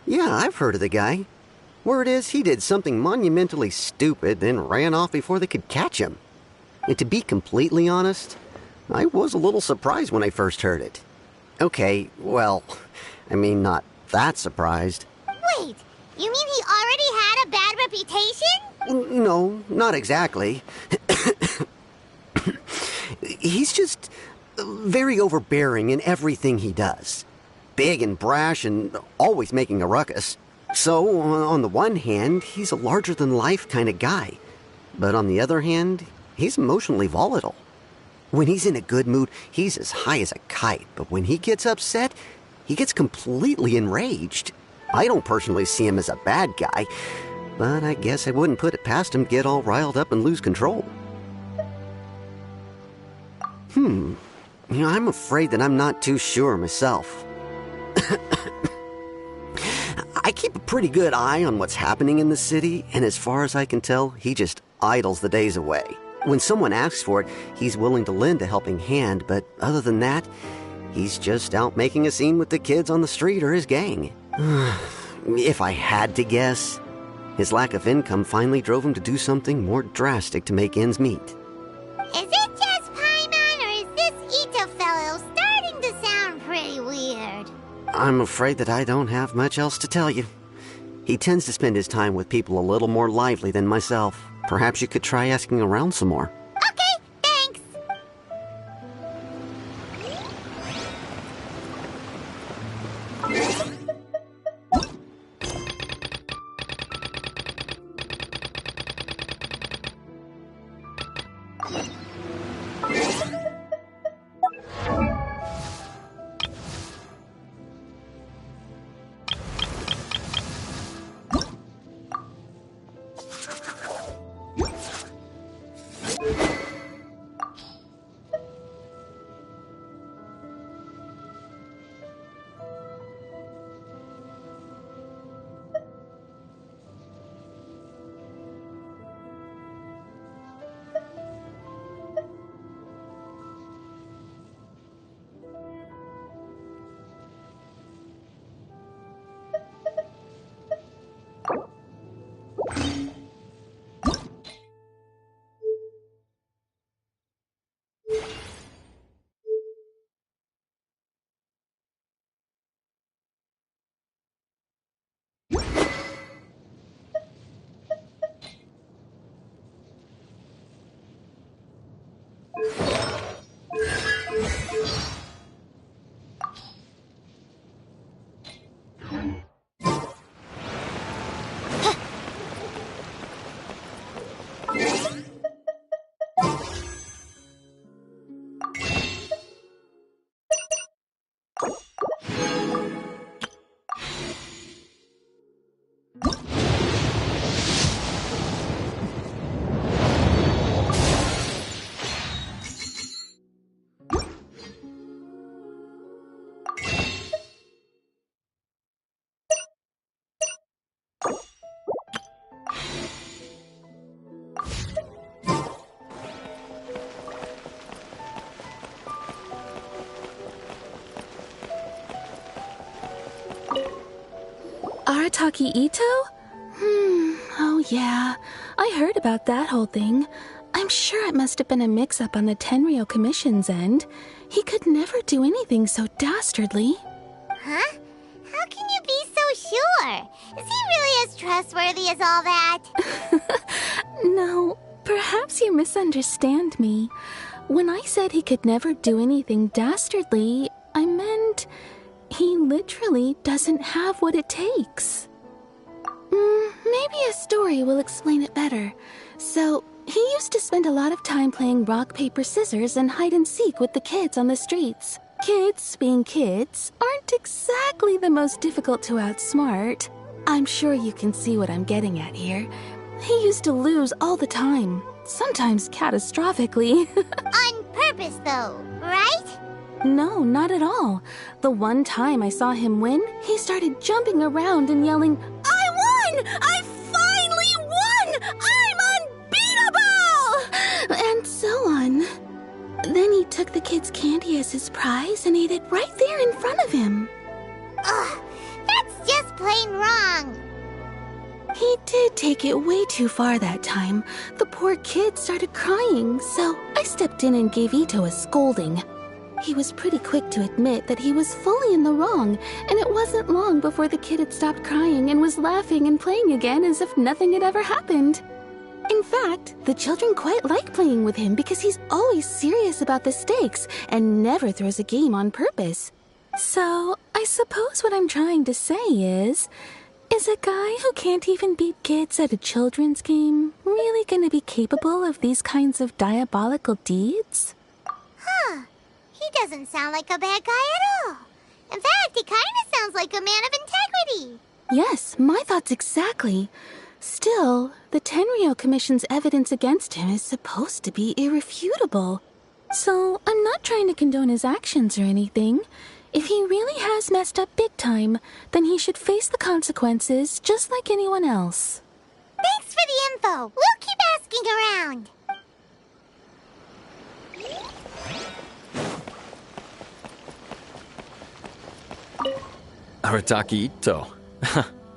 Yeah, I've heard of the guy. Word is, he did something monumentally stupid, then ran off before they could catch him. And to be completely honest, I was a little surprised when I first heard it. Okay, well, I mean, not that surprised. Wait, you mean he already had a bad reputation? No, not exactly. He's just very overbearing in everything he does. Big and brash and always making a ruckus. So, on the one hand, he's a larger-than-life kind of guy. But on the other hand, he's emotionally volatile. When he's in a good mood, he's as high as a kite. But when he gets upset, he gets completely enraged. I don't personally see him as a bad guy, but I guess I wouldn't put it past him to get all riled up and lose control. I'm afraid that I'm not too sure myself. I keep a pretty good eye on what's happening in the city, and as far as I can tell, he just idles the days away. When someone asks for it, he's willing to lend a helping hand, but other than that, he's just out making a scene with the kids on the street or his gang. If I had to guess, his lack of income finally drove him to do something more drastic to make ends meet. Is it just Paimon, or is this Ito fellow starting to sound pretty weird? I'm afraid that I don't have much else to tell you. He tends to spend his time with people a little more lively than myself. Perhaps you could try asking around some more. Okay, thanks. Arataki Ito? Oh yeah. I heard about that whole thing. I'm sure it must have been a mix-up on the Tenryou Commission's end. He could never do anything so dastardly. Huh? How can you be so sure? Is he really as trustworthy as all that? No, perhaps you misunderstand me. When I said he could never do anything dastardly, I meant he literally doesn't have what it takes. Maybe a story will explain it better. So, he used to spend a lot of time playing rock, paper, scissors and hide and seek with the kids on the streets. Kids, being kids, aren't exactly the most difficult to outsmart. I'm sure you can see what I'm getting at here. He used to lose all the time, sometimes catastrophically. On purpose, though, right? No, not at all. The one time I saw him win, he started jumping around and yelling, "I won! I finally won! I'm unbeatable!" And so on. Then he took the kid's candy as his prize and ate it right there in front of him. Ugh, that's just plain wrong. He did take it way too far that time. The poor kid started crying, so I stepped in and gave Ito a scolding. He was pretty quick to admit that he was fully in the wrong, and it wasn't long before the kid had stopped crying and was laughing and playing again as if nothing had ever happened. In fact, the children quite like playing with him because he's always serious about the stakes and never throws a game on purpose. So, I suppose what I'm trying to say is a guy who can't even beat kids at a children's game really gonna be capable of these kinds of diabolical deeds? Huh. He doesn't sound like a bad guy at all. In fact, he kind of sounds like a man of integrity. Yes, my thoughts exactly. Still, the Tenryou Commission's evidence against him is supposed to be irrefutable. So, I'm not trying to condone his actions or anything. If he really has messed up big time, then he should face the consequences just like anyone else. Thanks for the info. We'll keep asking around. Arataki Ito.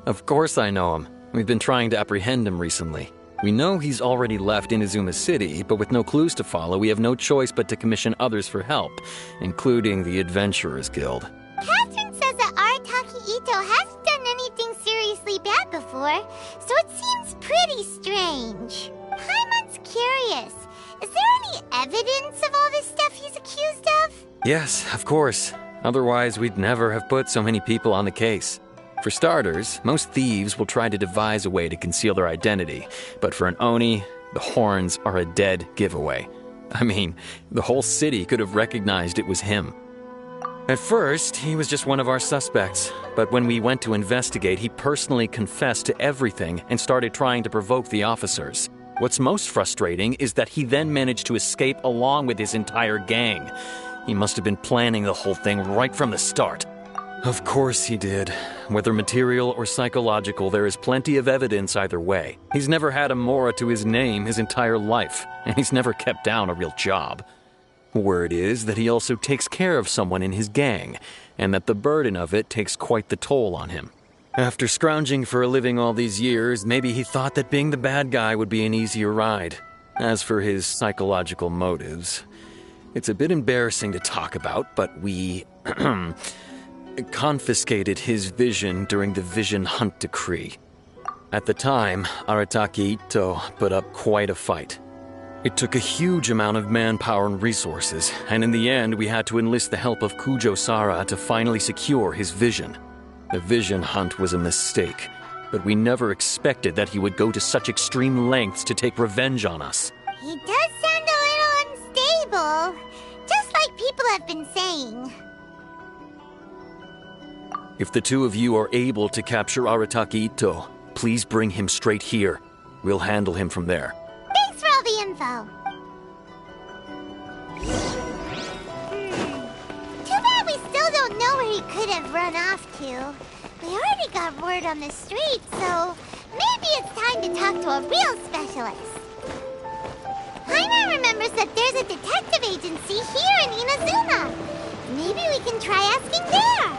Of course I know him. We've been trying to apprehend him recently. We know he's already left Inazuma City, but with no clues to follow, we have no choice but to commission others for help, including the Adventurers Guild. Catherine says that Arataki Ito hasn't done anything seriously bad before, so it seems pretty strange. Paimon's curious. Is there any evidence of all this stuff he's accused of? Yes, of course. Otherwise, we'd never have put so many people on the case. For starters, most thieves will try to devise a way to conceal their identity, but for an Oni, the horns are a dead giveaway. I mean, the whole city could have recognized it was him. At first, he was just one of our suspects, but when we went to investigate, he personally confessed to everything and started trying to provoke the officers. What's most frustrating is that he then managed to escape along with his entire gang. He must have been planning the whole thing right from the start. Of course he did. Whether material or psychological, there is plenty of evidence either way. He's never had a Mora to his name his entire life, and he's never kept down a real job. Word is that he also takes care of someone in his gang, and that the burden of it takes quite the toll on him. After scrounging for a living all these years, maybe he thought that being the bad guy would be an easier ride. As for his psychological motives, it's a bit embarrassing to talk about, but we confiscated his vision during the Vision Hunt Decree. At the time, Arataki Ito put up quite a fight. It took a huge amount of manpower and resources, and in the end we had to enlist the help of Kujo Sara to finally secure his vision. The Vision Hunt was a mistake, but we never expected that he would go to such extreme lengths to take revenge on us. He does sound a little unstable, just like people have been saying. If the two of you are able to capture Arataki Ito, please bring him straight here. We'll handle him from there. Thanks for all the info. Too bad we still don't know where he could have run off to. We already got word on the street, so maybe it's time to talk to a real specialist. Paimon remembers that there's a detective agency here in Inazuma. Maybe we can try asking there.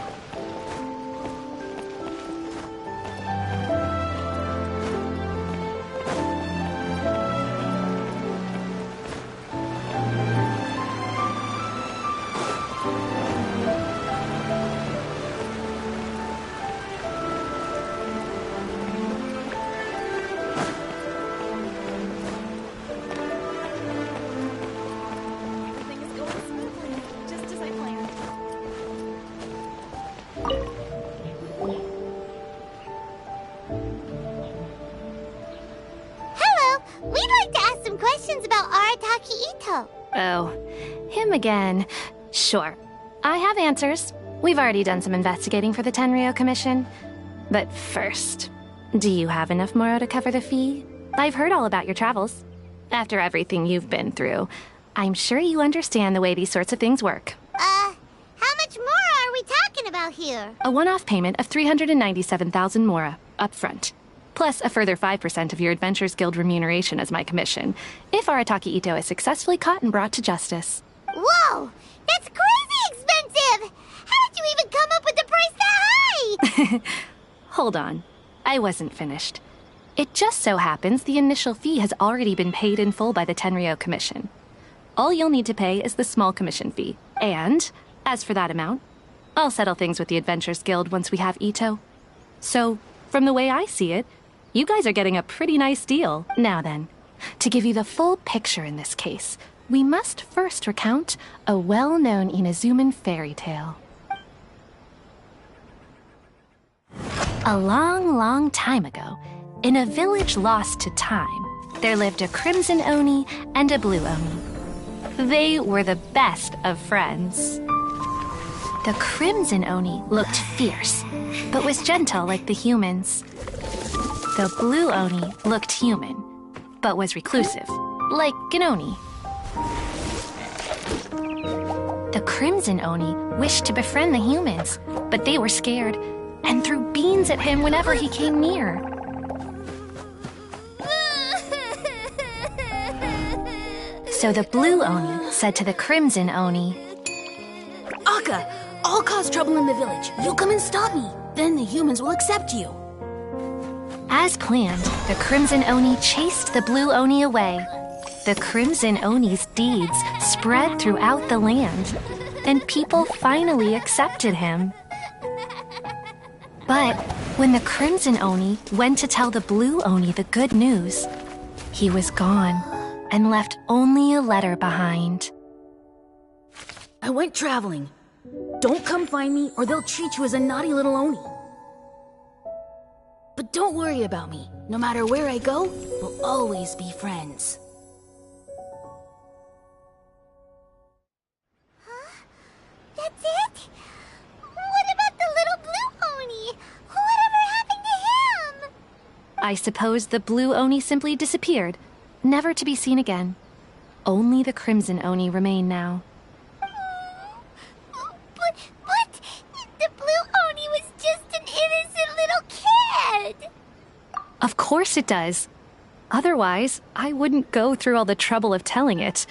We'd like to ask some questions about Arataki Ito. Oh, him again. Sure. I have answers. We've already done some investigating for the Tenryou Commission. But first, do you have enough Moro to cover the fee? I've heard all about your travels. After everything you've been through, I'm sure you understand the way these sorts of things work. How much Moro are we talking about here? A one-off payment of 397,000 Mora, up front. Plus a further 5% of your Adventures Guild remuneration as my commission, if Arataki Ito is successfully caught and brought to justice. Whoa! That's crazy expensive! How did you even come up with the price that high? Hold on. I wasn't finished. It just so happens the initial fee has already been paid in full by the Tenryou Commission. All you'll need to pay is the small commission fee. And, as for that amount, I'll settle things with the Adventures Guild once we have Ito. So, from the way I see it, you guys are getting a pretty nice deal. Now then, to give you the full picture in this case, we must first recount a well-known Inazuman fairy tale. A long, long time ago, in a village lost to time, there lived a Crimson Oni and a Blue Oni. They were the best of friends. The Crimson Oni looked fierce, but was gentle like the humans. The Blue Oni looked human, but was reclusive, like an Oni. The Crimson Oni wished to befriend the humans, but they were scared and threw beans at him whenever he came near. So the Blue Oni said to the Crimson Oni, Akka, I'll cause trouble in the village. You come and stop me. Then the humans will accept you. As planned, the Crimson Oni chased the Blue Oni away. The Crimson Oni's deeds spread throughout the land, and people finally accepted him. But when the Crimson Oni went to tell the Blue Oni the good news, he was gone and left only a letter behind. I went traveling. Don't come find me or they'll treat you as a naughty little Oni. But don't worry about me. No matter where I go, we'll always be friends. That's it? What about the little Blue Oni? Whatever happened to him? I suppose the Blue Oni simply disappeared, never to be seen again. Only the Crimson Oni remain now. But the Blue Oni was just an innocent little kid! Of course it does. Otherwise, I wouldn't go through all the trouble of telling it.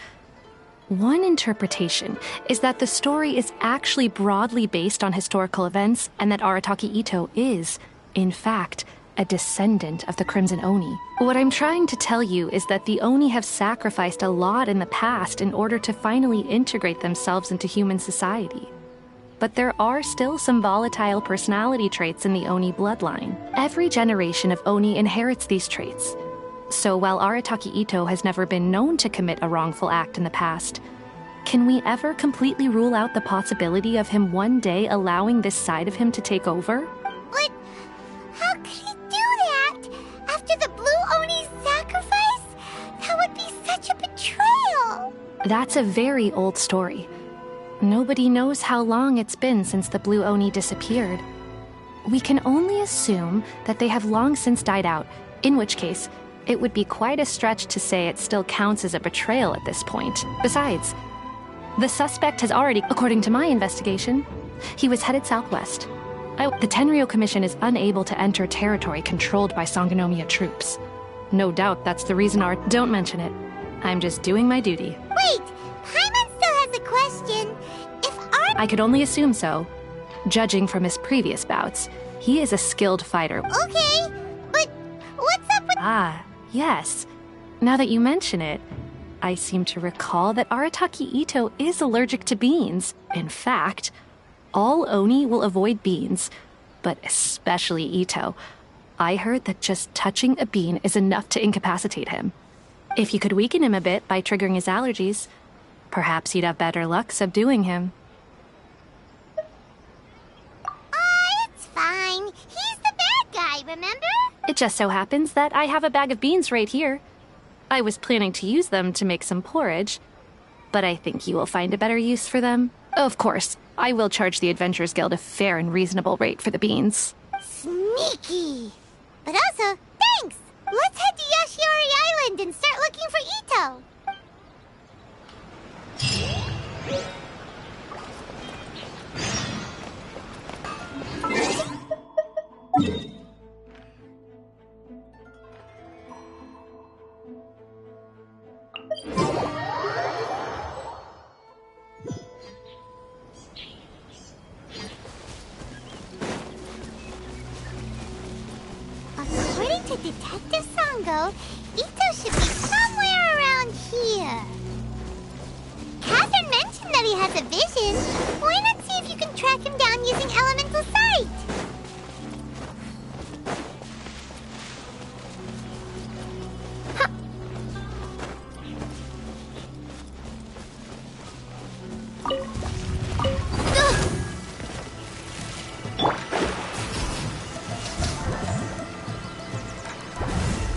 One interpretation is that the story is actually broadly based on historical events and that Arataki Ito is, in fact, a descendant of the Crimson Oni. What I'm trying to tell you is that the Oni have sacrificed a lot in the past in order to finally integrate themselves into human society. But there are still some volatile personality traits in the Oni bloodline. Every generation of Oni inherits these traits. So while Arataki Ito has never been known to commit a wrongful act in the past, can we ever completely rule out the possibility of him one day allowing this side of him to take over? But how could he do that? After the Blue Oni's sacrifice? That would be such a betrayal! That's a very old story. Nobody knows how long it's been since the Blue Oni disappeared. We can only assume that they have long since died out, in which case, it would be quite a stretch to say it still counts as a betrayal at this point. Besides, the suspect has already, according to my investigation, he was headed southwest. The Tenryou Commission is unable to enter territory controlled by Sangonomiya troops. No doubt that's the reason Don't mention it. I'm just doing my duty. Wait! Paimon still has a question. I could only assume so. Judging from his previous bouts, he is a skilled fighter. Okay, but what's up with... Ah, yes. Now that you mention it, I seem to recall that Arataki Ito is allergic to beans. In fact, all Oni will avoid beans, but especially Ito. I heard that just touching a bean is enough to incapacitate him. If you could weaken him a bit by triggering his allergies, perhaps you'd have better luck subduing him. It's fine. He's the bad guy, remember? It just so happens that I have a bag of beans right here. I was planning to use them to make some porridge, but I think you will find a better use for them. Of course, I will charge the Adventurers Guild a fair and reasonable rate for the beans. Sneaky! But also, thanks! Let's head to Yoshiori Island and start looking for Ito! According to Detective Sango, Ito should be somewhere around here. Catherine mentioned that he has a vision. Why not see if you can track him down using elemental sight?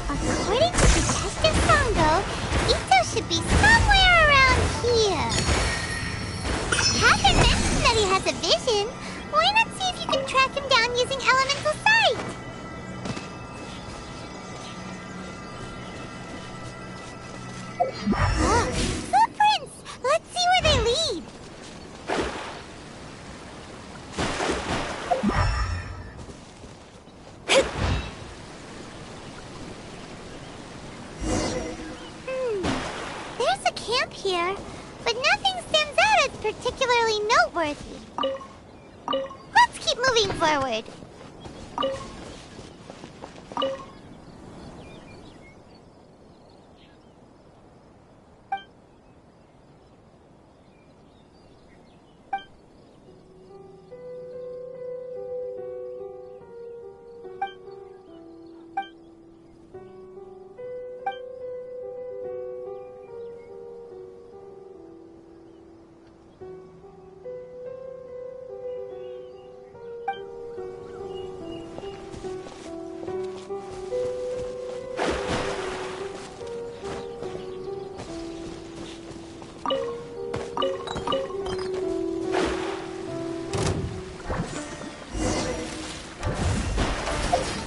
According to Detective Sango, Ito should be somewhere around here. Catherine mentioned that he has a vision. Why not see if you can track him down using elemental sight? Footprints! Let's see where they lead. There's a camp here, but nothing stands out as particularly noteworthy. Let's keep moving forward.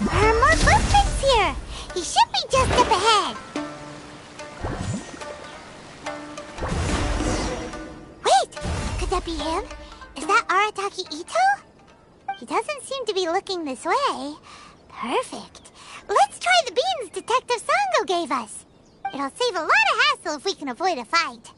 There are more footprints here. He should be just up ahead. Wait, could that be him? Is that Arataki Ito? He doesn't seem to be looking this way. Perfect. Let's try the beans Detective Sango gave us. It'll save a lot of hassle if we can avoid a fight.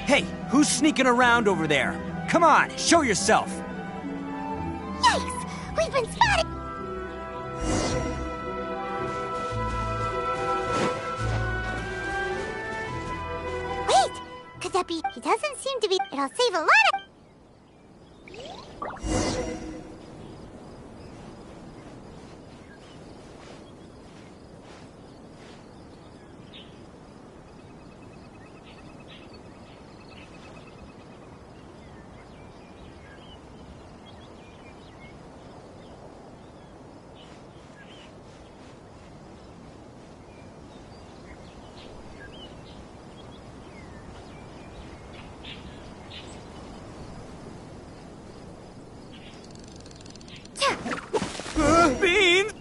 Hey, who's sneaking around over there? Come on, show yourself. Yikes! We've been spotted! Wait! Could that be... He doesn't seem to be... It'll save a lot of... Beans!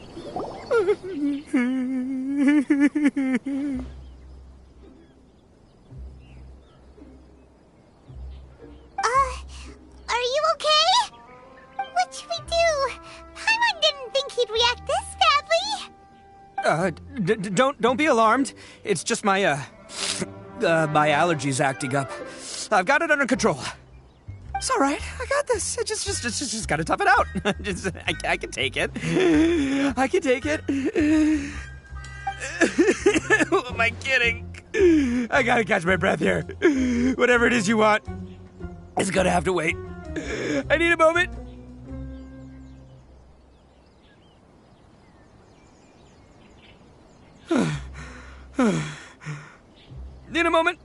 Don't be alarmed. It's just my my allergies acting up. I've got it under control. It's all right. I got this. Just gotta tough it out. I can take it. I can take it. Who am I kidding? I gotta catch my breath here. Whatever it is you want, it's gonna have to wait. I need a moment. Need a moment.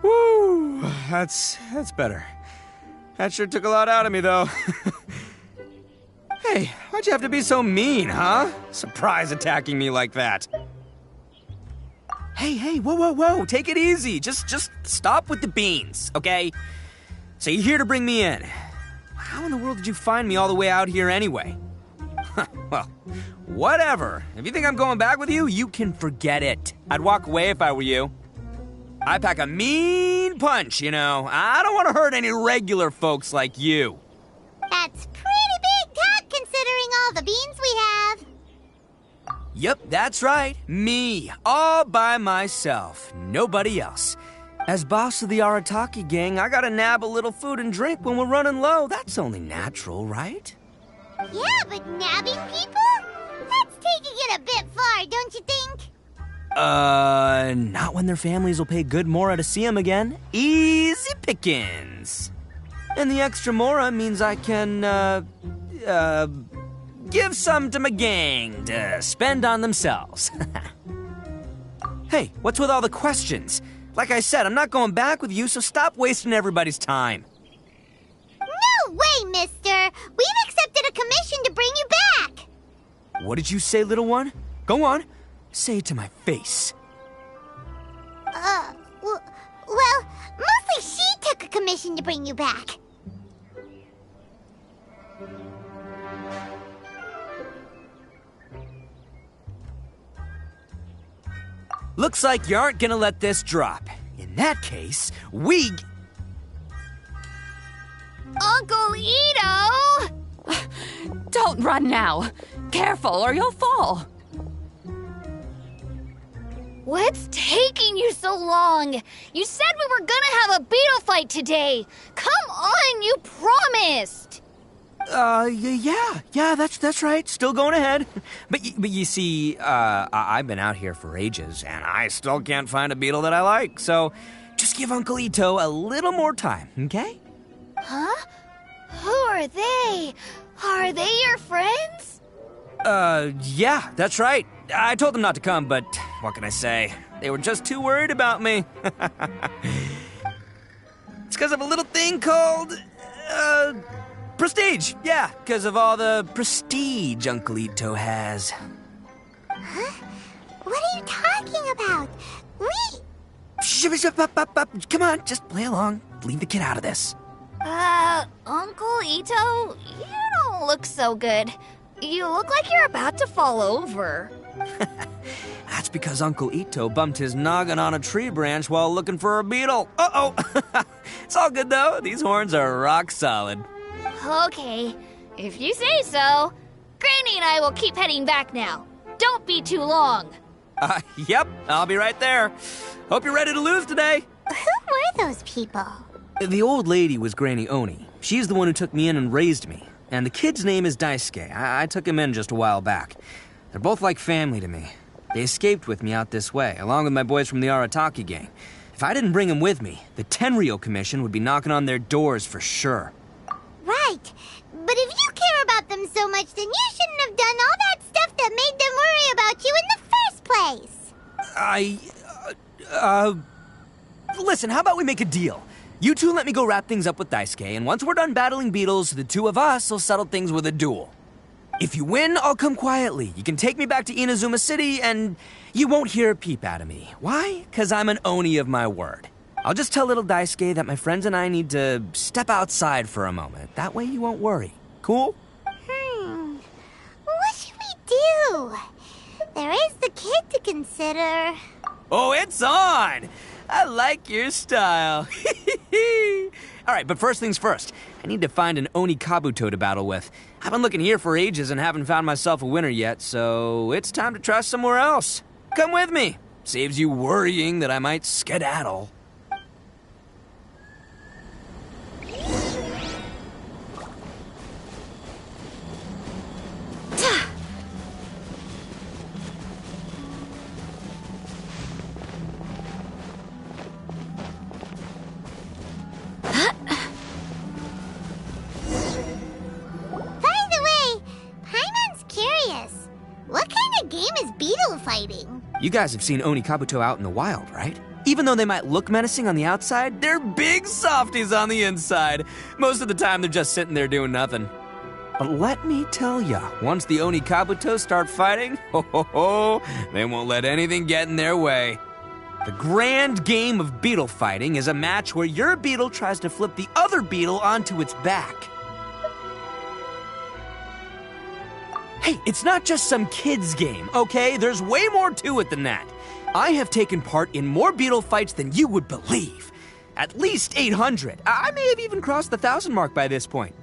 Woo, that's better. That sure took a lot out of me, though. Hey, why'd you have to be so mean, huh? Surprise attacking me like that. Hey, whoa, take it easy. Just stop with the beans, okay? So you're here to bring me in. How in the world did you find me all the way out here anyway? Well, whatever. If you think I'm going back with you, you can forget it. I'd walk away if I were you. I pack a mean punch, you know. I don't want to hurt any regular folks like you. That's pretty big talk considering all the beans we have. Yep, that's right. Me, all by myself. Nobody else. As boss of the Arataki gang, I gotta nab a little food and drink when we're running low. That's only natural, right? Yeah, but nabbing people? That's taking it a bit far, don't you think? Not when their families will pay good mora to see them again. Easy pickings. And the extra mora means I can, give some to my gang to spend on themselves. Hey, what's with all the questions? Like I said, I'm not going back with you, so stop wasting everybody's time. No way, mister! We've accepted a commission to bring you back! What did you say, little one? Go on. Say it to my face. Well, mostly she took a commission to bring you back. Looks like you aren't gonna let this drop. In that case, we... Uncle Ito! Don't run now. Careful or you'll fall. What's taking you so long? You said we were gonna have a beetle fight today. Come on, you promised. Yeah, that's right. Still going ahead. But you see, I've been out here for ages, and I still can't find a beetle that I like. So just give Uncle Ito a little more time, okay? Huh? Who are they? Are they your friends? Yeah, that's right. I told them not to come, but what can I say? They were just too worried about me. It's because of a little thing called, prestige. Yeah, because of all the prestige Uncle Ito has. Huh? What are you talking about? Come on, just play along. Leave the kid out of this. Uncle Ito, you don't look so good. You look like you're about to fall over. That's because Uncle Ito bumped his noggin on a tree branch while looking for a beetle. Uh-oh! It's all good, though. These horns are rock solid. Okay, if you say so. Granny and I will keep heading back now. Don't be too long. Yep, I'll be right there. Hope you're ready to lose today. Who were those people? The old lady was Granny Oni. She's the one who took me in and raised me. And the kid's name is Daisuke. I took him in just a while back. They're both like family to me. They escaped with me out this way, along with my boys from the Arataki gang. If I didn't bring them with me, the Tenryo Commission would be knocking on their doors for sure. Right. But if you care about them so much, then you shouldn't have done all that stuff that made them worry about you in the first place. Listen, how about we make a deal? You two let me go wrap things up with Daisuke, and once we're done battling beetles, the two of us will settle things with a duel. If you win, I'll come quietly. You can take me back to Inazuma City, and you won't hear a peep out of me. Why? 'Cause I'm an Oni of my word. I'll just tell little Daisuke that my friends and I need to step outside for a moment. That way you won't worry. Cool? What should we do? There is the kid to consider. Oh, it's on! I like your style. Alright, but first things first. I need to find an Oni Kabuto to battle with. I've been looking here for ages and haven't found myself a winner yet, so it's time to try somewhere else. Come with me. Saves you worrying that I might skedaddle. You guys have seen Oni Kabuto out in the wild, right? Even though they might look menacing on the outside, they're big softies on the inside. Most of the time, they're just sitting there doing nothing. But let me tell ya, once the Oni Kabuto start fighting, they won't let anything get in their way. The grand game of beetle fighting is a match where your beetle tries to flip the other beetle onto its back. Hey, it's not just some kid's game, okay? There's way more to it than that. I have taken part in more beetle fights than you would believe. At least 800. I may have even crossed the 1,000 mark by this point.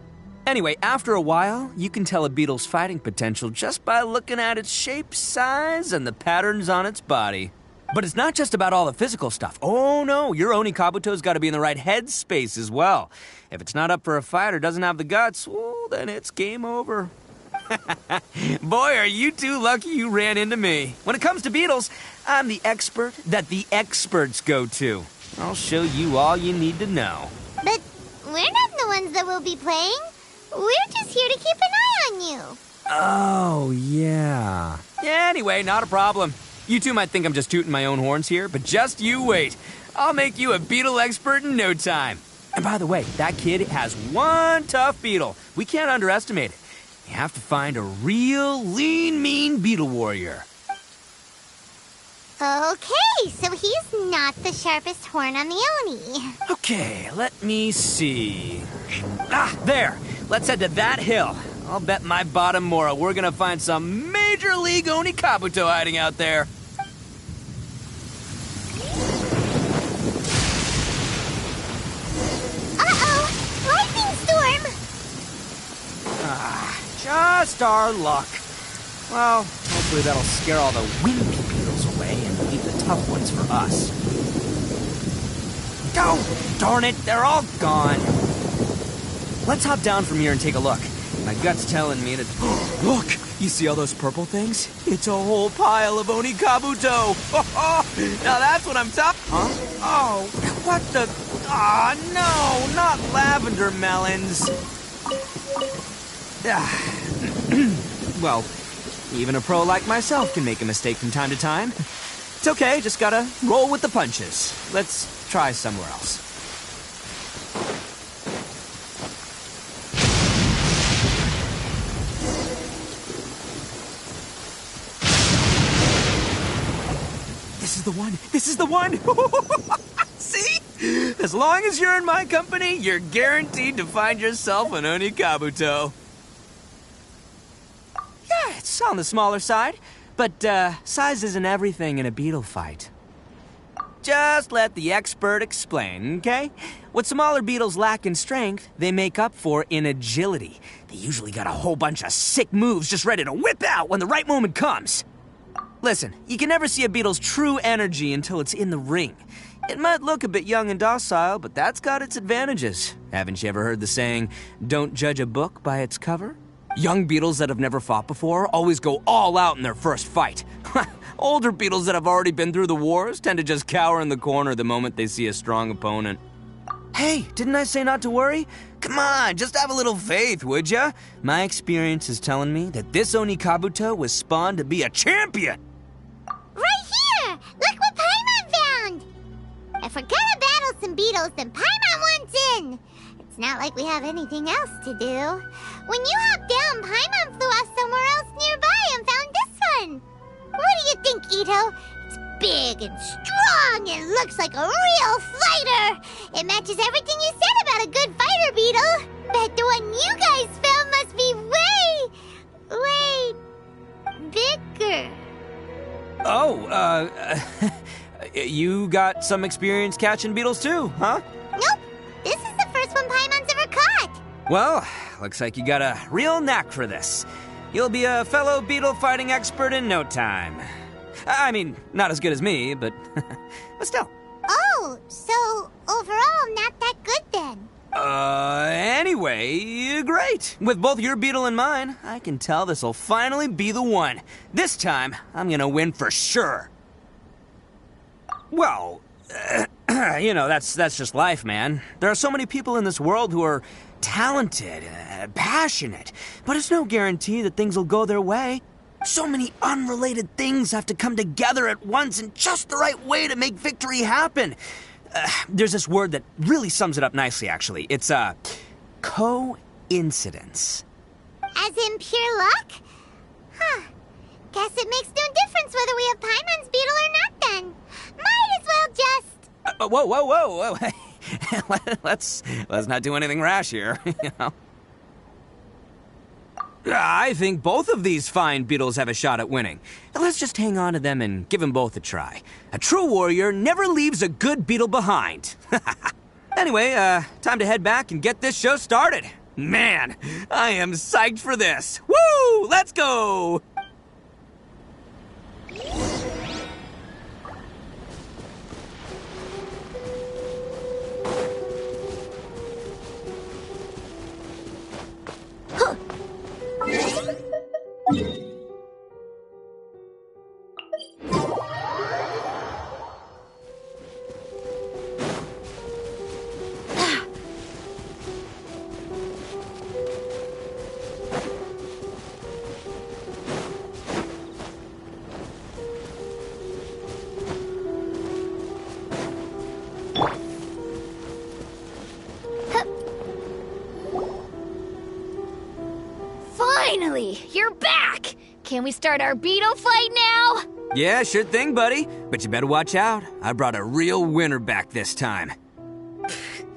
Anyway, after a while, you can tell a beetle's fighting potential just by looking at its shape, size, and the patterns on its body. But it's not just about all the physical stuff. Oh no, your Oni Kabuto's got to be in the right headspace as well. If it's not up for a fight or doesn't have the guts, well, then it's game over. Boy, are you two lucky you ran into me. When it comes to beetles, I'm the expert that the experts go to. I'll show you all you need to know. But we're not the ones that will be playing. We're just here to keep an eye on you. Oh, yeah. Anyway, not a problem. You two might think I'm just tooting my own horns here, but just you wait. I'll make you a beetle expert in no time. And by the way, that kid has one tough beetle. We can't underestimate it. You have to find a real lean, mean beetle warrior. Okay, so he's not the sharpest horn on the Oni. Okay, let me see. Ah, there. Let's head to that hill. I'll bet my bottom moral we're gonna find some major league Oni Kabuto hiding out there. Uh-oh! Lightning storm! Just our luck. Well, hopefully that'll scare all the wimpy beetles away and leave the tough ones for us. Oh, darn it, they're all gone. Let's hop down from here and take a look. My gut's telling me to... Look! You see all those purple things? It's a whole pile of Oni Kabuto! Now that's what I'm talking... Huh? Oh, what the... Ah, no! Not lavender melons! Well, even a pro like myself can make a mistake from time to time. It's okay, just gotta roll with the punches. Let's try somewhere else. This is the one! This is the one! See? As long as you're in my company, you're guaranteed to find yourself an Oni Kabuto. Yeah, it's on the smaller side, but size isn't everything in a beetle fight. Just let the expert explain, okay? What smaller beetles lack in strength, they make up for in agility. They usually got a whole bunch of sick moves just ready to whip out when the right moment comes. Listen, you can never see a beetle's true energy until it's in the ring. It might look a bit young and docile, but that's got its advantages. Haven't you ever heard the saying, don't judge a book by its cover? Young beetles that have never fought before always go all out in their first fight. Older beetles that have already been through the wars tend to just cower in the corner the moment they see a strong opponent. Hey, didn't I say not to worry? Come on, just have a little faith, would ya? My experience is telling me that this Oni Kabuto was spawned to be a champion. Right here! Look what Paimon found! If we're gonna battle some beetles, then Paimon wants in! It's not like we have anything else to do. When you hopped down, Paimon flew off somewhere else nearby and found this one. What do you think, Ito? It's big and strong and looks like a real fighter. It matches everything you said about a good fighter beetle. Bet the one you guys found must be way bigger. Oh, You got some experience catching beetles too, huh? Nope. This is the first one Paimon's ever caught. Well, looks like you got a real knack for this. You'll be a fellow beetle fighting expert in no time. I mean, not as good as me, but still. Oh, so overall not that good then. Anyway, great. With both your beetle and mine, I can tell this'll finally be the one. This time, I'm gonna win for sure. Well, you know, that's just life, man. There are so many people in this world who are talented, passionate, but it's no guarantee that things will go their way. So many unrelated things have to come together at once in just the right way to make victory happen. There's this word that really sums it up nicely, actually. It's, coincidence. As in pure luck? Huh. Guess it makes no difference whether we have Paimon's beetle or not then. Might as well just... Whoa. let's not do anything rash here, you know? I think both of these fine beetles have a shot at winning. Let's just hang on to them and give them both a try. A true warrior never leaves a good beetle behind. Anyway, time to head back and get this show started. Man, I am psyched for this. Woo! Let's go! Finally, you're back! Can we start our beetle fight now? Yeah, sure thing, buddy. But you better watch out. I brought a real winner back this time.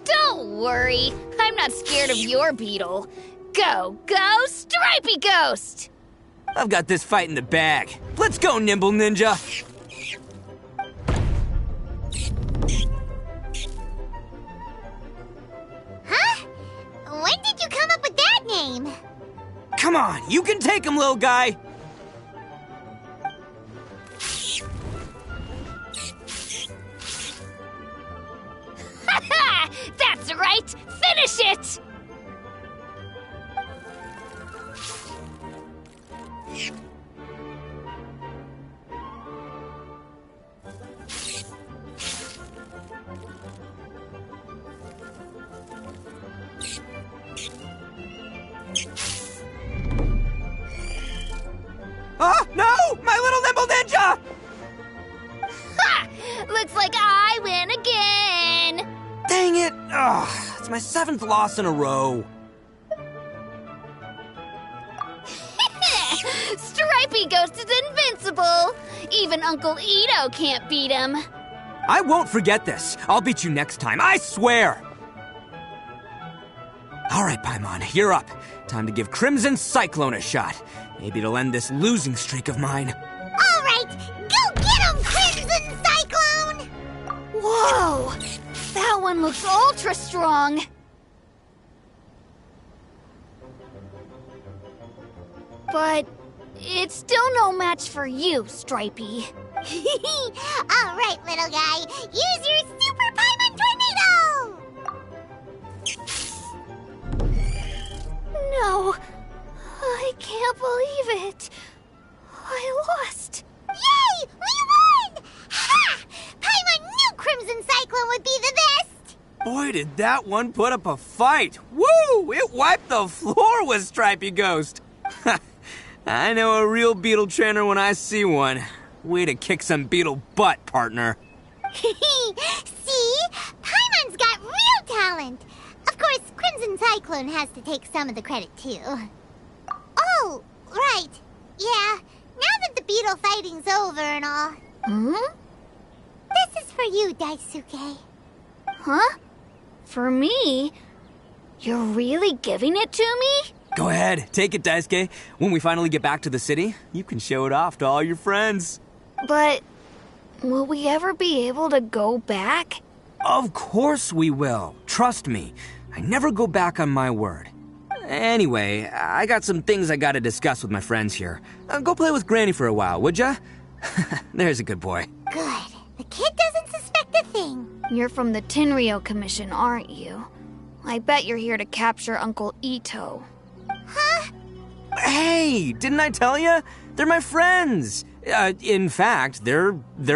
Don't worry. I'm not scared of your beetle. Go, Stripey Ghost! I've got this fight in the bag. Let's go, Nimble Ninja! Huh? When did you come up with that name? Come on, you can take him, little guy! That's right! Finish it! Oh, no! My little Nimble Ninja! Ha! Looks like I win again! Dang it! Ugh, it's my 7th loss in a row. Stripey Ghost is invincible! Even Uncle Ito can't beat him. I won't forget this. I'll beat you next time, I swear! Alright, Paimon, you're up. Time to give Crimson Cyclone a shot. Maybe it'll end this losing streak of mine. Alright, go get him, Crimson Cyclone! Whoa! That one looks ultra strong. But it's still no match for you, Stripey. Alright, little guy, use your Super Paimon Tornado! No, I can't believe it. I lost. Yay! We won! Ha! Paimon knew Crimson Cyclone would be the best! Boy, did that one put up a fight. Woo! It wiped the floor with Stripey Ghost. I know a real beetle trainer when I see one. Way to kick some beetle butt, partner. See? Paimon's got real talent. Of course, Crimson Cyclone has to take some of the credit, too. Oh, right. Yeah, now that the beetle fighting's over and all. This is for you, Daisuke. Huh? For me? You're really giving it to me? Go ahead, take it, Daisuke. When we finally get back to the city, you can show it off to all your friends. But Will we ever be able to go back? Of course we will. Trust me. I never go back on my word. Anyway, I got some things I gotta discuss with my friends here. Go play with Granny for a while, would ya? There's a good boy. Good. The kid doesn't suspect a thing. You're from the Tenryou Commission, aren't you? I bet you're here to capture Uncle Ito. Huh? Hey, didn't I tell ya? They're my friends. In fact, they're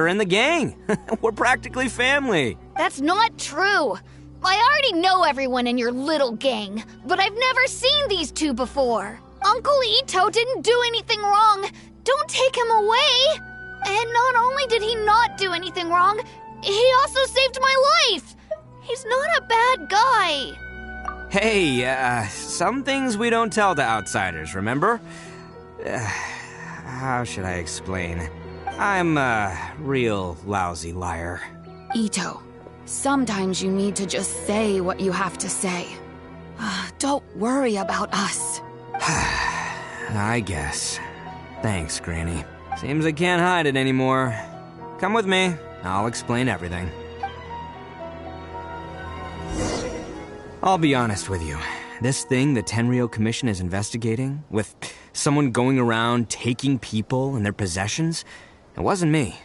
in the gang. We're practically family. That's not true. I already know everyone in your little gang, but I've never seen these two before. Uncle Ito didn't do anything wrong. Don't take him away. And not only did he not do anything wrong, he also saved my life. He's not a bad guy. Hey, some things we don't tell to outsiders, remember? How should I explain? I'm a real lousy liar. Ito, sometimes you need to just say what you have to say. Don't worry about us. I guess. Thanks, Granny. Seems I can't hide it anymore. Come with me. I'll explain everything. I'll be honest with you. This thing the Tenryou Commission is investigating, with someone going around taking people and their possessions, it wasn't me.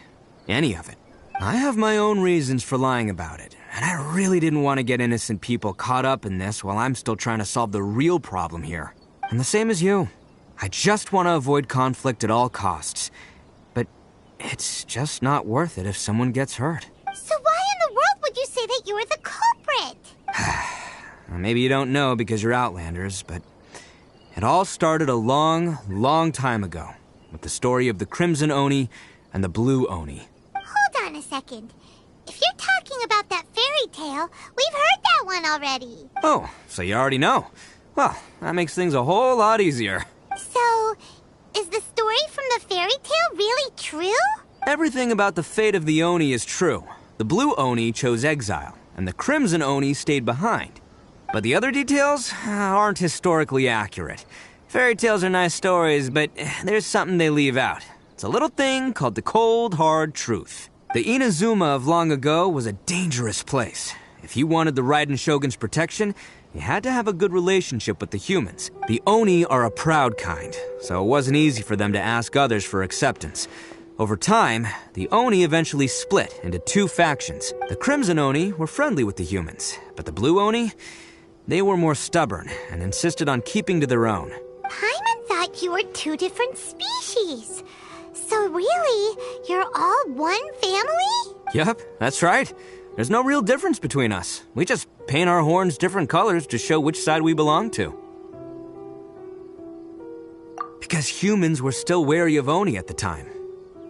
Any of it. I have my own reasons for lying about it, and I really didn't want to get innocent people caught up in this while I'm still trying to solve the real problem here. And the same as you. I just want to avoid conflict at all costs. But it's just not worth it if someone gets hurt. So why in the world would you say that you were the culprit? Maybe you don't know because you're Outlanders, but it all started a long, long time ago with the story of the Crimson Oni and the Blue Oni. Hold on a second. If you're talking about that fairy tale, we've heard that one already. Oh, so you already know. Well, that makes things a whole lot easier. So, is the story from the fairy tale really true? Everything about the fate of the Oni is true. The Blue Oni chose exile, and the Crimson Oni stayed behind. But the other details aren't historically accurate. Fairy tales are nice stories, but there's something they leave out. It's a little thing called the cold, hard truth. The Inazuma of long ago was a dangerous place. If you wanted the Raiden Shogun's protection, you had to have a good relationship with the humans. The Oni are a proud kind, so it wasn't easy for them to ask others for acceptance. Over time, the Oni eventually split into two factions. The Crimson Oni were friendly with the humans, but the Blue Oni, they were more stubborn and insisted on keeping to their own. Paimon thought you were two different species. So really, you're all one family? Yep, that's right. There's no real difference between us. We just paint our horns different colors to show which side we belong to. Because humans were still wary of Oni at the time.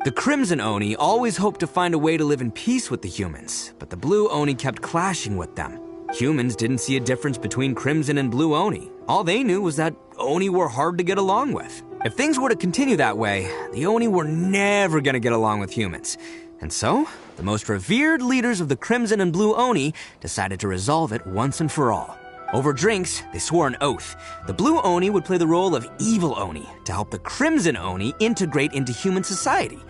The Crimson Oni always hoped to find a way to live in peace with the humans, but the Blue Oni kept clashing with them. Humans didn't see a difference between Crimson and Blue Oni. All they knew was that Oni were hard to get along with. If things were to continue that way, the Oni were never gonna get along with humans. And so, the most revered leaders of the Crimson and Blue Oni decided to resolve it once and for all. Over drinks, they swore an oath. The Blue Oni would play the role of evil Oni to help the Crimson Oni integrate into human society.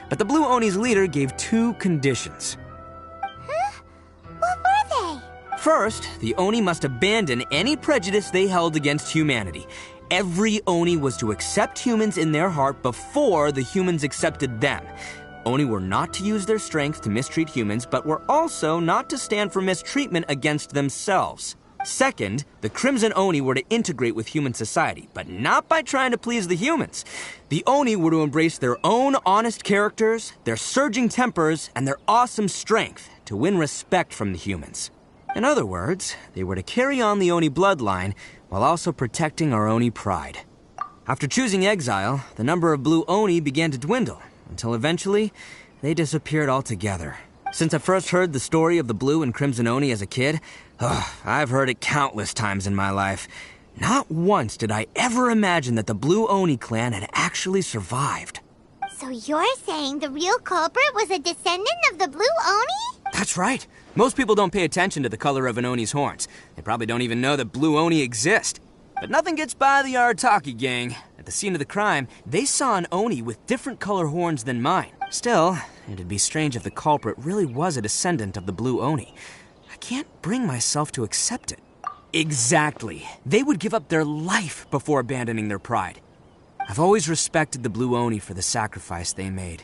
But the Blue Oni's leader gave two conditions. Huh? What were they? First, the Oni must abandon any prejudice they held against humanity. Every Oni was to accept humans in their heart before the humans accepted them. Oni were not to use their strength to mistreat humans, but were also not to stand for mistreatment against themselves. Second, the Crimson Oni were to integrate with human society, but not by trying to please the humans. The Oni were to embrace their own honest characters, their surging tempers, and their awesome strength to win respect from the humans. In other words, they were to carry on the Oni bloodline while also protecting our Oni pride. After choosing exile, the number of Blue Oni began to dwindle, until eventually, they disappeared altogether. Since I first heard the story of the Blue and Crimson Oni as a kid, I've heard it countless times in my life. Not once did I ever imagine that the Blue Oni clan had actually survived. So you're saying the real culprit was a descendant of the Blue Oni? That's right. Most people don't pay attention to the color of an Oni's horns. They probably don't even know that Blue Oni exist. But nothing gets by the Arataki gang. At the scene of the crime, they saw an Oni with different color horns than mine. Still, it'd be strange if the culprit really was a descendant of the Blue Oni. I can't bring myself to accept it. Exactly. They would give up their life before abandoning their pride. I've always respected the Blue Oni for the sacrifice they made.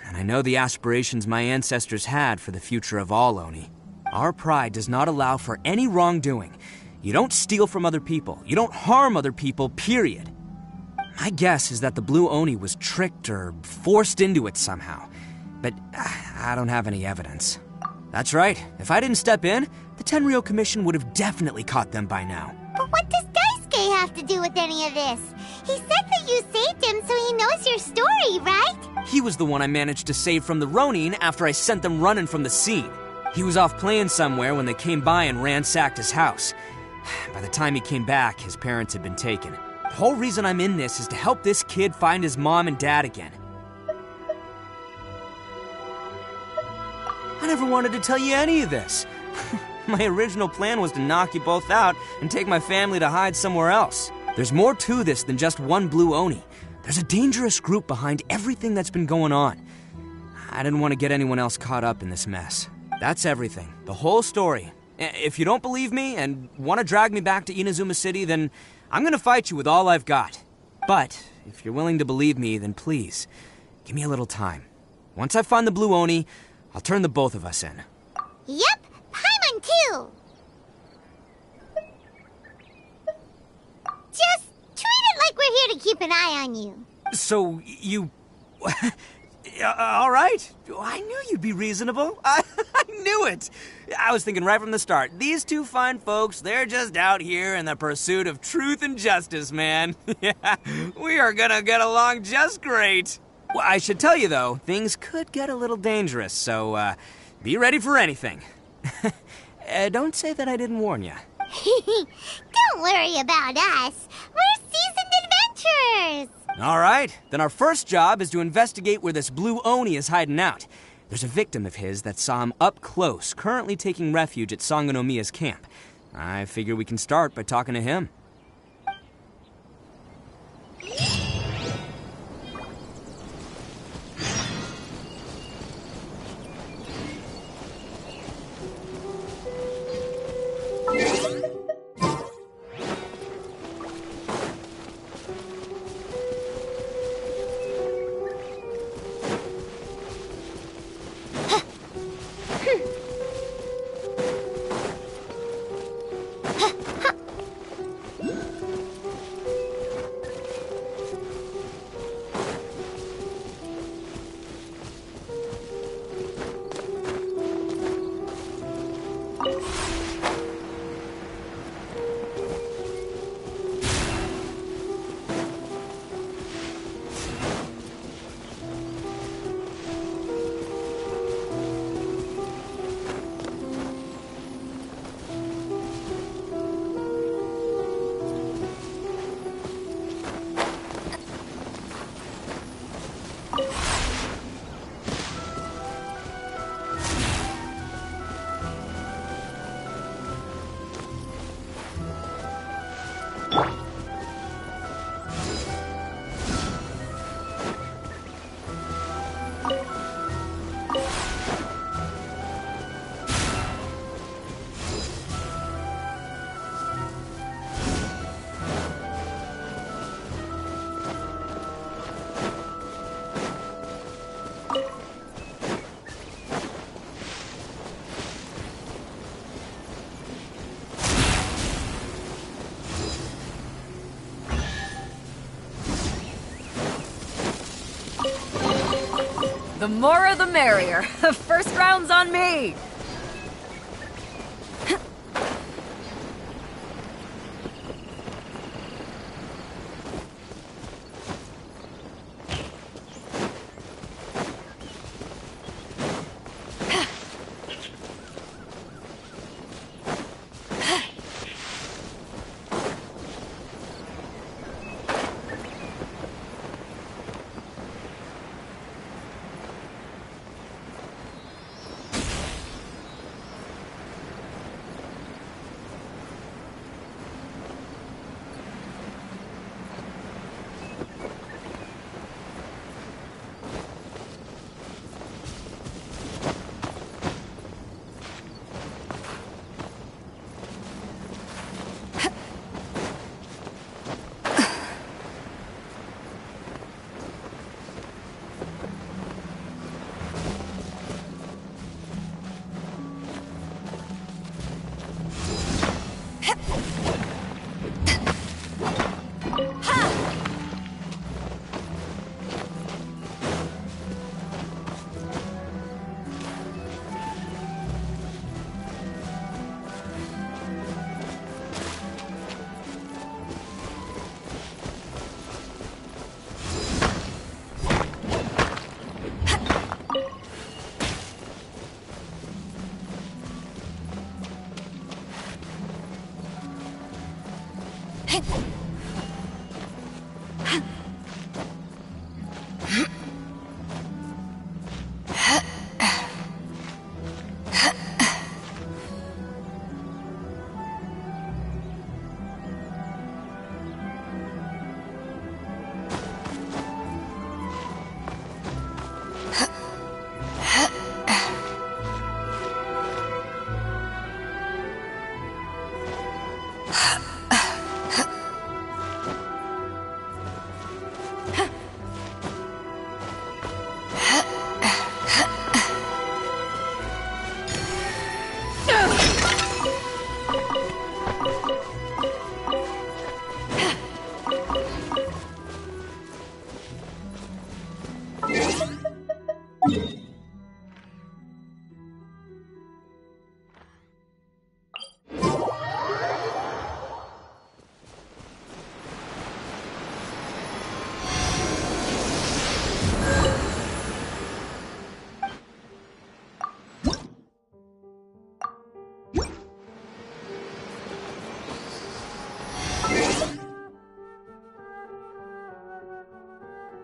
And I know the aspirations my ancestors had for the future of all Oni. Our pride does not allow for any wrongdoing. You don't steal from other people. You don't harm other people, period. My guess is that the Blue Oni was tricked or forced into it somehow. But I don't have any evidence. That's right. If I didn't step in, the Tenryou Commission would have definitely caught them by now. But what does Daisuke have to do with any of this? He said that you saved him, so he knows your story, right? He was the one I managed to save from the Ronin after I sent them running from the scene. He was off playing somewhere when they came by and ransacked his house. By the time he came back, his parents had been taken. The whole reason I'm in this is to help this kid find his mom and dad again. I never wanted to tell you any of this. My original plan was to knock you both out and take my family to hide somewhere else. There's more to this than just one Blue Oni. There's a dangerous group behind everything that's been going on. I didn't want to get anyone else caught up in this mess. That's everything. The whole story. If you don't believe me and want to drag me back to Inazuma City, then I'm going to fight you with all I've got. But if you're willing to believe me, then please, give me a little time. Once I find the Blue Oni, I'll turn the both of us in. Yep, Paimon too! Just treat it like we're here to keep an eye on you. So, you... all right. I knew you'd be reasonable. I knew it. I was thinking right from the start. These two fine folks, they're just out here in the pursuit of truth and justice, man. Yeah, we are gonna get along just great. Well, I should tell you, though, things could get a little dangerous, so be ready for anything. Don't say that I didn't warn you. Don't worry about us. We're seasoned adventurers. All right, then our first job is to investigate where this Blue Oni is hiding out. There's a victim of his that saw him up close, currently taking refuge at Sangonomiya's camp. I figure we can start by talking to him. The more the merrier. First round's on me!